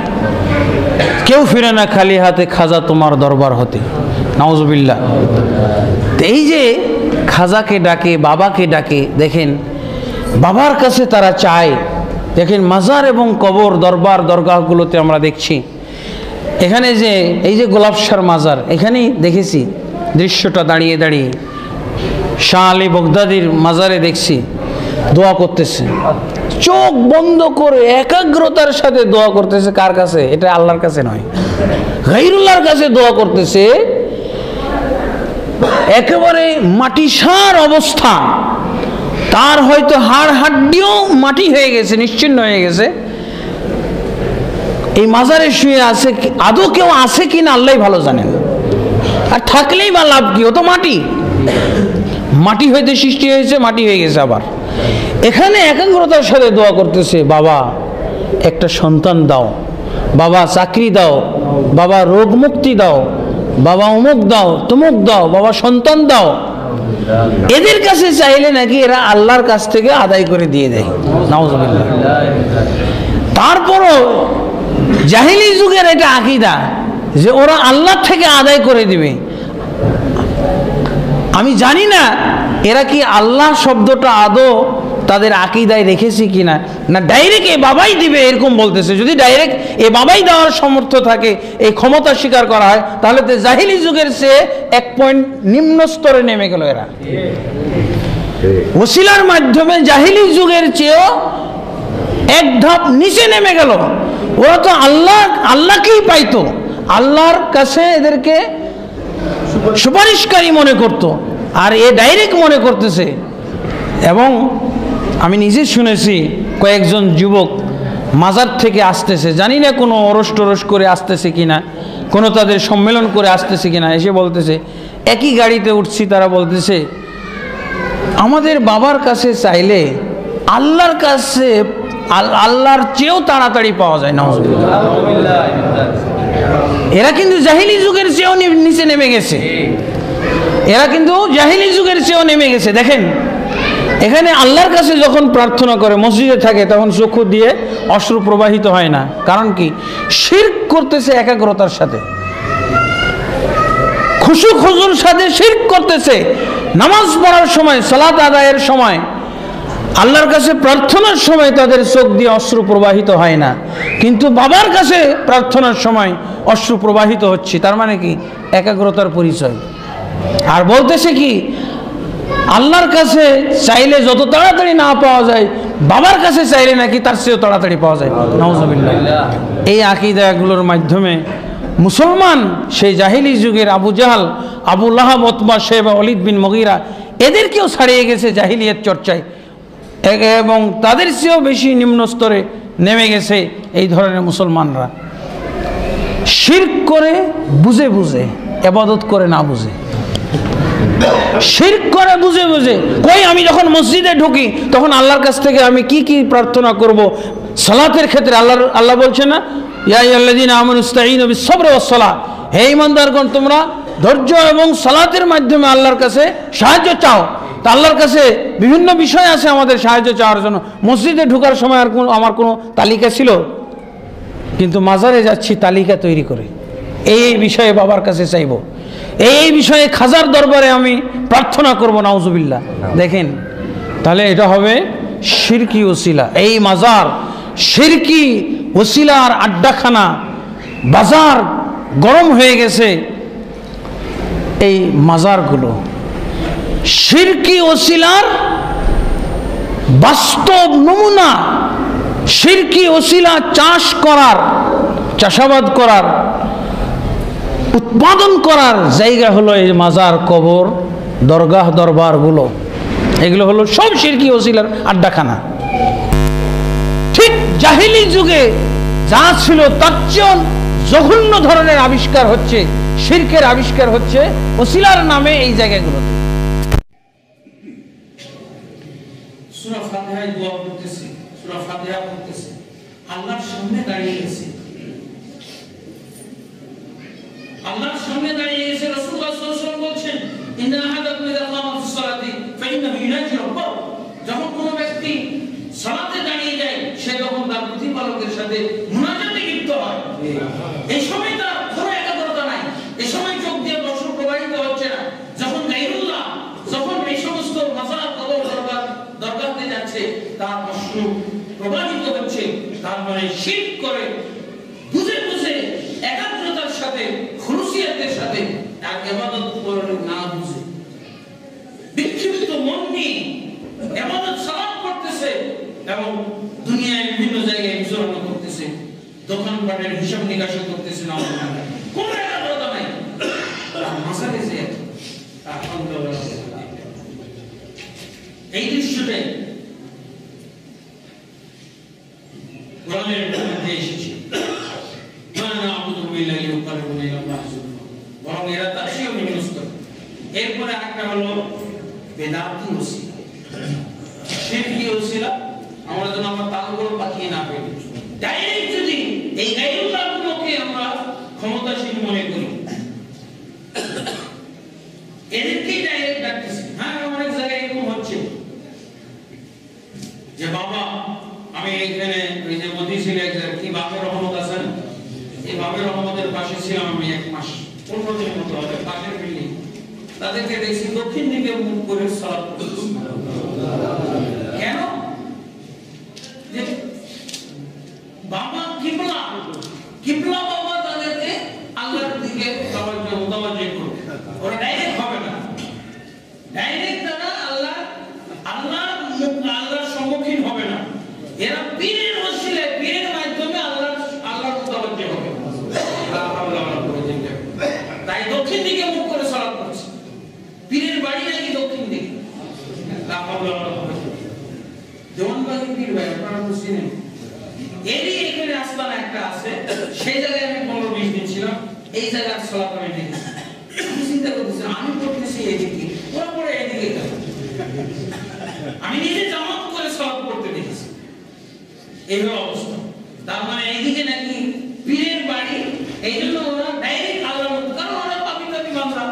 কেউ ফিরে না খালি হাতে, খাজা তোমার দরবার হতে, নাউজুবিল্লাহ। এই যে খাজাকে ডাকে, বাবাকে ডাকে, দেখেন বাবার কাছে তারা চায়। দেখেন মাজার এবং কবর, দরবার, দরগাহগুলোতে আমরা দেখছি, এখানে যে এই যে গোলাপশার মাজার, এখানেই দেখেছি দৃশ্যটা দাঁড়িয়ে দাঁড়িয়ে। শাহ আলী বগদাদির মাজারে দেখছি দোয়া করতেছে, চোখ বন্ধ করে একাগ্রতার সাথে দোয়া করতেছে। কার কাছে? এটা আল্লাহর কাছে নয়, গায়রুল্লাহর কাছে দোয়া করতেছে। একেবারে মাটিসার অবস্থা, তার হয়তো হাড় হাড্ডিও মাটি হয়ে গেছে, নিশ্চিহ্ন হয়ে গেছে। এই মাজারে শুয়ে আছে, আদৌ কেউ আছে কিনা আল্লাহই ভালো জানেন। আর থাকলেই বা লাভ কি? ও তো মাটি, মাটি হইতে সৃষ্টি হয়েছে, মাটি হয়ে গেছে। আবার এখানে একাগ্রতার সাথে দোয়া করতেছে, বাবা একটা সন্তান দাও, বাবা চাকরি দাও, বাবা রোগ মুক্তি দাও, বাবা অমুক দাও, তমুক দাও, বাবা সন্তান দাও। এদের কাছে চাইলে নাকি এরা আল্লাহর কাছ থেকে আদায় করে দিয়ে দেয়, নাউজুবিল্লাহ। তারপরও জাহিলি যুগের এটা আকীদা যে ওরা আল্লাহ থেকে আদায় করে দিবে। আমি জানি না এরা কি আল্লাহ শব্দটা আদৌ তাদের আকীদায় রেখেছি কিনা, না ডাইরেক্ট এ বাবাই দিবে এরকম বলতেছে। যদি ডাইরেক্ট এ বাবাই দেওয়ার সামর্থ্য থাকে, এই ক্ষমতা স্বীকার করা হয়, তাহলে তো জাহিলি যুগের চেয়ে 1 পয়েন্ট নিম্ন স্তরে নেমে গেল এরা। ওসিলার মাধ্যমে জাহিলি যুগের চেয়েও 1 ধাপ নিচে নেমে গেল। ওরা তো আল্লাহকেই পাইতো, আল্লাহর কাছে এদেরকে সুপারিশকারী মনে করত, আর এ ডাইরেক্ট মনে করতেছে। এবং আমি নিজে শুনেছি কয়েকজন যুবক মাজার থেকে আসতেছে, জানি না কোনো ওরস টরস করে আসতেছে কিনা, কোনো তাদের সম্মেলন করে আসতেছে কিনা, এসে বলতেছে, একই গাড়িতে উঠছি, তারা বলতেছে আমাদের বাবার কাছে চাইলে আল্লাহর কাছে আল্লাহর চেয়েও তাড়াতাড়ি পাওয়া যায় না। এরা কিন্তু জাহিলি যুগের চেয়েও নিচে নেমে গেছে, এরা কিন্তু জাহিলি যুগের চেয়েও নেমে গেছে। দেখেন এখানে আল্লাহর কাছে যখন প্রার্থনা করে মসজিদে থাকে তখন চক্ষু দিয়ে অশ্রু প্রবাহিত হয় না। কারণ কি? শিরক করতেছে একাগ্রতার সাথে, খুশু খুজুর সাথে শিরক করতেছে। নামাজ পড়ার সময়, সালাত আদায়ের সময়, আল্লাহর কাছে প্রার্থনার সময় তাদের চোখ দিয়ে অশ্রু প্রবাহিত হয় না, কিন্তু বাবার কাছে প্রার্থনার সময় অশ্রু প্রবাহিত হচ্ছে। তার মানে কি? একাগ্রতার পরিচয়। আর বলতেছে কি? আল্লাহর কাছে চাইলে যত তাড়াতাড়ি না পাওয়া যায়, বাবার কাছে চাইলে নাকি তার চেয়েও তাড়াতাড়ি পাওয়া যায়। নাউজুবিল্লাহ। এই আকীদাগুলোর মাধ্যমে মুসলমান সেই জাহিলি যুগের আবু জাহাল, আবু লাহাব, উতবা, শাইবা, ওয়ালিদ বিন মুগীরা এদেরকেও ছাড়িয়ে গেছে জাহিলিয়াত চর্চায়, এবং তাদের চেয়েও বেশি নিম্ন স্তরে নেমে গেছে এই ধরনের মুসলমানরা। শিরক করে বুঝে বুঝে, ইবাদত করে না বুঝে। শিরক করে বুঝে বুঝে। কই আমি যখন মসজিদে ঢুকি তখন আল্লাহর কাছ থেকে আমি কি কি প্রার্থনা করব? সালাতের ক্ষেত্রে আল্লাহ বলছেন না, ইয়া আইয়ুহাল্লাযীনা আমানু ইসতাঈনু বিস-সাবরি ওয়াস-সালাহ, হে ঈমানদারগণ তোমরা ধৈর্য এবং সালাতের মাধ্যমে আল্লাহর কাছে সাহায্য চাও। তা আল্লাহর কাছে বিভিন্ন বিষয় আছে আমাদের সাহায্য চাওয়ার জন্য। মসজিদে ঢোকার সময় আমার কোনো তালিকা ছিল, কিন্তু মাজারে যাচ্ছি তালিকা তৈরি করে, এই বিষয়ে বাবার কাছে চাইব, এই বিষয়ে খাজার দরবারে আমি প্রার্থনা করব। নাউজুবিল্লাহ। দেখেন তাহলে এটা হবে শিরকি ওসিলা। এই মাজার শিরকি ওসিলার আড্ডাখানা, বাজার গরম হয়ে গেছে এই মাজারগুলো। শিরকি ওসিলার বাস্তব নমুনা, শিরকি ওসিলা চাষ করার, চাষাবাদ করার, উৎপাদন করার জায়গা হলো এই মাজার, কবর, দরগাহ, দরবারগুলো। এগুলো হলো সব শিরকি ওসিলার আড্ডাখানা। ঠিক জাহিলি যুগে যা ছিল তার চেয়ে জঘন্য ধরনের আবিষ্কার হচ্ছে, শিরকের আবিষ্কার হচ্ছে ওসিলার নামে এই জায়গাগুলোতে। সূরা ফাতিহায় দোয়া করতেছি, সূরা ফাতিহা পড়তেছি, আল্লাহর সামনে দাঁড়িয়ে গেছি, আল্লাহর সামনে দাঁড়িয়ে গেছে। রাসূলুল্লাহ সাল্লাল্লাহু আলাইহি ওয়াসাল্লাম বলছেন, ইন্না আহাদাকুম ইযা কামা ফিস সালাতি ফাইন্নাহু ইউনাজি রাব্বাহু, যখন কোনো ব্যক্তি সালাতে দাঁড়িয়ে যায় সে যখন তার প্রতিপালকের সাথে মুনাজাতে লিপ্ত হয়, এই সময় তার কোনো একাগ্রতা নাই, এই সময় চোখ দিয়ে অশ্রু প্রবাহিত হচ্ছে না। যখন গায়রুল্লাহ, যখন এই সমস্ত মাজার, কবর, দরগাতে যাচ্ছে তার অশ্রু প্রবাহিত হচ্ছে, তার মানে শিরক করে বুঝে বুঝে একাগ্রতার সাথে, খুলুসিয়াতের সাথে তার ইবাদত করে না বুঝে বিক্ষিপ্ত মন নিয়ে ইবাদত সালাত করতেছে এবং দুনিয়ার বিভিন্ন জায়গায় বিচরণ করতেছে, দোকানপাটের হিসাব নিকাশ করতেছে না, কোনো একাগ্রতা নাই। মাসালে যে এই দৃশ্যটাই কোরআনের মধ্যে এসেছে, বরং এরা তার চেয়েও নিম্নস্তর। এরপরে একটা হলো বেদাতি ওসিলা, শিরকি ওসিলা। আমরা যেন আমরা তালগোল পাকিয়ে না ফেলি, ডাইরেক্ট যদি এই গায়রুল্লাহগুলোকে আমরা ক্ষমতাশীল মনে করি, এদেরকেই ডাইরেক্ট ডাকতেছি। হ্যাঁ, অনেক জায়গায় এরকম হচ্ছে যে বাবা আমি এইখানে ওই যে মতিঝিলে কি বাপের রহমত আছেন, এই বাপের রহমতের পাশে ছিলাম আমি 1 মাস, 15 দিন মতো হবে, পাশের বিল্ডিং। তাদেরকে দেখছি দক্ষিণ দিকে মুখ করে সালাত করছে। কেন? যে বাবা কিবলা, কিবলা বাবা তাদেরকে আল্লাহর দিকে মুতাওয়াজ্জিহ করবে। ওরা ডাইরেক্ট হবে না, ডাইরেক্ট তারা আল্লাহর সম্মুখীন হবে না। এরা পীরের ওসিলায়, পীরের মাধ্যমে আল্লাহর মুতাওয়াজ্জিহ হবে। তাই দক্ষিণ দিকে মুখ করে সালাত করছে। পীরের বাড়ি নাকি দক্ষিণ দিকে। দেওয়ানবাগি পীর ভাই আপনারা তো চিনেন, এরই এখানে আস্তানা একটা আছে, সেই জায়গায় আমি 15-20 দিন ছিলাম। এই জায়গার সালাত আমি দেখেছি। আমি চিন্তা করতেছি, আমি পড়তেছি এদিকে, ওরা পড়ে এদিকে। আমি নিজে জামাত করে সালাত পড়তে দেখেছি। এই হলো অবস্থা। তার মানে এইদিকে নাকি পীরের বাড়ি, এই জন্য ওরা ডাইরেক্ট আল্লাহর মতো, কারণ ওরা পাপি বান্দা,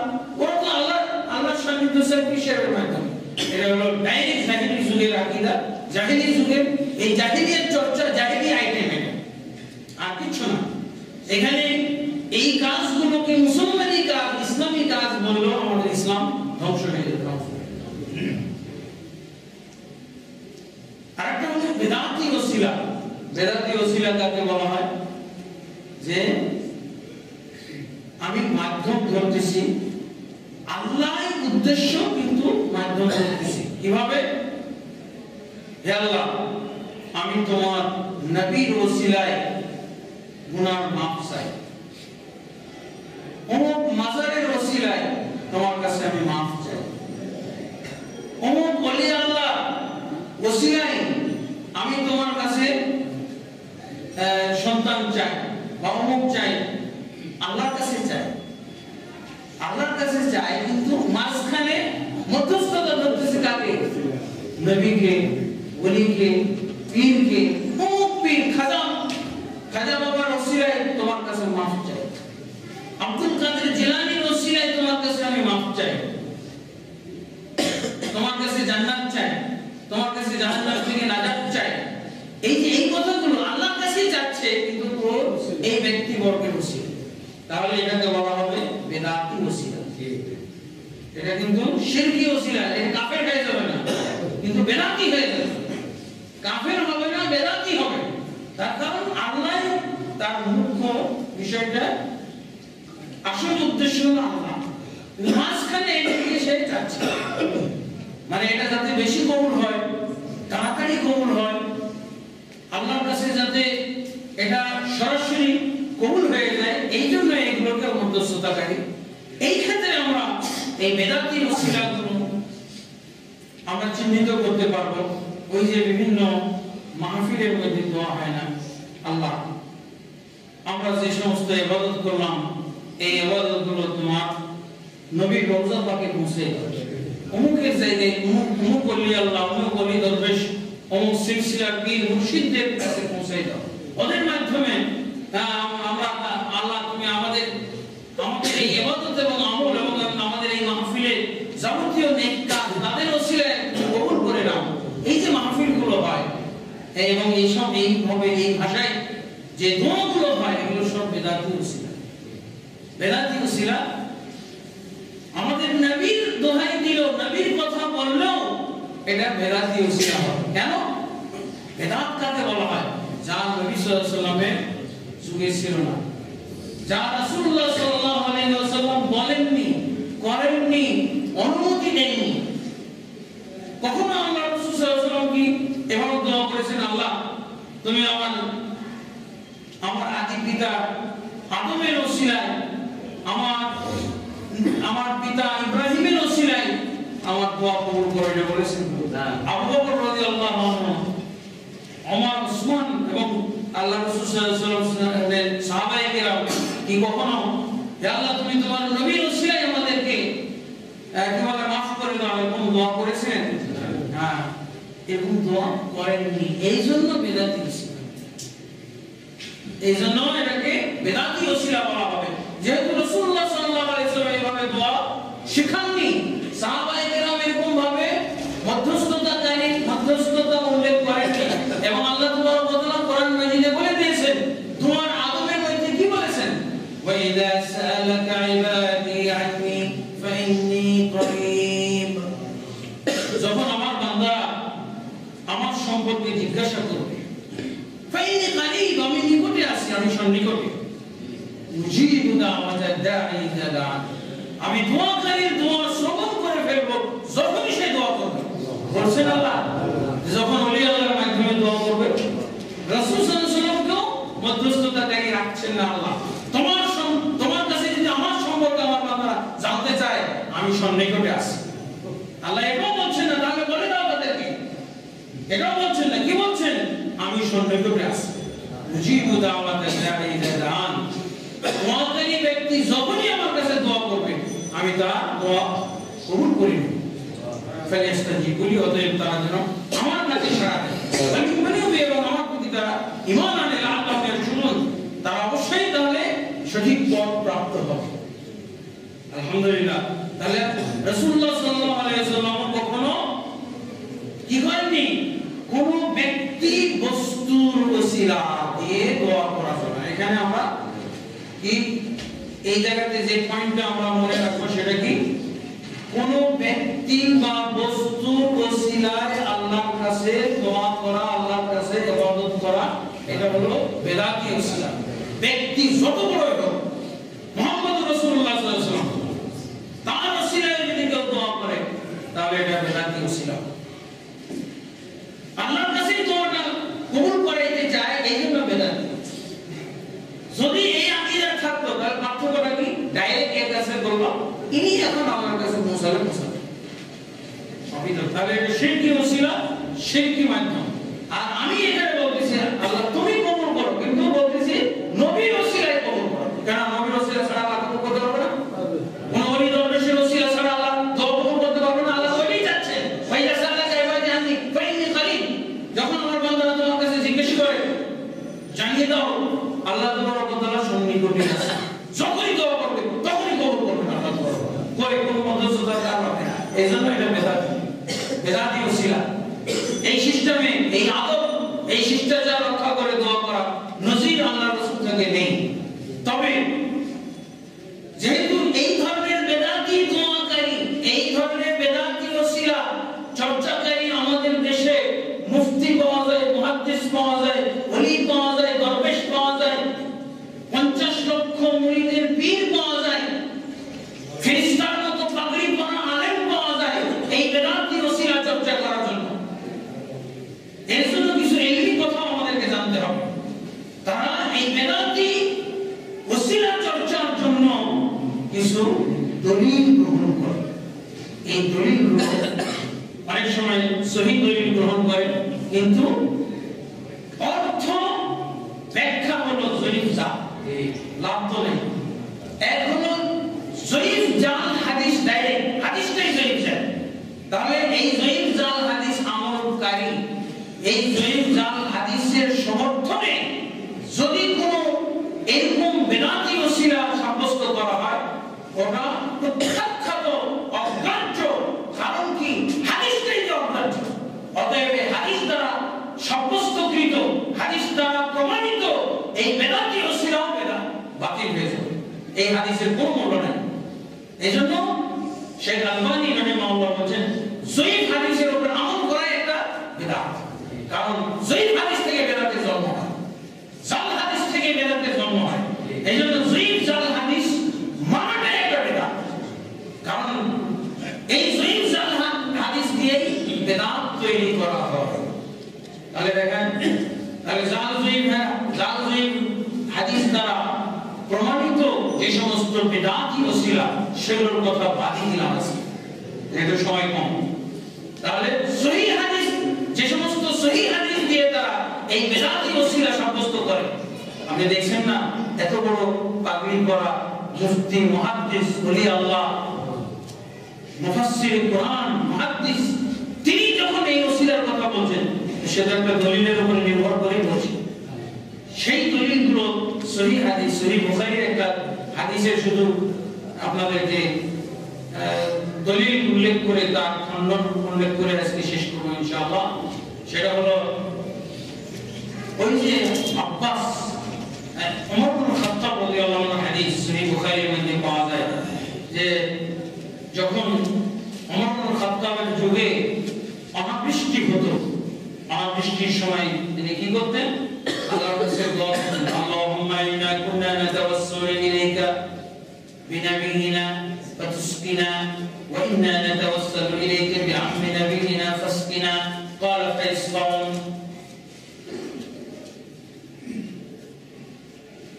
ওরা তো আল্লাহর সান্নিধ্য চায় কিসের মাধ্যমে? এটা হলো ডাইরেক্ট জাহিলি যুগের আকীদা, জাহিলি যুগের এই জাহিলিয়াত চর্চা, জাহিলি আইটেম, এটা আর কিছু না। এখানে এই কাজগুলোকে মুসলমানি কাজ, ইসলামী কাজ বললেও আমাদের ইসলাম ধ্বংস হয়ে যেত। আরেকটা হচ্ছে বেদাতি ওসিলা। বেদাতি ওসিলা কাকে বলা হয়? যে আমি মাধ্যম ধরতেছি, আল্লাহই উদ্দেশ্য কিন্তু মাধ্যম ধরতেছি। কিভাবে? হে আল্লাহ, আমি তোমার নবীর ওসিলায় গুনাহ মাফ চাই, অমুক মাজারের ওসিলায় তোমার কাছে আমি মাফ চাই, অমুক ওলি আল্লাহ ওসিলায় আমি তোমার কাছে সন্তান চাই বা অমুক চাই, আল্লাহর কাছে চাই, আল্লাহর কাছে চাই, কিন্তু মাঝখানে মধ্যস্থতা করতেছে কাকে? নবীকে, ওলিকে, পীরকে। অমুক পীর, খাজা বাবার ওসিলায় তোমার কাছে মাফ চাই, আব্দুল কাদের জিলানীর ওসিলায় তোমার কাছে আমি মাফ চাই, তোমার কাছে জান্নাত চাই, তোমার কাছে জাহান্নাম থেকে নাজাত চাই। এই যে এই কথাগুলো আল্লাহর কাছেই যাচ্ছে, কিন্তু এই ব্যক্তি বর্গের ওসিলা। তাহলে এটাকে বলা হবে বেদাতি ওসিলা। এটা কিন্তু শিরকি ওসিলা, এটা কাফের হয়ে যাবে না, কিন্তু বেদাতি হয়ে যাবে। কাফের হবে না, বেদাতি হবে। তার কারণ আল্লাহ তার মুখ্য বিষয়টা, আসল উদ্দেশ্য হলো আল্লাহ, মাঝখানে এটাকে সে চাচ্ছে, মানে এটা যাতে বেশি কবুল হয়, তাড়াতাড়ি কবুল হয়, আল্লাহর কাছে যাতে এটা সরাসরি কবুল হয়ে যায়, এই জন্য এগুলোকে মধ্যস্থতাকারী। এই ক্ষেত্রে আমরা এই বেদাতি ওসিলাগুলো আমরা চিহ্নিত করতে পারবো। ওই যে বিভিন্ন মাহফিলের মধ্যে দোয়া হয় না, আল্লাহ আমরা যে সমস্ত ইবাদত করলাম, এই ইবাদতগুলো তোমার নবীর রওজা পাকে পৌঁছে অমুকের জায়গায় অমুক ওলি আল্লাহ, অমুক ওলি দরবেশ, অমুক সিলসিলার পীর মুর্শিদদের কাছে পৌঁছে দাও। ওদের মাধ্যমে আমরা আল্লাহ তুমি আমাদের এই ইবাদত এবং আমল এবং আমাদের এই মাহফিলে যাবতীয় নেক কাজ তাদের ওসিলায় কবুল করে নাও। এই যে মাহফিলগুলো হয় এবং এইসব এইভাবে এই ভাষায় যে দোয়াগুলো হয়, এগুলো সব বেদাতি ওসিলা। বেদাতি ওসিলা আমাদের নবীর দোহাই দিল, নবীর কথা বললেও এটা বেদাতি ওসিলা হবে। কেন? বেদাত কাকে বলা হয়? যা নবী সাল্লাল্লাহু আলাইহি ওয়াসাল্লামের যুগে ছিল না, যা রাসূলুল্লাহ সাল্লাল্লাহু আলাইহি ওয়াসাল্লাম বলেননি, করেননি, অনুমতি দেননি। কখনো আল্লাহ রাসূল সাল্লাল্লাহু আলাইহি ওয়াসাল্লাম কি এভাবে দোয়া করেছেন, আল্লাহ তুমি আমার আদি পিতা আদমের ওসিলায়, আমার পিতা ইব্রাহিমের ওসিলায় আমার দোয়া কবুল করে না বলেছেন? আবু বকর রাদিয়াল্লাহু আনহু, ওমর, উসমান এবং আল্লাহ রাসূল সাল্লাল্লাহু আলাইহি ওয়াসাল্লামের সাহাবায়ে কেরাম কি কখনো হে আল্লাহ তুমি তোমার নবীর ওসিলায় আমাদেরকে কিভাবে মাফ করে দাও এরকম দোয়া করেছেন? হ্যাঁ, এরকম দোয়া করেননি। এই জন্য বেদাতি ওসিলা, এই জন্য এটাকে বেদাতি ওসিলা বলা হবে। যেহেতু রাসূলুল্লাহ সাল্লাল্লাহু আলাইহি ওয়াসাল্লাম এইভাবে দোয়া শিখাননি, সাহাবায়ে কেরাম এরকম ভাবে মধ্যস্থতা উল্লেখ করেননি, এবং আল্লাহ তাবারক ওয়া তাআলা কোরআন মাজিদে বলে দিয়েছেন দোয়ার আদবের মধ্যে কি বলেছেন? ওয়া ইযা সাআলাকা ইবাদি আন্নী ফাইন্নী করিব। যখন আমার বান্দা আমার সম্পর্কে জিজ্ঞাসা করবে, ফাইন্নী করিব, আমি নিকটে আছি, আমি সন্নিকটে। মুজিবু দাওয়াতাদ দাঈ ইযা দাআন, আমি দোয়াকারীর দোয়া শ্রবণ করে ফেলব যখনই সে দোয়া করবে। বলছেন আল্লাহ যখন ওলি আল্লাহর মাধ্যমে দোয়া করবে, রাসূল সাল্লাল্লাহু আলাইহি ওয়াসাল্লামকেও মধ্যস্থতাকারী রাখছেন না আল্লাহ। তোমার কাছে যদি আমার সম্পর্কে আমার বান্দারা জানতে চায়, আমি সন্নিকটে আছি। আল্লাহ এটাও বলছেন না, তাহলে বলে দাও তাদেরকে। এটাও বলছেন না, কি বলছেন? আমি সন্নিকটে আছি। মুজিবু দাওয়াতাদ দাঈ ইযা দাআন, দোয়াকারী ব্যক্তি যখনই আমার কাছে দোয়া করবে, আমি তার দোয়া কবুল করি। ফালিস্তাজিবু লি, অতএব তারা যেন আমার কাছে সাড়া দেয়, এবং আমার প্রতি তারা ঈমান আনে, লাআল্লাহুম ইয়ারশুদুন, তারা অবশ্যই তাহলে সঠিক পথ প্রাপ্ত হবে। আলহামদুলিল্লাহ। তাহলে রাসূলুল্লাহ সাল্লাল্লাহু আলাইহি ওয়াসাল্লাম কখনো কি করেননি, কোন ব্যক্তি বস্তুর ওসিলা দিয়ে দোয়া করা যাবে না। এখানে আমরা কি এই জায়গাতে যে পয়েন্টটা আমরা মনে রাখবো সেটা কি, কোন ব্যক্তি বা বস্তুর ওসিলায় আল্লাহর কাছে দোয়া করা, আল্লাহর কাছে ইবাদত করা, এটা হলো বেদাতি ওসিলা। ব্যক্তি যত বড় হোক, মুহাম্মদ রাসূলুল্লাহ সাল্লাল্লাহু আলাইহি ওয়াসাল্লাম তার ওসিলায় যদি কেউ দোয়া করে তাহলে এটা বেদাতি ওসিলা। আল্লাহর কাছে দোয়াটা কবুল করাইতে চায়, এই জন্য বেদাতি। যদি এই আকীদা থাকতো তাহলে পার্থক্যটা কি, ডাইরেক্ট এর কাছে বলবো ইনি এখন আমার কাছে পৌঁছালে পৌঁছাবে, তাহলে এটা শিরকি ওসিলা, শিরকি মাধ্যম। আর আমি এখানে বলতেছি আল্লাহ তুমি কবুল করো, কিন্তু বলতেছি নবীর ওসিলায় কবুল করো। কেন নবীর ওসিলা ছাড়া আল্লাহ কবুল করতে পারবে না? কোন ওলি দরবেশের ওসিলা ছাড়া আল্লাহ দোয়া কবুল করতে পারবে না। আল্লাহ ওইটাই চাচ্ছেন, ফাইদা সাল্লাল্লাহু আলাইহি ওয়া সাল্লাম ফাইন্নি করিব, যখন আমার বান্দারা তোমার কাছে জিজ্ঞেস করে জানিয়ে দাও আল্লাহ তাবারক ওয়া তাআলা সন্নিকটে আছে, যখনই দোয়া করবে তখনই কবুল করবেন আল্লাহ তাবারক ওয়া তাআলা, করে কোনো মধ্যস্থতার কারণ হবে না। এইজন্য এটা বেদাতি, বেদাতি ওসিলা। এই সিস্টেমে, এই আদব, এই শিষ্টাচার রক্ষা করে দোয়া করা নজির আল্লাহর রাসূল থেকে নেই। তবে যেহেতু এই ধরনের বেদাতি দোয়াকারী, এই ধরনের বেদাতি ওসিলা চর্চাকারী আমাদের দেশে মুফতি পাওয়া যায়, মুহাদ্দিস পাওয়া যায়, ওলি পাওয়া যায়, দরবেশ পাওয়া যায়, 50 লক্ষ মুরিদের পীর পাওয়া যায়, ফেরেশতার মতো পাগড়ি পরা আলেম পাওয়া যায় এই বেদাতি ওসিলা চর্চা করার জন্য। এর জন্য কিছু এলিমি কথা আমাদেরকে জানতে হবে। তারা এই বেদাতি ওসিলা চর্চার জন্য কিছু দলিল গ্রহণ করে। এই দলিল অনেক সময় সহিহ দলিল গ্রহণ করে, কিন্তু অর্থ ব্যাখ্যা হলো জয়ীফ জাল, লাভ তো নেই। এক হলো জয়ীফ জাল হাদিস, ডাইরেক্ট হাদিসটাই জয়ীফ জাল। তাহলে এই জয়ীফ জাল হাদিস আমলকারী, এই জয়ীফ জাল হাদিসের সমর্থনে যদি কোনো এরকম বেদাতি ওসিলা সাব্যস্ত করা হয়, ওটা প্রত্যাখ্যাত, অগ্রাহ্য। কারণ কি, হাদিসটাই যে অগ্রাহ্য। অতএব হাদিস দ্বারা সাব্যস্তকৃত, হাদিস দ্বারা প্রমাণিত এই বেদাতি ওসিলাও বাতিল হয়ে যাবে, এই হাদিসের কোনো মূল্য নেই। এজন্য শেখ আলবানী রাহিমাহুল্লাহ বলেন জয়ীফ হাদিসের উপর আমল করা একটা বিদআত। কারণ জয়ীফ হাদিস থেকে বেদাতের জন্ম হয়, জাল হাদিস থেকে বেদাতের জন্ম হয়। এইজন্য জয়ীফ জাল হাদিস মানাটা একটা বিদআত। কারণ এই জয়ীফ জাল হাদিস দিয়ে বেদাত তৈরি করা হয়। তাহলে দেখেন, তাহলে জাল জয়ীফ হাদিস দ্বারা প্রমাণিত যে সমস্ত বেদাতি ওসিলা, সেগুলোর কথা বাদই দিলাম আছে, যেহেতু সময় কম। তাহলে সহিহ হাদিস, যে সমস্ত সহিহ হাদিস দিয়ে তারা এই বেদাতি ওসিলা সাব্যস্ত করে, আপনি দেখছেন না এত বড় পাগড়ি পরা মুফতি, মুহাদ্দিস, ওলি আল্লাহ, মুফাসসির কোরআন, মুহাদ্দিস, তিনি যখন এই ওসিলার কথা বলছেন সেটা একটা দলিলের উপর নির্ভর করে বলছেন। সেই দলিলগুলো সহিহ হাদিস, সহিহ বুখারীর একটা হাদিসের শুধু আপনাদেরকে দলিল উল্লেখ করে তার খণ্ডন উল্লেখ করে আজকে শেষ করব ইনশাআল্লাহ। সেটা হলো ওই যে আব্বাস, ওমর ইবনে খাত্তাব রাদিয়াল্লাহু আনহু হাদিস সহিহ বুখারীর মধ্যে পাওয়া যায় যে যখন ওমর ইবনে খাত্তাবের যুগে অনাবৃষ্টি হতো, অনাবৃষ্টির সময় তিনি কি করতেন? আল্লাহর কাছে দোয়া করতেন, আল্লাহুম্মা ইন্না কুন্না নাতাওয়াসসালু ইলাইকা বিনাবিয়িনা ফাতুসকিনা ওয়া ইন্না নাতাওয়াসসালু ইলাইকা বিআম্মি নাবিয়িনা ফাসকিনা ক্বালা ফাইসকাউন।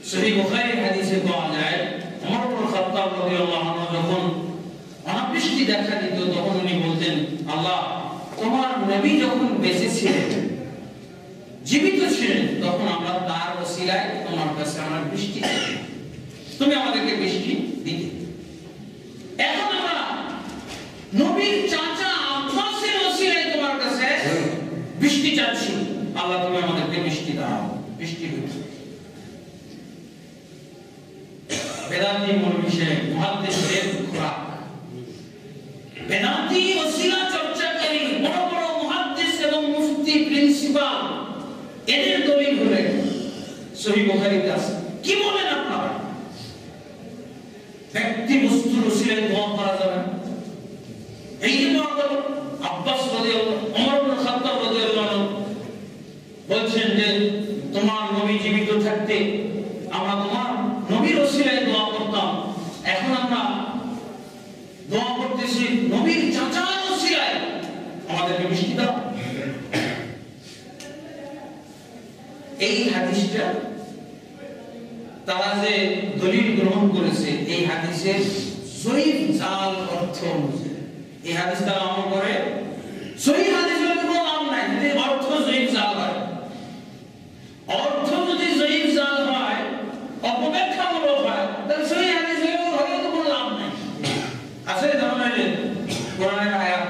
সহিহ বুখারীর হাদিসে পাওয়া যায় ওমর ইবনে খাত্তাব রাদিয়াল্লাহু আনহু যখন অনাবৃষ্টি দেখা দিত তখন উনি বলতেন, আল্লাহ তোমার নবী যখন বেঁচে ছিলেন, জীবিত ছিলেন, তখন আমরা তার ওসিলায় তোমার কাছে আমরা বৃষ্টি চাই, তুমি আমাদেরকে বৃষ্টি দিতে। এখন আমরা নবীর চাচা আব্বা আল্লাহ তুমি আমাদেরকে বৃষ্টি দাও, বৃষ্টি হচ্ছে। বেদান্তি মৌলবী শেখ মুহাদ্দিসদের খোরাক, বেদান্তি ওসিলা চর্চাকারী বড় বড় মুহাদ্দিস এবং মুফতি প্রিন্সিপাল এদের দলিল হলে সহিহ বুখারীতে আছে। কি বলেন আপনারা? ব্যক্তি বস্তুর ওসিলায় দোয়া করা যাবে? এই যে আব্বাস রাদিয়াল্লাহু ওমর ইবনে খাত্তাব রাদিয়াল্লাহু আনহু বলছেন যে তোমার নবী জীবিত থাকতে আমরা তোমার নবীর ওসিলায় দোয়া করতাম, এখন আমরা দোয়া করতেছি নবীর চাচার ওসিলায় আমাদেরকে বৃষ্টি দাও। এই হাদিসটা তারা যে দলিল গ্রহণ করেছে, এই হাদিসের সহিহ জাল অর্থ অনুযায়ী এই হাদিস তারা আমল করে। সহিহ হাদিসের কোনো নাম নাই যদি অর্থ সহিহ জাল হয়। অর্থ যদি সহিহ জাল হয়, অপব্যাখ্যামূলক হয়, তাহলে সহিহ হাদিসের হয়তো কোনো লাভ নাই। আসলে জানেন কোরআনের আয়াত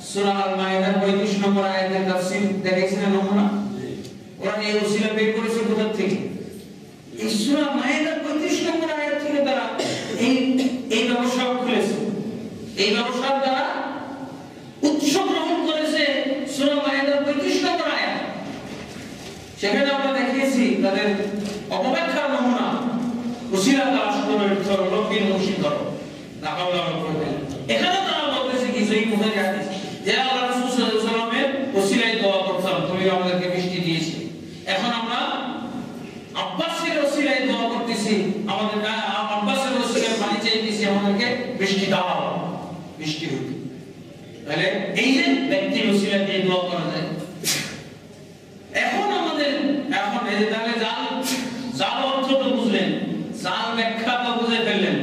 সূরা আল মাইদার 35 নম্বর আয়াতের তাফসীর দেখেছেন নমুনা? কোরআন এই ওসিলা বের করেছে কোথা থেকে? এই সূরা মাইদার 35 নম্বর আয়াত থেকে তারা এই ব্যবসা খুলেছে। এই ব্যবসার দ্বারা উৎস গ্রহণ করেছে সূরা মাইদার 35 নম্বর আয়াত। সেখানে আমরা দেখিয়েছি তাদের অপব্যাখ্যার নমুনা। ওসিলা তালাশ করে রব্বির মুর্শিদ করো, না হাওলা ওয়ালা কুওয়াতা। এখানে তারা বলতেছে কি সহিহ বুখারী হাদিস যে আল্লাহ রাসূল সাল্লাল্লাহু আলাইহি ওয়াসাল্লামের ওসিলায় দোয়া করতাম, তুমি আমাদেরকে বৃষ্টি দিয়েছি। এখন আমরা আব্বাসের ওসিলায় দোয়া করতেছি, আমাদের আব্বাসের ওসিলায় পানি চাইতেছি, আমাদেরকে বৃষ্টি দাও, বৃষ্টি হোক। তাহলে এই যে ব্যক্তির ওসিলা দিয়ে দোয়া করা যায়। এখন এই যে তাহলে জাল অর্থ তো বুঝলেন, জাল ব্যাখ্যা তো বুঝে ফেললেন।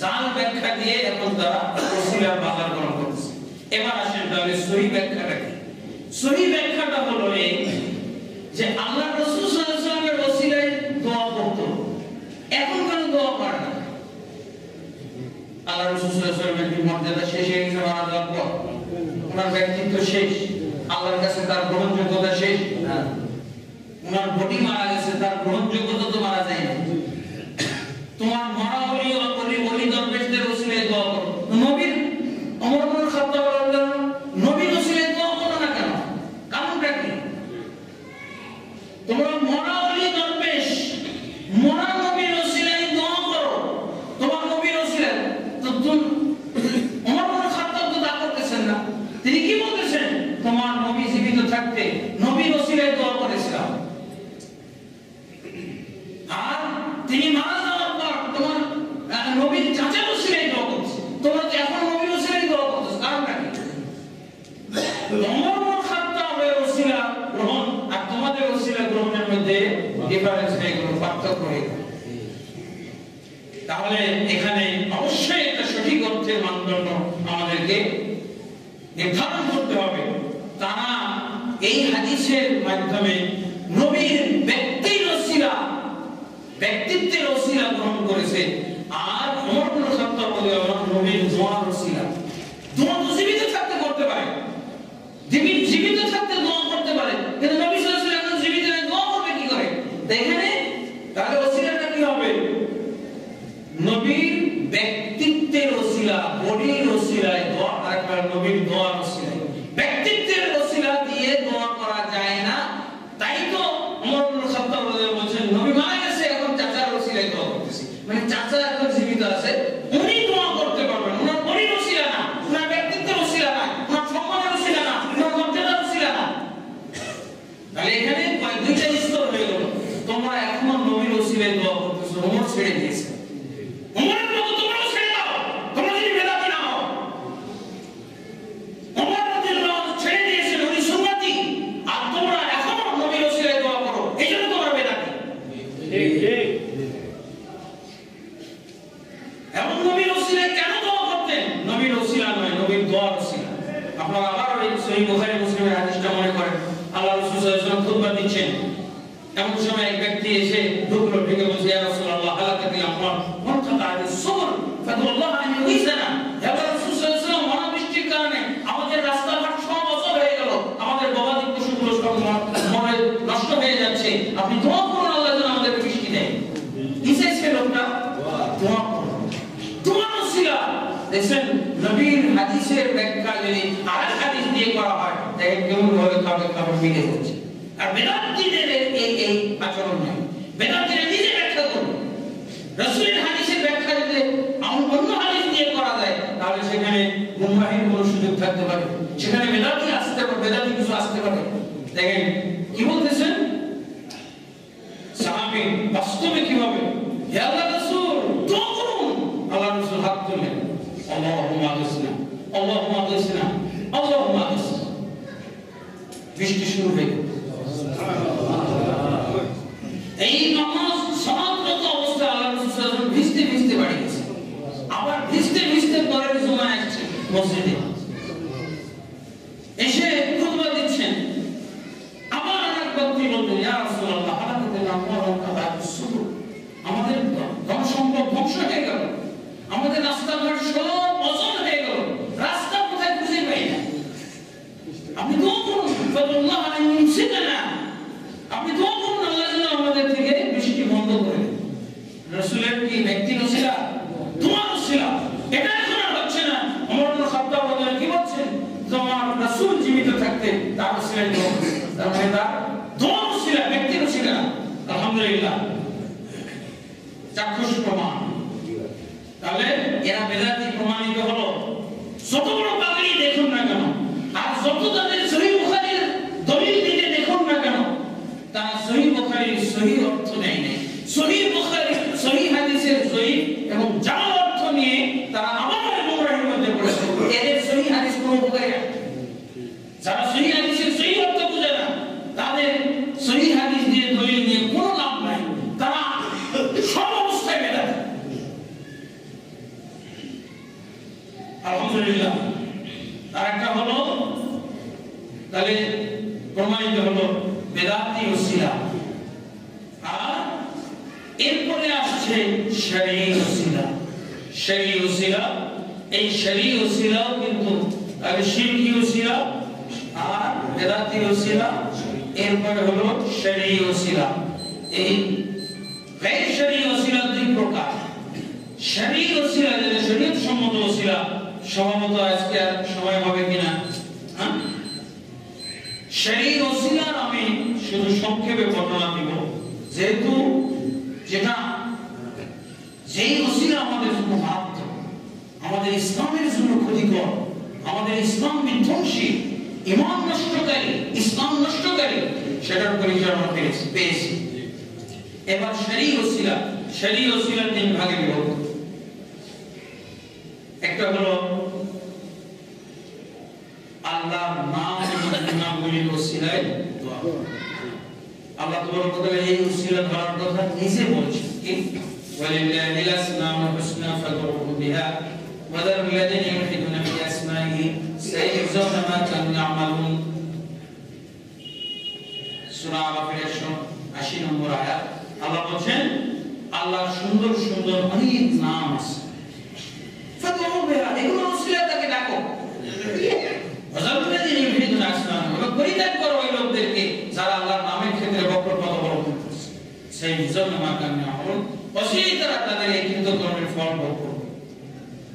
জাল ব্যাখ্যা দিয়ে এখন তারা ওসিলার বাজার গ্রহণ করতেছে। এবার আসেন তাহলে সহিহ ব্যাখ্যাটা কি? সহিহ ব্যাখ্যাটা হলো এই যে আল্লাহ রাসূল সাল্লাল্লাহু আলাইহি ওয়াসাল্লামের ওসিলায় দোয়া করত, এখন কেন দোয়া করে না? আল্লাহ রাসূল সাল্লাল্লাহু আলাইহি ওয়াসাল্লামের মর্যাদা শেষ হয়ে গেছে মারা যাওয়ার পর, ওনার ব্যক্তিত্ব শেষ, আল্লাহর কাছে তার গ্রহণযোগ্যতা শেষ। ওনার বডি মারা গেছে, তার গ্রহণযোগ্যতা তো মারা যায় না। তোমার মরা ওলি দরবেশদের ওসিলায় দোয়া করো। নবীর ওমর ইবনে খাত্তাব রাদিয়াল্লাহু আনহু নবীর ওসিলায় দোয়া করো না কেন? কারণটা কি? তোমরা মরা ওলি দরবেশ, মরা নবীর ওসিলায় দোয়া করো, তোমার নবীর ওসিলায়। তো ওমর ইবনে খাত্তাব তো তা করতেছেন না। তিনি কি বলতেছেন? তোমার নবী জীবিত থাকতে নবীর ওসিলায় দোয়া করেছিলাম, আর তিনি মারা যাওয়ার পর তোমার নবীর চাচার ওসিলায় দোয়া করছে। তোমরা তো এখন নবীর ওসিলায় দোয়া করতেছো, কারণটা কি? ওমর ইবনে খাত্তাবের ওসিলা গ্রহণ আর তোমাদের ওসিলা গ্রহণের মধ্যে ডিফারেন্স নেই, কোনো পার্থক্য নেই। তাহলে এখানে অবশ্যই একটা সঠিক অর্থের মানদণ্ড আমাদেরকে নির্ধারণ করতে হবে। তারা এই হাদিসের মাধ্যমে নবীর ব্যক্তিত্বের ওসিলা গ্রহণ করেছে, আর ওমর ইবনে খাত্তাব রাদিয়াল্লাহু আনহু নবীর দোয়ার ওসিলা। দোয়া তো জীবিত থাকতে করতে পারে, জীবিত থাকতে দোয়া করতে পারে, কিন্তু নবী সাল্লাল্লাহু আলাইহি ওয়াসাল্লাম জীবিত নেই, দোয়া করবে কি করে? এখানে তাহলে ওসিলাটা কি হবে? নবীর ব্যক্তিত্বের ওসিলা, বডির ওসিলায় দোয়া, আর নবীর দোয়ার ওসিলায়। ব্যক্তিত্বের ওসিলা দিয়ে দোয়া করা যায় না, তাই তো ওমর ইবনে খাত্তাব রাদিয়াল্লাহু আনহু বলেন নবী মারা গেছে, এখন চাচার ওসিলায় দোয়া করতেছি। মানে চাচা এখন জীবিত আছে, উনি দোয়া করতে পারবেন, ওনার বডির ওসিলা না, ওনার ব্যক্তিত্বের ওসিলা না, ওনার সম্মানের ওসিলা না, ওনার মর্যাদার ওসিলা না। তাহলে এখানে দুইটা স্তর হয়ে গেল। তোমরা এখনো নবীর ওসিলায় দোয়া করতেছো, ওমর ছেড়ে দিয়েছে। ওমরের মতো তোমরাও ছেড়ে দাও, তোমরা যদি বেদাতি না হও। ওমর রাদিয়াল্লাহু আনহু ছেড়ে দিয়েছেন, উনি সুন্নতি, আর তোমরা এখনো নবীর ওসিলায় দোয়া করো, এইজন্য তোমরা বেদাতি। ঠিক ঠিক। এবং নবীর ওসিলায় কেন দোয়া করতেন? নবীর ওসিলা নয়, নবীর দোয়ার ওসিলা। আপনারা আবার ওই সহিহ বুখারী মুসলিমের হাদিসটা মনে করেন। আল্লাহ রাসূল সাল্লাল্লাহু আলাইহি ওয়াসাল্লাম খুতবা দিচ্ছেন, এমন সময় এক ব্যক্তি এসে ঢুকলো, ঢুকে বলছে ইয়া রাসূলুল্লাহ হালাকাতিল আমওয়াল মুনকাতা'আতিস সুবুল ফাদুল্লাহ আন ইউগিসানা। হে রাসূল সাল্লাল্লাহু আলাইহি ওয়াসাল্লাম, অনাবৃষ্টির কারণে আমাদের রাস্তাঘাট সব অচল হয়ে গেল, আমাদের গবাদি পশুগুলো সব দেখেন নবীর হাদিসের ব্যাখ্যা যদি আরেক হাদিস দিয়ে করা হয় দেখেন কেমন ভাবে কারো মিলে যাচ্ছে। আর বেদাতীদের এই আচরণ নয়, বেদাতীরা নিজে ব্যাখ্যা করবে। রাসূলের হাদিসের ব্যাখ্যা যদি অন্য হাদিস দিয়ে করা যায় তাহলে সেখানে গুমরাহির কোনো সুযোগ থাকতে পারে, সেখানে বেদাতি আসতে পারে, বেদাতি কিছু আসতে পারে। দেখেন কি বলতেছেন সাহাবী বাস্তবে কিভাবে, হে আল্লাহর রাসূল দোয়া করুন। আল্লাহর রাসূল হাত তুললেন, আল্লাহুম্মা আগিসনা, আল্লাহুম্মা আগিসনা, আল্লাহুম্মা আগিসনা। বৃষ্টি শুরু হয়ে গেল। এই নামাজ সমাজগত অবস্থা আল্লাহর রাসূল সাল্লাল্লাহু আলাইহি ওয়াসাল্লাম ভিজতে ভিজতে বাড়ি গেছে, আবার ভিজতে ভিজতে পরের জুমায় আসছে মসজিদে, এসে খুতবা দিচ্ছেন। আবার এক ব্যক্তি বললেন, ইয়া রাসূলুল্লাহ হালাকাতুল আমওয়াল ওয়া কাবাতুস সুবুল, আমাদের ধন সম্পদ ধ্বংস হয়ে গেল, আমাদের রাস্তাঘাট সব অচল হয়ে গেল, রাস্তা কোথায় খুঁজে পাই না। আপনি দোয়া করুন, ফাদুল্লাহ আলাইহি ইমসিকানা, আপনি দোয়া করুন আল্লাহ যেন আমাদের থেকে বৃষ্টি বন্ধ করে দেন। রাসূলের কি ব্যক্তি নছিলা, দোয়া নছিলা, এটা এখন আর হচ্ছে না। ওমর ইবনে খাত্তাব বলেন, কি বলছেন, তোমার রাসূল জীবিত থাকতে তার ছিলেন দোয়া, তার মানে তার দোয়া নছিলা, ব্যক্তি নছিলা। আলহামদুলিল্লাহ, চাক্ষুষ প্রমাণ। তাহলে এরা বেদাতি প্রমাণিত হলো। যত বড় পাগড়ি দেখুন না কেন, আর যত তাদের সহিহ বুখারীর দলিল দিতে দেখুন না কেন, তারা সহিহ বুখারীর সহিহ অর্থ নেয় নাই। সহিহ বুখারীর সহিহ হাদিসের সহিহ এবং জাল অর্থ নিয়ে তারা আবার গুমরাহির মধ্যে পড়েছে। এদের সহিহ হাদিস কোনো উপকারী না। যারা সহিহ হাদিসের সহিহ অর্থ বুঝে না, তাদের সহিহ হাদিস দিয়ে দলিল নিয়ে কোনো লাভ নাই। তারা সব অবস্থায় বেদাতি। আলহামদুলিল্লাহ। আরেকটা হলো, তাহলে প্রমাণিত হলো বেদাতি ওসিলা। আর এরপরে আসছে শরঈ ওসিলা। শরঈ ওসিলা, এই শরঈ ওসিলাও কিন্তু আগে শিরকি ওসিলা আর বেদাতি ওসিলা, এরপরে হলো শরঈ ওসিলা। এই গায়র শরঈ ওসিলা দুই প্রকার। শরঈ ওসিলা যেটা শরীয়ত সম্মত ওসিলা, সম্ভবত আজকে আর সময় হবে কিনা, শরঈ ওসিলার আমি শুধু সংক্ষেপে বর্ণনা দিব, যেহেতু যেটা যেই ওসিলা আমাদের জন্য মারাত্মক, আমাদের ইসলামের জন্য ক্ষতিকর, আমাদের ইসলাম বিধ্বংসী, ঈমান নষ্টকারী, ইসলাম নষ্টকারী, সেটার পরিচয় আমরা পেয়েছি। এবার শরঈ ওসিলা, শরঈ ওসিলা তিন ভাগে বিভক্ত। একটা হলো আল্লাহর নাম এবং গুণাবলীর ওসিলায় দোয়া। আল্লাহ তাবারক ওয়া তাআলা এই ওসিলা ধরার কথা নিজে বলেছেন, কি ওয়ালিল্লাহিল আসমাউল হুসনা ফাদউহু বিহা ওয়া যারুল লাযিনা ইউলহিদুনা ফি আসমাইহি সাইয়ুজজাউনা মা কানু ইয়ামালুন। সূরা আরাফের 180 নম্বর আয়াত। আল্লাহ বলেন আল্লাহর সুন্দর সুন্দর অনেক নাম আছে, ফাদউহু বিহা, এগুলো ওসিলা তাকে ডাকো। পরিত্যাগ করো ওই লোকদেরকে যারা আল্লাহর নামের ক্ষেত্রে বক্রপথ অবলম্বন করছে। সেই জন্যমা কান্না আমল অবশ্যই তারা তাদের এই কৃত কর্মের ফল ভোগ করবে।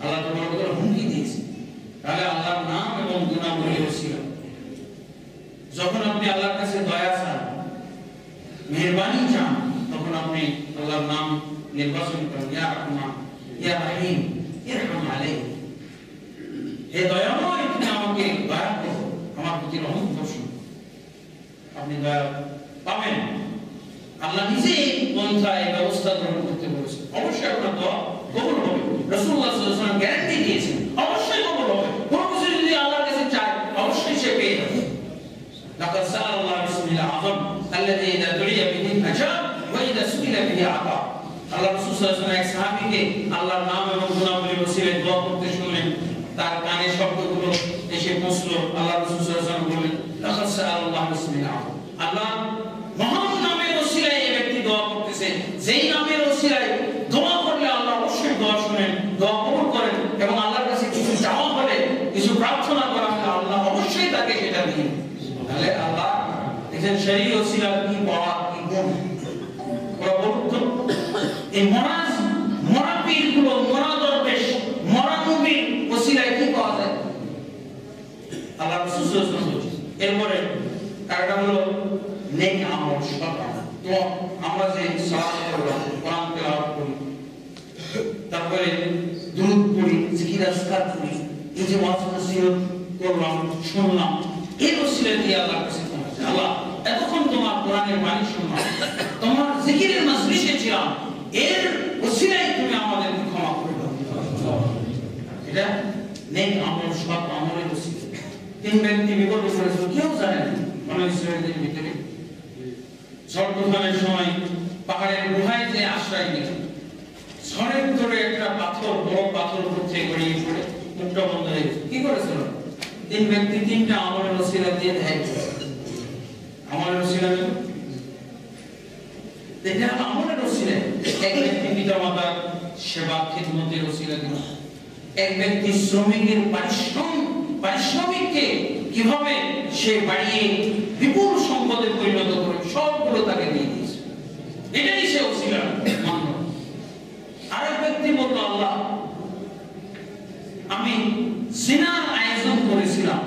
আল্লাহ তাবারক ওয়া তাআলা হুমকি দিয়েছে। তাহলে আল্লাহর নাম এবং গুণাবলী ওসিলা। যখন আপনি আল্লাহর কাছে দয়া চান, মেহেরবানি চান, তখন আপনি আল্লাহর নাম নির্বাচন করেন, ইয়া রাহমান, ইয়া রহিম, ইরহাম আলাইহি, হে দয়াময় তুমি আমাকে দয়া করো, আমার প্রতি রহমত বর্ষণ। আপনি দয়া পাবেন। আল্লাহ নিজে পন্থায় ব্যবস্থা গ্রহণ করতে বলেছেন। অবশ্যই আপনার দোয়া কবুল হবে। রাসূলুল্লাহ সাল্লাল্লাহু আলাইহি ওয়াসাল্লাম গ্যারান্টি দিয়েছেন অবশ্যই কবুল হবে। কোনো কিছু যদি আল্লাহর কাছে চায় অবশ্যই সে পেয়ে যাবে। লাকাদ সাআলাল্লাহু বিসমিল আযম আল্লাযী ইযা দুইয়া বিহি আজাব ওয়া ইযা সুইলা বিহি আতা। আল্লাহ রাসূল সাল্লাল্লাহু আলাইহি ওয়াসাল্লাম এক সাহাবীকে আল্লাহর নাম এবং গুণাবলীর ওসিলায় দোয়া করতে শুনলেন। তার কানে শব্দগুলো এসে পৌঁছলো। আল্লাহ রাসূল সাল্লাল্লাহু আলাইহি ওয়াসাল্লাম বললেন, লাকাদ সাআলাল্লাহু বিসমিল আযম, আল্লাহ মহান নামের ওসিলায় এই ব্যক্তি দোয়া করতেছে। যেই নামের ওসিলায় দোয়া করলে আল্লাহ অবশ্যই দোয়া শুনেন, দোয়া কবুল করেন, এবং আল্লাহর কাছে কিছু চাওয়া হলে, কিছু প্রার্থনা করা হলে আল্লাহ অবশ্যই তাকে সেটা দিন। তাহলে আল্লাহ দেখেন শরঈ ওসিলা কি পাওয়া, কি গুণ। ওরা বলতো এই মরা পীরগুলো, মরা দরবেশ, মরা নবী তো আমরা যে সালাত করলাম, কোরআন তেলাওয়াত করি, তারপরে দুরূদ পড়ি, জিকির আজকার করি, এই যে ওয়াজ নসিহত করলাম, শুনলাম, এই ওসিলা দিয়ে আল্লাহর কাছে ক্ষমা চাই। আল্লাহ, এতক্ষণ তোমার কোরআনের বাণী শুনলাম, তোমার জিকিরের মজলিসে ছিলাম, এর ওসিলায় তুমি আমাদেরকে ক্ষমা করে দাও। এটা নেক আমল, সৎ আমলের ওসিলা। তিন ব্যক্তি বিপদে পড়েছিল, কেউ জানে না। বনী ইসরাঈলের ভিতরে ঝড় তুফানের সময় পাহাড়ের গুহায় যে আশ্রয় নিল, ঝড়ের ভিতরে একটা পাথর, বড় পাথর উপরে গড়িয়ে পড়ে মুখটা বন্ধ হয়ে গেছে। কি করেছিল? তিন ব্যক্তি তিনটা আমলের ওসিলা দিয়ে দেয়। আমলের ওসিলা এটা আমলের ওসিলা। এক ব্যক্তি পিতা মাতার সেবা খিদমতের ওসিলা দিল, এক ব্যক্তি শ্রমিকের পারিশ্রমিককে কিভাবে সে বাড়িয়ে বিপুল সম্পদে পরিণত করে সবগুলো তাকে দিয়ে দিয়েছে, এটাই সে ওসিলা মানল। আরেক ব্যক্তি বলল, আল্লাহ, আমি জিনার আয়োজন করেছিলাম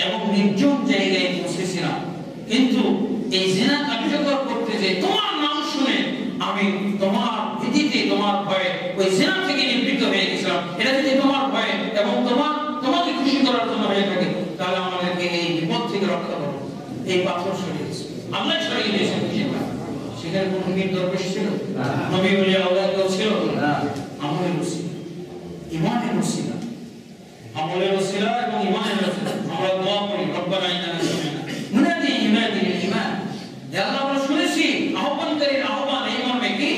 এবং নির্জন জায়গায় বসেছিলাম, কিন্তু এই জিনা কার্যকর করতে যে তোমার নাম শুনে আমি তোমার ভীতিতে, তোমার ভয়ে ওই জিনা থেকে নিবৃত্ত হয়ে গেছিলাম। এটা যদি তোমার ভয়ে এবং তোমাকে খুশি করার জন্য হয়ে থাকে, তাহলে আমাদেরকে এই বিপদ থেকে রক্ষা করো। এই পাথর সরিয়েছে, আল্লাহ সরিয়ে দিয়েছেন। সেখানে কোন নবীর দরবেশ ছিল? নবী ওলিয়া আল্লাহ কেউ ছিল? আমলের ওসিলা, ঈমানের ওসিলা, আমলের ওসিলা এবং ঈমানের ওসিলা। আমরা দোয়া করি, রব্বানা ইন্নানা সামি'না মুনাদি ইউনাদিল ঈমান। হে আল্লাহ, আমরা শুনেছি আহ্বানকারীর আহ্বান, এই মর্মে কি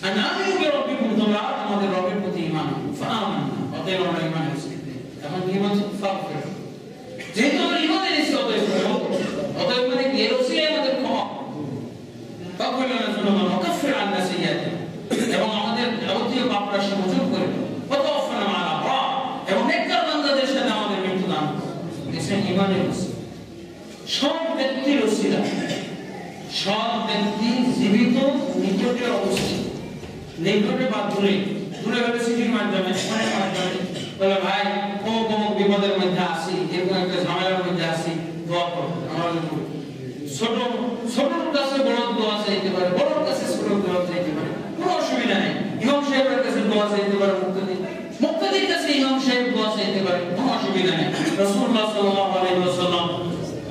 আনামিনু বিরাব্বিকুম, তোমরা আমাদের রবের প্রতি ঈমান আনো। ফাআমান্না, অতএব আমরা ঈমান এনেছি। এখন কি বলছে? ফাগফির, যেহেতু আমরা ঈমান এনেছি অতএব মানে কি এর ওসিলায় আমাদের ক্ষমা, ফাগফির লানা যুনুবানা ওয়া কাফির আন্না সাইয়্যাতিনা, এবং আমাদের যাবতীয় পাপ রাশি মোচন করে দাও। ওয়া তাওয়াফানা মা'আল আবরার, এবং নেককার বান্দাদের সাথে আমাদের মৃত্যু দান করো। এটা ঈমানের ওসিলা। সব ব্যক্তির ওসিলা, সব ব্যক্তি জীবিত নিকটে অবস্থিত, নিকটে বা দূরে, দূরে হলে সিটির মাধ্যমে, ফোনের মাধ্যমে বলে, ভাই অমুক অমুক বিপদের মধ্যে আছি, এরকম একটা ঝামেলার মধ্যে আছি, দোয়া করো। ছোটর কাছে বড় দোয়া চাইতে পারে, বড়র কাছে ছোট দোয়া চাইতে পারে, কোনো অসুবিধা নেই। ইমাম সাহেবের কাছে দোয়া চাইতে পারে, মুক্তাদির কাছে ইমাম সাহেব দোয়া চাইতে পারে, কোনো অসুবিধা নেই। রাসূলুল্লাহ সাল্লাল্লাহু আলাইহি ওয়াসাল্লাম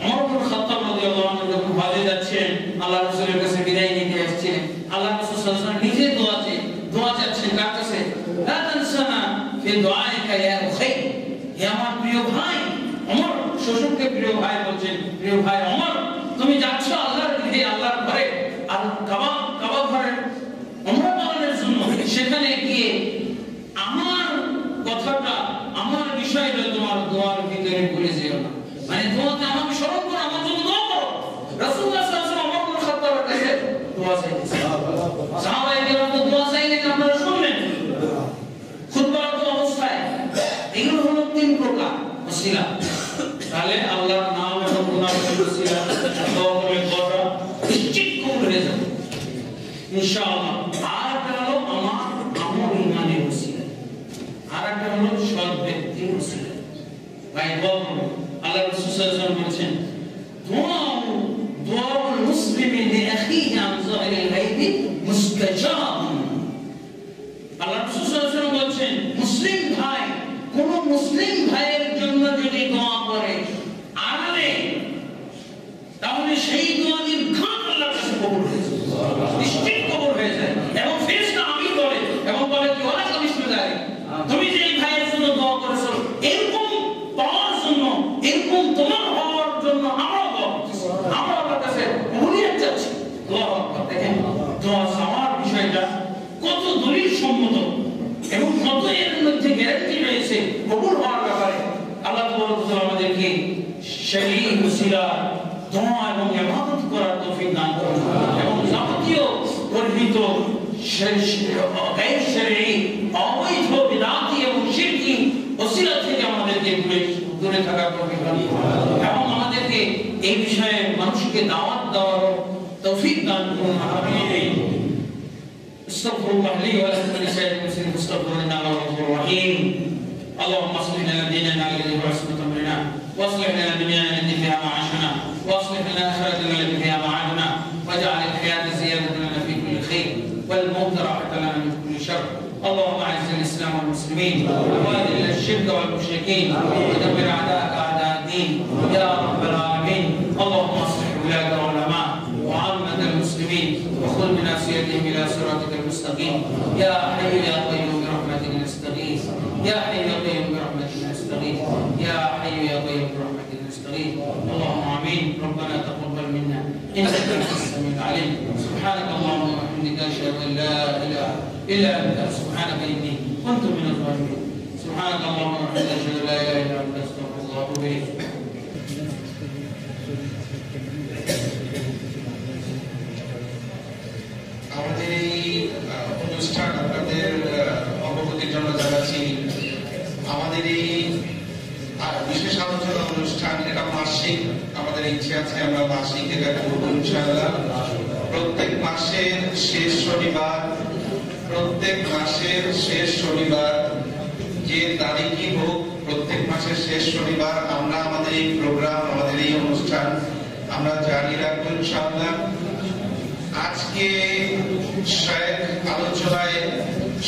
ওমর ইবনে খাত্তাব রাদিয়াল্লাহু আনহু যখন হজে যাচ্ছেন, আল্লাহর রাসূলের কাছে বিদায় নিতে আসছিলেন, আল্লাহর রাসূল সাল্লাল্লাহু আলাইহি ওয়াসাল্লাম নিজে দোয়া চাচ্ছেন কার কাছে? লা তানসানা ফি দুআইকা ইয়া উখাই, হে আমার প্রিয় ভাই ওমর। শ্বশুরকে প্রিয় ভাই বলছেন, প্রিয় ভাই ওমর, তুমি যাচ্ছ আল্লাহর দিকে, আল্লাহর ঘরে, আর কাবা ঘরে ওমরা পালনের জন্য, সেখানে গিয়ে আমার কথাটা, আমার বিষয়টা তোমার দোয়ার ভিতরে ভুলে যেও না। মানে দোয়াতে আমাকে স্মরণ করো, আমার জন্য দোয়া করো। রাসূলুল্লাহ সাল্লাল্লাহু আলাইহি ওয়াসাল্লাম ওমর ইবনে খাত্তাবের কাছে দোয়া চাইতেছেন। সাহাবায়ে কেরাম তো দোয়া চাইলেন, আপনারা শুনলেন খুতবারত অবস্থায়। এগুলো হলো তিন প্রকার ওসিলা। তাহলে আল্লাহর নাম এবং গুণাবলীর ওসিলা দোয়া করে দোয়াটা নিশ্চিত কবুল হয়ে যাবে ইনশাআল্লাহ। আর একটা হলো আমার আমল ঈমানের ওসিলা, আর একটা হলো সৎ ব্যক্তির ওসিলা। ভাই দোয়া করুন। আল্লাহ রাসূল সাল্লাল্লাহু আলাইহি ওয়াসাল্লাম বলেছেন, দুআউল মুসলিমি লিআখিহি আন যাহিরিল গায়বি মুস্তাজাব। আল্লাহ রাসূল সাল্লাল্লাহু আলাইহি ওয়াসাল্লাম বলেছেন, মুসলিম ভাই কোন মুসলিম ভাইয়ের জন্য যদি দোয়া করে আড়ালে, তাহলে সেই দোয়া নির্ঘাত আল্লাহর কাছে কবুল হয়ে যায়, নিশ্চিত কবুল হয়ে যায়। এবং ফেরেশতা আমিন বলে, এবং বলে কি ওরা কমিশন যায়, তুমি যে এই ভাইয়ের জন্য দোয়া করেছো, এরকম পাওয়ার জন্য, এরকম তোমার হওয়ার জন্য আমরা দোয়া করতেছি, আমরা আল্লাহর কাছে কবুলিয়ত চাচ্ছি। আল্লাহু আকবার। দেখেন দোয়া চাওয়ার বিষয়টা কত দলিল সম্মত এবং কত এর মধ্যে গ্যারান্টি রয়েছে কবুল হওয়ার ব্যাপারে। আল্লাহ তাআলা আমাদেরকে সেই ওসিলা দোয়া এবং ইবাদত করার তৌফিক দান করুন, এবং যাবতীয় গর্হিত গায়র শরঈ অবৈধ বিদআতি এবং শিরকি ওসিলা থেকে আমাদেরকে দূরে থাকার তৌফিক দান করুন, এবং আমাদেরকে এই বিষয়ে মানুষকে দাওয়াত দেওয়ার তৌফিক দান করুন। আমিন। استغفر الله لي ولكم ولسائر المسلمين استغفر لنا انه غفور رحيم. اللهم اصلح لنا ديننا الذي هو عصمة امرنا، واصلح لنا دنيانا التي فيها معاشنا، واصلح لنا اخرتنا التي فيها معادنا. المشركين ودمر أعداءك أعداء الدين يا رب العالمين. اللهم اصلح ولاة العلماء وعامة المسلمين وخذ بناصيتهم إلى صراطك المستقيم. يا حي يا قيوم برحمتك نستغيث. يا حي يا قيوم برحمتك نستغيث. يا حي يا قيوم برحمتك نستغيث. اللهم آمين. ربنا تقبل منا إنك أنت السميع العليم. سبحانك اللهم وبحمدك أشهد أن لا إله إلا أنت سبحانك إني كنت من الظالمين. سبحانك اللهم وبحمدك أشهد أن لا إله إلا أنت أستغفرك وأتوب إليك. আমাদের এই অনুষ্ঠান আপনাদের অবগতির জন্য জানাচ্ছি। আমাদের এই বিশেষ আলোচনা অনুষ্ঠান এটা মাসিক, আমাদের ইচ্ছে আছে আমরা মাসিক এটা করবো ইনশাআল্লাহ। প্রত্যেক মাসের শেষ শনিবার যে তারিখই হোক, প্রত্যেক মাসের শেষ শনিবার আমরা আমাদের এই প্রোগ্রাম, আমাদের এই অনুষ্ঠান আমরা জারি রাখবো ইনশাআল্লাহ। আজকে শেখ আলোচনায়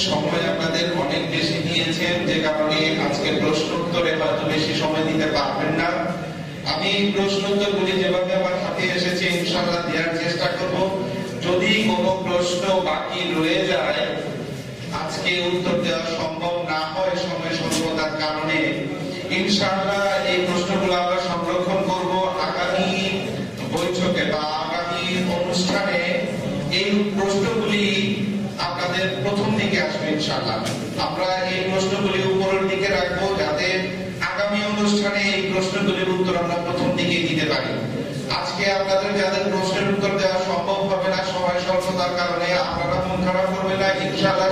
সময় আপনাদের অনেক বেশি দিয়েছেন, যে কারণে আজকে প্রশ্ন উত্তরে হয়তো বেশি সময় দিতে পারবেন না। আমি প্রশ্ন উত্তরগুলি যেভাবে আমার হাতে এসেছে ইনশাআল্লাহ দেওয়ার চেষ্টা করব। যদি কোনো প্রশ্ন বাকি রয়ে যায়, আজকে উত্তর দেওয়া সম্ভব না হয় সময় স্বল্পতার কারণে, ইনশাআল্লাহ এই প্রশ্নগুলো আমরা সংরক্ষণ করব আগামী বৈঠকে বা আগামী অনুষ্ঠানে। এই প্রশ্নগুলি আপনাদের প্রথম দিকে আসবে ইনশাআল্লাহ। আমরা এই প্রশ্নগুলি উপরের দিকে রাখবো যাতে আগামী অনুষ্ঠানে এই প্রশ্নগুলির উত্তর আমরা প্রথম দিকে দিতে পারি। আজকে আপনাদের যাদের প্রশ্নের উত্তর দেওয়া সম্ভব হবে না সময় স্বল্পতার কারণে, আপনারা মন খারাপ করবেন না। ইনশাআল্লাহ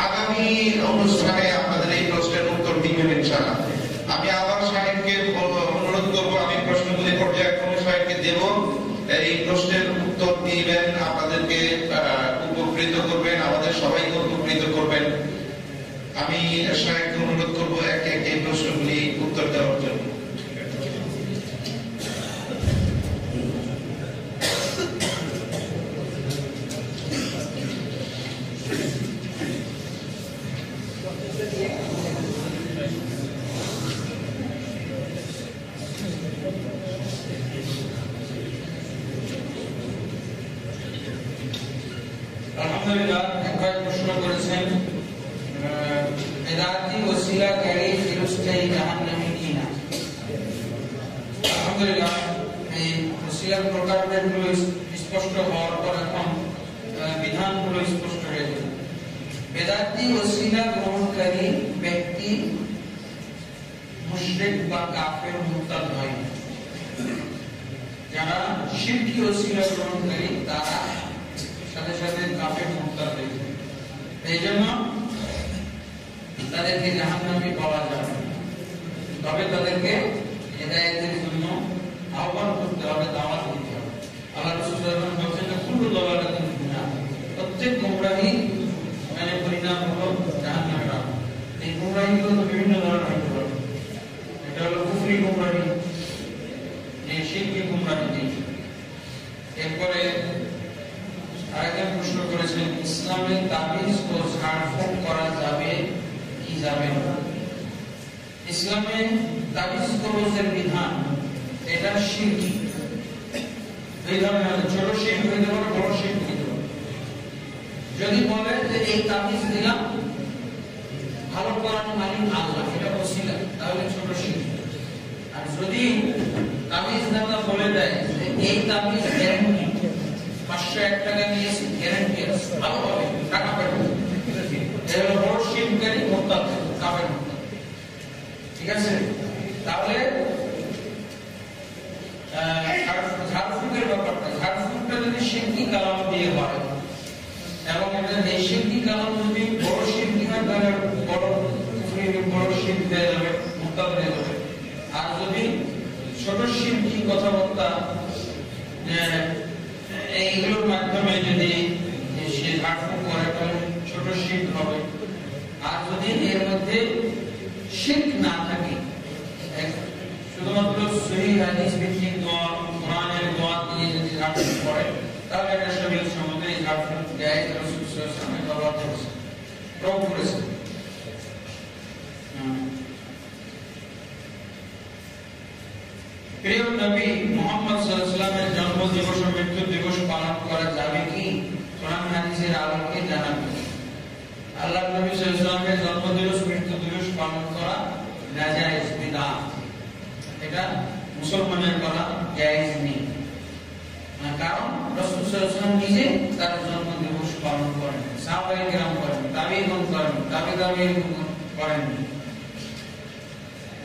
আগামী অনুষ্ঠানে আপনাদের এই প্রশ্নের উত্তর দিবেন ইনশাআল্লাহ। আমি আবার সাহেবকে অনুরোধ করবো, আমি প্রশ্নগুলি পর্যায়ক্রমে সাহেবকে দেব, এই প্রশ্নের উত্তর দিবেন, আপনাদেরকে উপকৃত করবেন, আমাদের সবাইকে উপকৃত করবেন। আমি সাহেবকে অনুরোধ করবো একে একে এই প্রশ্নগুলি উত্তর দেওয়ার জন্য। আলহামদুলিল্লাহ, একবার প্রশ্ন করেছেন বেদাতি ওসিলা করে ফিরস্তাই জাহান্নামী কিনা। আলহামদুলিল্লাহ, এই ওসিলার প্রকারভেদগুলো স্পষ্ট হওয়ার পর এখন বিধানগুলো স্পষ্ট হয়ে গেল। বেদাতি ওসিলা গ্রহণকারী ব্যক্তি মুশরিক বা কাফের মুরতাদ হয়। যারা শিরকি ওসিলা গ্রহণকারী তারা সাথে সাথে কাফের মুরতাদ হয়ে যায়। এই জন্য তাদেরকে জাহান্নামী বলা যাবে, তবে তাদেরকে হেদায়েতের জন্য আহ্বান করতে হবে, দাওয়াত দিতে হবে। আল্লাহ রাসূল সাল্লাল্লাহু আলাইহি ওয়াসাল্লাম বলেছেন কুল্লু দালালাতিন ফিন্নার, প্রত্যেক গোমরাহি মানে পরিণাম হলো জাহান্নামের আগুন। এই গোমরাহিগুলো বিভিন্ন ধরনের হতে পারে। এটা হলো কুফরি গোমরাহি, শিরকি গোমরাহি। এরপরে আরেকজন প্রশ্ন করেছেন ইসলামে তাবিজ ও ঝাড়ফুঁক করা যাবে কি যাবে না। ইসলামে তাবিজ কবজের বিধান এটা শিরকি। এই ধরনের ছোট শিরক হইতে পারে, বড় শিরক হইতে পারে। যদি বলে যে এই তাবিজ দিলাম ভালো করার মালিক আল্লাহ, এটা ওসিলা, তাহলে ছোট শিরক। আর যদি তাবিজ দাতা বলে দেয় যে এই তাবিজ গ্যারান্টি 501 টাকা নিয়েছি, গ্যারান্টি আছে ভালো হবে, টাকা পাবে, এটা হলো বড় শিরকারী মুরতাদ, কাফের মুরতাদ। ঠিক আছে? তাহলে ঝাড়ফুঁকের ব্যাপারটা, ঝাড়ফুঁকটা যদি শিরকি কালাম দিয়ে হয় এবং এটা এই শিরকি কালাম যদি বড় শিরকি হয় তাহলে বড় শিরক হয়ে যাবে, মুরতাদ হয়ে যাবে। আর যদি ছোট শিরকি কথাবার্তা এইগুলোর মাধ্যমে যদি সে ঝাড়ফুঁক করে তাহলে ছোট শিরক হবে। আর যদি এর মধ্যে শিরক না থাকে, শুধুমাত্র সহিহ হাদিস ভিত্তিক দোয়া, কোরআনের দোয়া দিয়ে যদি ঝাড়ফুঁক করে তাহলে এটা শরীয়ত সম্মত। এই ঝাড়ফুঁক দেয় রাসূল সাল্লাল্লাহু আলাইহি ওয়াসাল্লাম, প্রয়োগ করেছেন। প্রিয় নবী মুহাম্মদ সাল্লাল্লাহু আলাইহি ওয়াসাল্লামের জন্ম দিবস ও মৃত্যু দিবস পালন করা যাবে কি? কোরআন হাদিসের আলোকে জানাবেন। আল্লাহ নবী সাল্লাল্লাহু আলাইহি ওয়াসাল্লামের জন্ম দিবস মৃত্যু দিবস পালন করা নাজায়েজ, বিদআত। এটা মুসলমানের করা জায়েজ নেই। কারণ রাসূল সাল্লাল্লাহু আলাইহি ওয়াসাল্লাম নিজে তার জন্ম দিবস পালন করেন, সাহাবায়ে কেরাম করেন, তাবিঈন করেন, তাবিঈন করেন।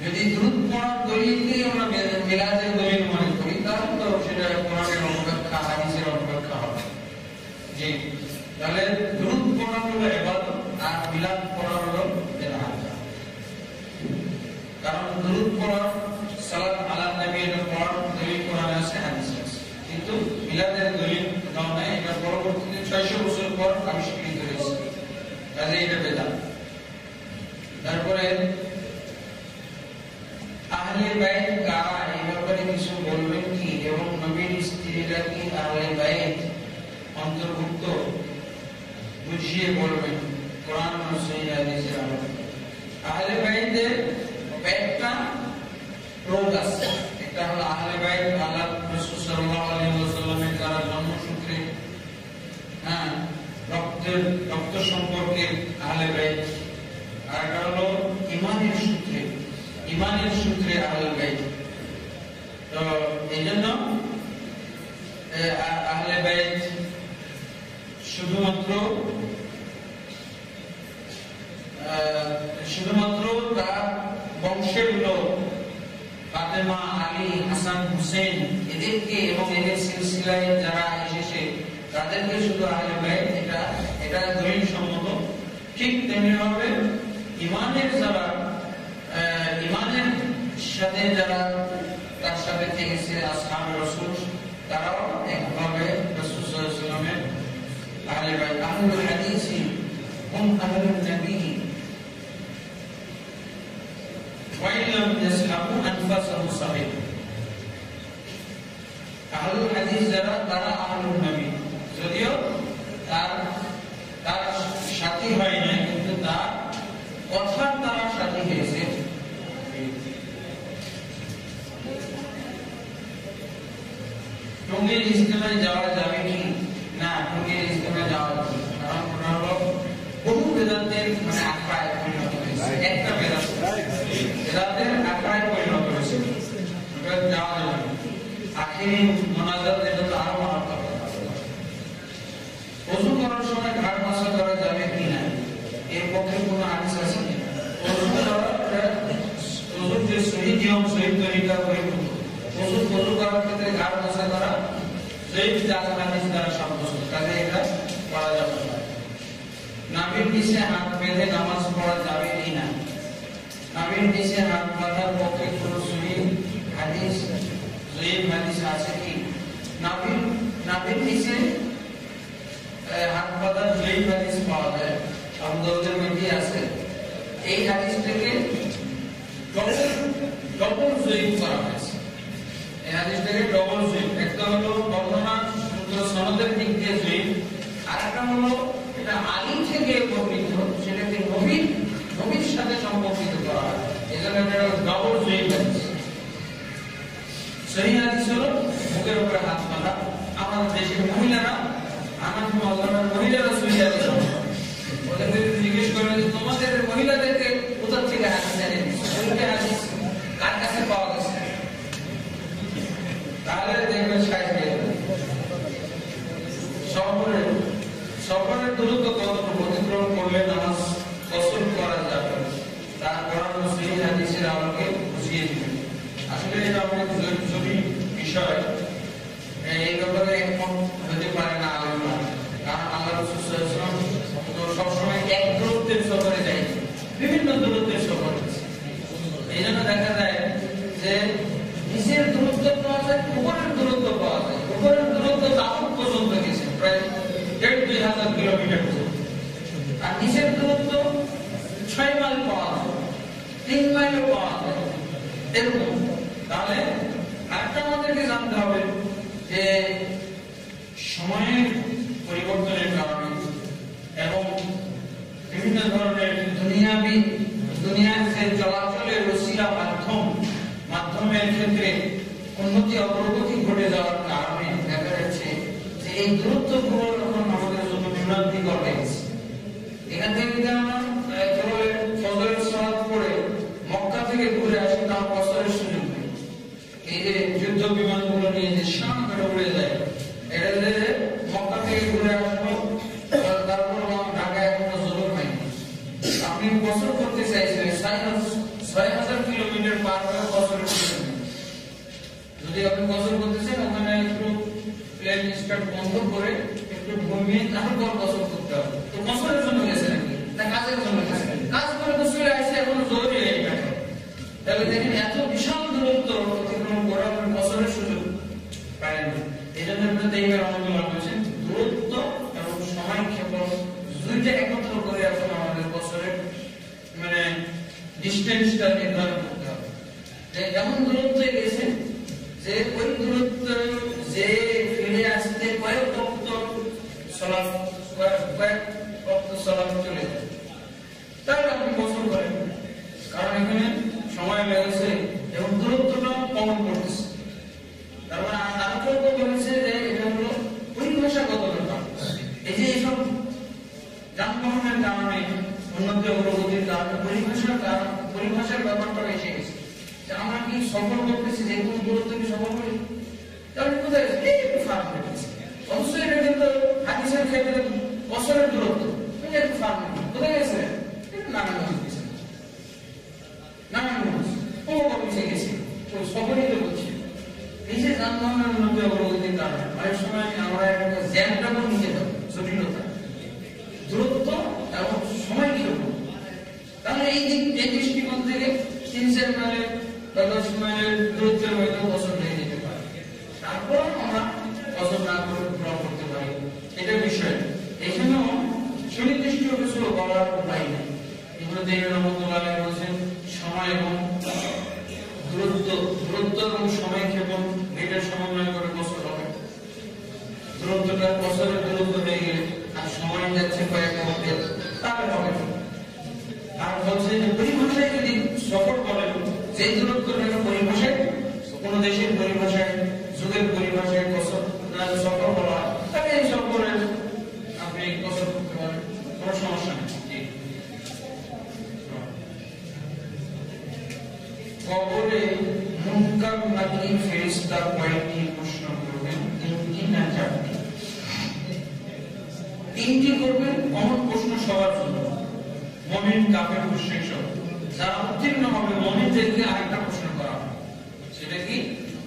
যদি দুরূদ পড়ার দলিলকে আমরা মিলাদের দলিল মনে করি, তাহলে তো সেটা কোরআনের অপব্যাখ্যা, হাদিসের অপব্যাখ্যা হবে। জি, তাহলে দুরূদ পড়া হলো ইবাদত আর মিলাদ পড়া হলো বিদআত। কারণ দুরূদ পড়া, সালাত আলা নবী এর পড়ার দলিল কোরআনে আছে, হাদিসে আছে, কিন্তু মিলাদের দলিল নাও নাই। এটা পরবর্তীতে 600 বছর পর আবিষ্কৃত হয়েছে, কাজে এটা বিদআত। তারপরে আহলে বাইত কারা, এই ব্যাপারে কিছু বলবেন কি? এবং নবীর স্ত্রীরা কি আহলে বাইত অন্তর্ভুক্ত? বুঝিয়ে বলবেন কোরআন ও সহিহ হাদিসের আলোকে। আহলে বাইতের একটা রোগ আছে। একটা হলো আহলে বাইত আল্লাহ রাসূল সাল্লাল্লাহু আলাইহি ওয়াসাল্লামের যারা জন্মসূত্রে রক্ত সম্পর্কের আহলে বাইত, আর একটা হলো ঈমানের সূত্রে আহলে বাইত। তো এইজন্য আহলে বাইত শুধুমাত্র তার বংশের লোক, ফাতেমা, আলী, হাসান, হুসেন, এদেরকে এবং এদের সিলসিলায় যারা এসেছে তাদেরকে শুধু আহলে বাইত, এটা দলিল সম্মত। ঠিক তেমনি ভাবে ঈমানের সাথে যারা তার সাথে থেকেছে আসহাবে রাসূল, তারাও একভাবে রাসূল সাল্লাল্লাহু আলাইহি ওয়াসাল্লামের আহলে বাইত। আহলুল হাদিস হুম আহলুন নবী ওয়া ইল্লাম ইয়াসলামু আনফাসুহুম সাহিহ। আহলুল হাদিস যারা, তারা আহলুন নবী, যদিও তার সাথী হয় না, কিন্তু তার কথার তারা সাথী হয়েছে। টঙ্গীর ইজতেমায় যাওয়া যাবে কি না? টঙ্গীর ইজতেমায় যাওয়া যাবে, কারণ ওটা হলো বহু বেদান্তের আখড়ায় পরিণত হয়েছে। একটা বেদান্তের আখড়ায় পরিণত হয়েছে, ওটা যাওয়া যাবে না। আখিরি মোনাজাত, এটা তো আরো মারাত্মক। ওযু করার সময় ঘাড় মাসা করা যাবে কি না, এর পক্ষে কোনো হাদিস আছে কি? ওযু যে সহিহ নিয়ম, সহিহ তরিকা পরিপূর্ণ। ওযু করার ক্ষেত্রে ঘাড় মাসা করা সহিহ হাদিস দ্বারা সাব্যস্ত, কাজে এটা করা যাবে না। নাভির নিচে হাত বেঁধে নামাজ পড়া যাবে কি না? নাভির নিচে হাত বাঁধার পক্ষে কোনো সহিহ হাদিস আছে কি? নাভির নিচে হাত বাঁধার সহিহ হাদিস পাওয়া যায়, আবু দাউদের মধ্যে আছে। এই হাদিসটাকে ডবল সহিহ করা হয়েছে। এই হাদিসটাকে ডবল সহিহ, একটা হলো বর্ণনা সনদের দিক দিয়ে সহিহ, আর একটা হলো এটা আলী থেকে বর্ণিত, সেটাকে নবীর সাথে সম্পর্কিত করা হয়, এজন্য এটা ডবল সহিহ হাদিস। সহিহ হাদিস হলো মুখের উপরে হাত বাঁধা। আমাদের দেশের মহিলারা, মহিলারা সহিহ হাদিস, ওদেরকে জিজ্ঞেস করে যে তোমাদের মহিলাদেরকে কোথা থেকে হাদিস জানেন, হাদিস কার কাছে পাওয়া গেছে, তাহলে দেখবেন সফরের দূরত্ব কতটুকু অতিক্রম করলে নামাজ কসর করা যাবে, তার কোরআন ও সহিহ হাদিসের আলোকে বুঝিয়ে দিবেন। আসলে এটা অনেক জরুরি বিষয়, এই ব্যাপারে একমত হতে পারে না আলেমরা। কারণ আল্লাহ রাসূল সাল্লাল্লাহু আলাইহি ওয়াসাল্লাম সবসময় এক দূরত্বের সফরে যায়, বিভিন্ন দূরত্বের সফরে। এই জন্য দেখা যায় যে নিচের দূরত্ব পাওয়া যায়, উপরের দূরত্ব পাওয়া যায়। উপরের দূরত্ব তাবুক পর্যন্ত গেছে, প্রায় 1,500 কিলোমিটার পর্যন্ত, আর নিচের দূরত্ব 6 মাইল পাওয়া যায়, 3 মাইলও পাওয়া যায়, এরকম। তাহলে আরেকটা আমাদেরকে জানতে হবে যে সময়ের পরিবর্তনের কারণে এবং বিভিন্ন ধরনের দুনিয়ার চলাচলের ওসিলা মাধ্যমের ক্ষেত্রে উন্নতি অগ্রগতি ঘটে যাওয়ার কারণে দেখা যাচ্ছে যে এই দূরত্বগুলো এখন আমাদের জন্য বিভ্রান্তিকর হয়ে গেছে। এখান থেকে যদি আমরা ফজরের সালাত পড়ে মক্কা থেকে ঘুরে আসি, তাও বছরের সুযোগ নেই। এই যে যুদ্ধ বিমানগুলো নিয়ে যে শান করে উড়ে যায়, এটা যে মক্কা থেকে ঘুরে আসবো, তারপর ঢাকায় এখনো জরুর হয়নি। আপনি বছর করতে চাইছিলেন ৬,০০০ কিলোমিটার পার করে বছরের সুযোগ নেই। যদি আপনি বছর করতে চান, ওখানে একটু প্লেন স্টার্ট বন্ধ করে একটু ঘুমিয়ে তারপর বছর করতে হবে। তো বছরের জন্য গেছে নাকি না কাজের জন্য গেছে? কাজ করে তো চলে আসছে, এখন জরুরি হয়ে গেছে। তাহলে দেখেন এত বিশাল দূরত্ব অতিক্রম করে আপনি বছরের সুযোগ পারেন না। এই জন্য আপনি দেখবেন রহমতুল্লাহ বলছেন দূরত্ব এবং সময় ক্ষেপণ দুইটা একত্র করে এখন আমাদের বছরের মানে ডিস্টেন্সটা নির্ধারণ করতে হবে। এমন দূরত্ব গেছে যে ওই দূরত্ব যে ফিরে আসতে কয়েক রক্ত চলাফ চলে যায়, তাহলে আপনি বছর করেন। কারণ এখানে সময় লেগেছে এবং দূরত্বটা কমন করতেছে। তারপরে আরো কেউ বলেছে যে এটা হলো পরিভাষাগত ব্যাপার। এই যে এইসব যানবাহনের কারণে উন্নতি অগ্রগতির কারণে পরিভাষার ব্যাপারটা এসে গেছে। আমরা কি সফল করতেছি, যে কোনো দূরত্ব কি সফল করি? তাহলে কোথায় একটু ফার্ম করতেছি। অবশ্যই এটা কিন্তু হাদিসের ক্ষেত্রে বছরের দূরত্ব একটু ফার্ম কোথায় গেছে, একটু নানান হচ্ছে নানান হচ্ছে মিশে গেছে, সফলই তো করছি। এই যে যানবাহনের উন্নতি অগ্রগতির কারণে অনেক সময় আমরা একটা জ্যামটাও নিতে পারি, জটিলতা দূরত্ব এবং সময় ক্ষেপণ। তাহলে এই দৃষ্টিকোণ থেকে ৩-৪ মাইলের বা ১০ মাইলের দূরত্বের হয়তো বছর হয়ে যেতে পারে, তারপর আমরা বছর না করে গ্রহণ করতে পারি। এটা বিষয়। এখানেও সুনির্দিষ্ট কিছু বলার উপায় নেই। এগুলো দেখবেন রহমতুল্লাহ বলছেন সময় এবং দূরত্ব এবং সময় ক্ষেপণ এটা সমন্বয় করে বছর হবে। দূরত্বটা বছরের দূরত্ব হয়ে গেলে আর সময় যাচ্ছে কয়েক ঘন্টা, তাহলে হবে। আর বলছে যে পরিভাষায় যদি সফর করেন, যে দূরত্বটাকে পরিভাষায় কোন দেশের পরিভাষায় যুগের পরিভাষায় সফর বলা হয়, তাহলে এই সফরের আপনি বছর করতে পারেন, কোনো সমস্যা নেই। কবরে মুনকার নাকির ফেরেশতা কয়েকটি প্রশ্ন করবেন, ৩টি না ৪টি? ৩টি করবেন। অমন প্রশ্ন সবার জন্য, মুমিন কাফের মুশরিক সব যারা উত্তীর্ণ হবে মুমিনদেরকে আরেকটা প্রশ্ন করা হবে। সেটা কি?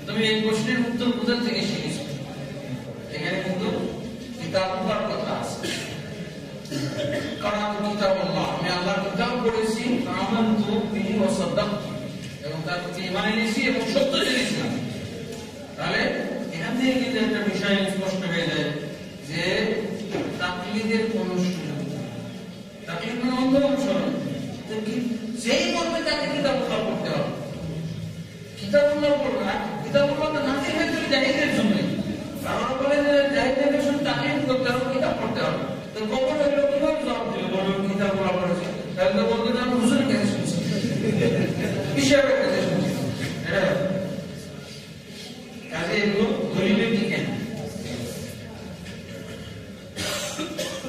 তুমি এই প্রশ্নের উত্তর কোথা থেকে শিখেছো? এখানে কিন্তু কিতাবুল্লাহর কথা আছে। কারণ কিতাবুল্লাহ, আমি আল্লাহর কিতাব পড়েছি, আমানতু বিহি ওয়া সাদাকতু, এবং তার প্রতি ঈমান এনেছি এবং সত্য জেনেছিলাম। তাহলে এখান থেকে কিন্তু একটা বিষয় স্পষ্ট হয়ে যায় যে তাকলিদের কোন সুযোগ নেই। তাকলিদ মানে অন্ধ অনুসরণ। যেই বলবে তাকে কিতাবুল্লাহ পড়তে হবে, কিতাবুল্লাহ পড়বে না। কিতাবুল্লাহ তো নাজিল হয়েছিল জাহিদের জন্য। কারণ বলে যে জাহিদের শুধু তাকলিদ করতে হবে, কিতাব পড়তে হবে। তো কখন হইলো কিভাবে জবাব দিল? বলবে কিতাবুল্লাহ পড়েছে, তাহলে তো বলতে আমি হুজুরের কাছে শুনছি, হিসাবের কাছে শুনছি। কাজে এগুলো দলিলের দিকে না।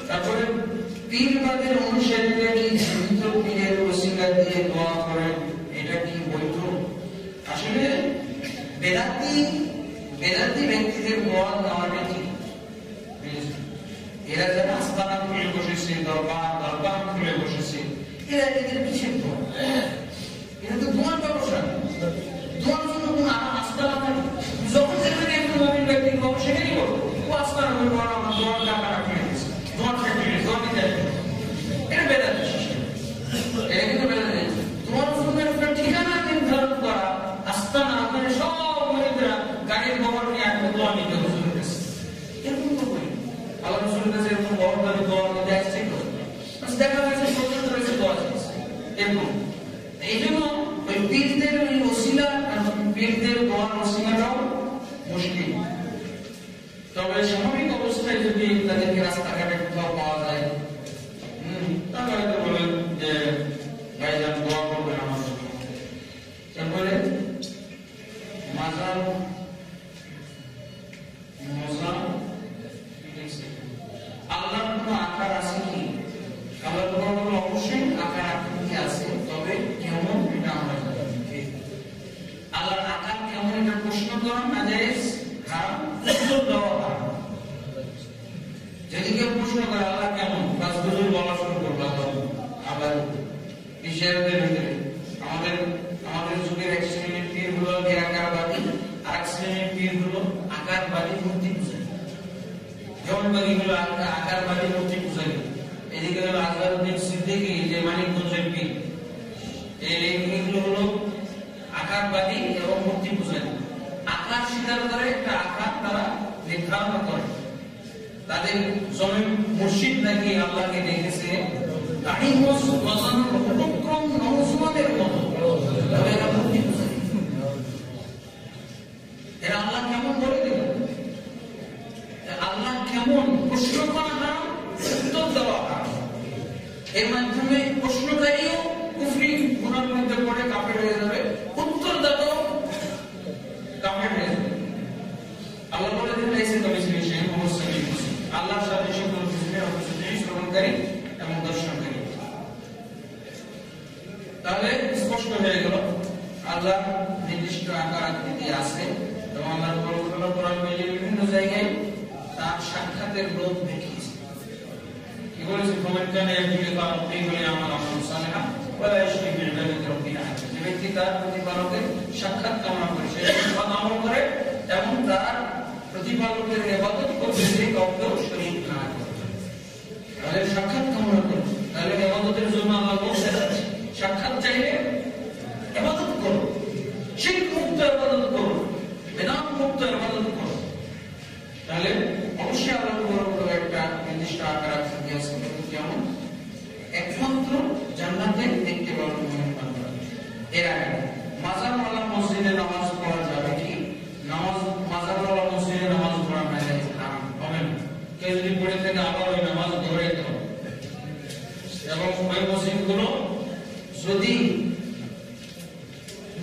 তারপরে পীরবাদের অনুসারীরা কি জীবিত পীরের ওসিলা দিয়ে দোয়া করেন, এটা কি বৈধ? আসলে বেদাতি ব্যক্তিদের দোয়া দেওয়াটা ঠিক। এরা যারা আস্তানা খুলে বসেছে, দরবার খুলে বসেছে, এরা এদের কিসের দোয়া? এটা তো দোয়ার ব্যবসা। দোয়ার জন্য কোন আস্তানা থাকে? যখন যেখানে একজন মুমিন ব্যক্তি পাবো সেখানেই করবো। ও আস্তানা করে বড় আমার দোয়ার টাকাটা খুলে দিয়েছে, দোয়ার ফ্যাক্টরি, দোয়ার দিতে এটা বেদাতি সিস্টেম। এটা কিন্তু বেদাতি। দোয়ার জন্য একটা ঠিকানা নির্ধারণ করা, আস্তানা মানে সব মুরিদরা গাড়ির খবর নিয়ে একটা দোয়া নিতে হুজুরের কাছে, এরকম তো করি। আল্লাহ রাসূলের কাছে এরকম বড় দোয়া নিতে আসছে তো দেখা যাচ্ছে পর্যন্ত রয়েছে দোয়া চাইছে এরকম। এই জন্য ওই পীরদের ওই ওসিলা, পীরদের দোয়ার ওসিলাটাও মুশকিল। তবে স্বাভাবিক অবস্থায় যদি তাদেরকে রাস্তাঘাটে কোথাও পাওয়া যায়, তাহলে হয়তো বলেন যে ভাইজান দোয়া করবেন আমার জন্য। তারপরে মাজার কোনো আকার আছে কি? আল্লাহ তাআলা বলেন অবশ্যই আকার আকৃতি আছে, তবে কেমন এটা আমরা জানি। আল্লাহর আকার কেমন এটা প্রশ্ন করা নাজায়েজ, হারাম, উত্তর দেওয়া হারাম। যদি কেউ প্রশ্ন করে আল্লাহ কেমন, বাস হুজুর বলা শুরু করবে আবার ইশারাতের ভিতরে আমাদের যুগের এক শ্রেণীর পীর হলো আকারবাদী, আরেক শ্রেণীর পীর হলো আকারবাদী মূর্তি পূজারী। জনবাদী হলো আকারবাদী মূর্তি পূজারী, এদিকে হলো আজহারউদ্দিন সিদ্দিকী যে মানিকগঞ্জের পীর, এইগুলো হলো আকারবাদী এবং মূর্তি পূজারী। আকার স্বীকার করে, একটা আকার তারা নির্ধারণ করে। তাদের জমি মুর্শিদ নাকি আল্লাহকে দেখেছে দাড়ি মোছ গজানো উপক্রম নওজওয়ানের মতো, তবে এরা মূর্তি পূজারী। এরা আল্লাহ কেমন বলে দিল, আল্লাহ কেমন প্রশ্ন করা হারাম, উত্তর দেওয়া হারাম। এর মাধ্যমে প্রশ্নকারীও কুফরি গুনার মধ্যে পড়ে কাফের হয়ে যাবে, উত্তর দাতাও কাফের হয়ে যাবে। আল্লাহ বলে দিলেন লাইসা কামিসলিহি শাইউন ওয়া হুয়াস সামিউল বাসীর। আল্লাহর সাথে সকল কিছুর অবস্থিতি শ্রবণকারী এবং দর্শনকারী। তাহলে স্পষ্ট হয়ে গেল আল্লাহ নির্দিষ্ট আকার আকৃতি আছে এবং আল্লাহর পরকালে কোরআনে বিভিন্ন জায়গায় তার সাক্ষাতের লোভ দেখিয়েছে। কি বলেছে? প্রমাণকানে একদিকে তার অপেক্ষা বলে আমার আমল সালেহা ওয়া ইশরিক বিল রাব্বিনা। যে ব্যক্তি তার প্রতিপালকের সাক্ষাৎ কামনা করে, সে সৎ আমল করে এবং তার প্রতিপালকের ইবাদত করতে সে কাউকে শরীক না করে। তাহলে সাক্ষাৎ কামনা করে, তাহলে ইবাদতের জন্য আল্লাহ বলছেন সাক্ষাৎ চাইলে ইবাদত করো, শিরক মুক্ত ইবাদত করো, বেদাত মুক্ত ইবাদত করো। তাহলে অবশ্যই আল্লাহ তাআলার একটা নির্দিষ্ট আকার আকৃতি আছে, যেমন একমাত্র জান্নাতে দেখতে পারবেন মুমিন। এর আগে মাজারওয়ালা মসজিদে নামাজ পড়া যাবে কি? মাজারওয়ালা মসজিদে নামাজ পড়া নাজায়েজ, হারাম হবে না। কেউ যদি পড়ে থাকে আবার ওই নামাজ ধরে দিতে হবে। এবং ওই মসজিদগুলো যদি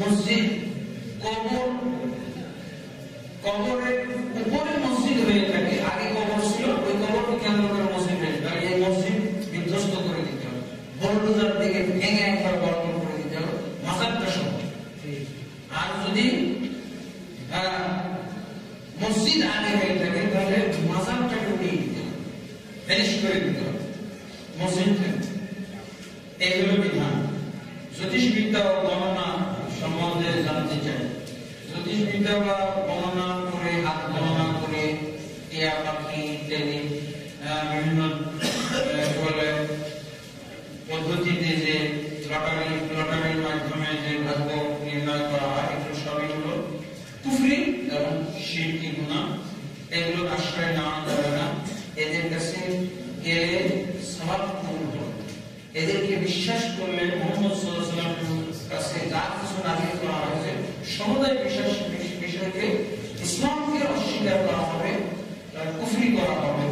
মসজিদ কবরের উপরে মসজিদ হয়ে থাকে, আগে কবর ছিল, ওই কবরকে কেন্দ্র করে মসজিদ হয়ে থাকে, এই মসজিদ বিধ্বস্ত করে দিতে হবে, বুলডোজার থেকে ভেঙে একবার বর্তন করে দিতে হবে মাজারটা সহ। আর যদি মসজিদ আগে হয়ে থাকে তাহলে মাজারটাকে উঠিয়ে দিতে হবে, ফিনিশ করে দিতে হবে মসজিদ থেকে। এগুলো বিধান। জ্যোতিষবিদ্যা ও গণনা সম্বন্ধে জানতে চাই। জ্যোতিষবিদ্যা বা গণনা করে, হাত গণনা করে, টিয়া পাখি ইত্যাদি বিভিন্ন বলে পদ্ধতিতে যে লটারির মাধ্যমে যে ভাগ্য নির্ণয় করা হয়, এগুলো সবই হলো কুফরি এবং শিরকি গুনাহ। এগুলো আশ্রয় নেওয়া যাবে না। এদের কাছে গেলে সওয়াব পূর্ণ হবে। এদেরকে বিশ্বাস করলে মুহাম্মদ সাল্লাল্লাহু আলাইহি ওয়াসাল্লামের কাছে যা কিছু নাযিল করা হয়েছে সমুদায় বিষয়কে ইসলামকে অস্বীকার করা হবে, কুফরি করা হবে।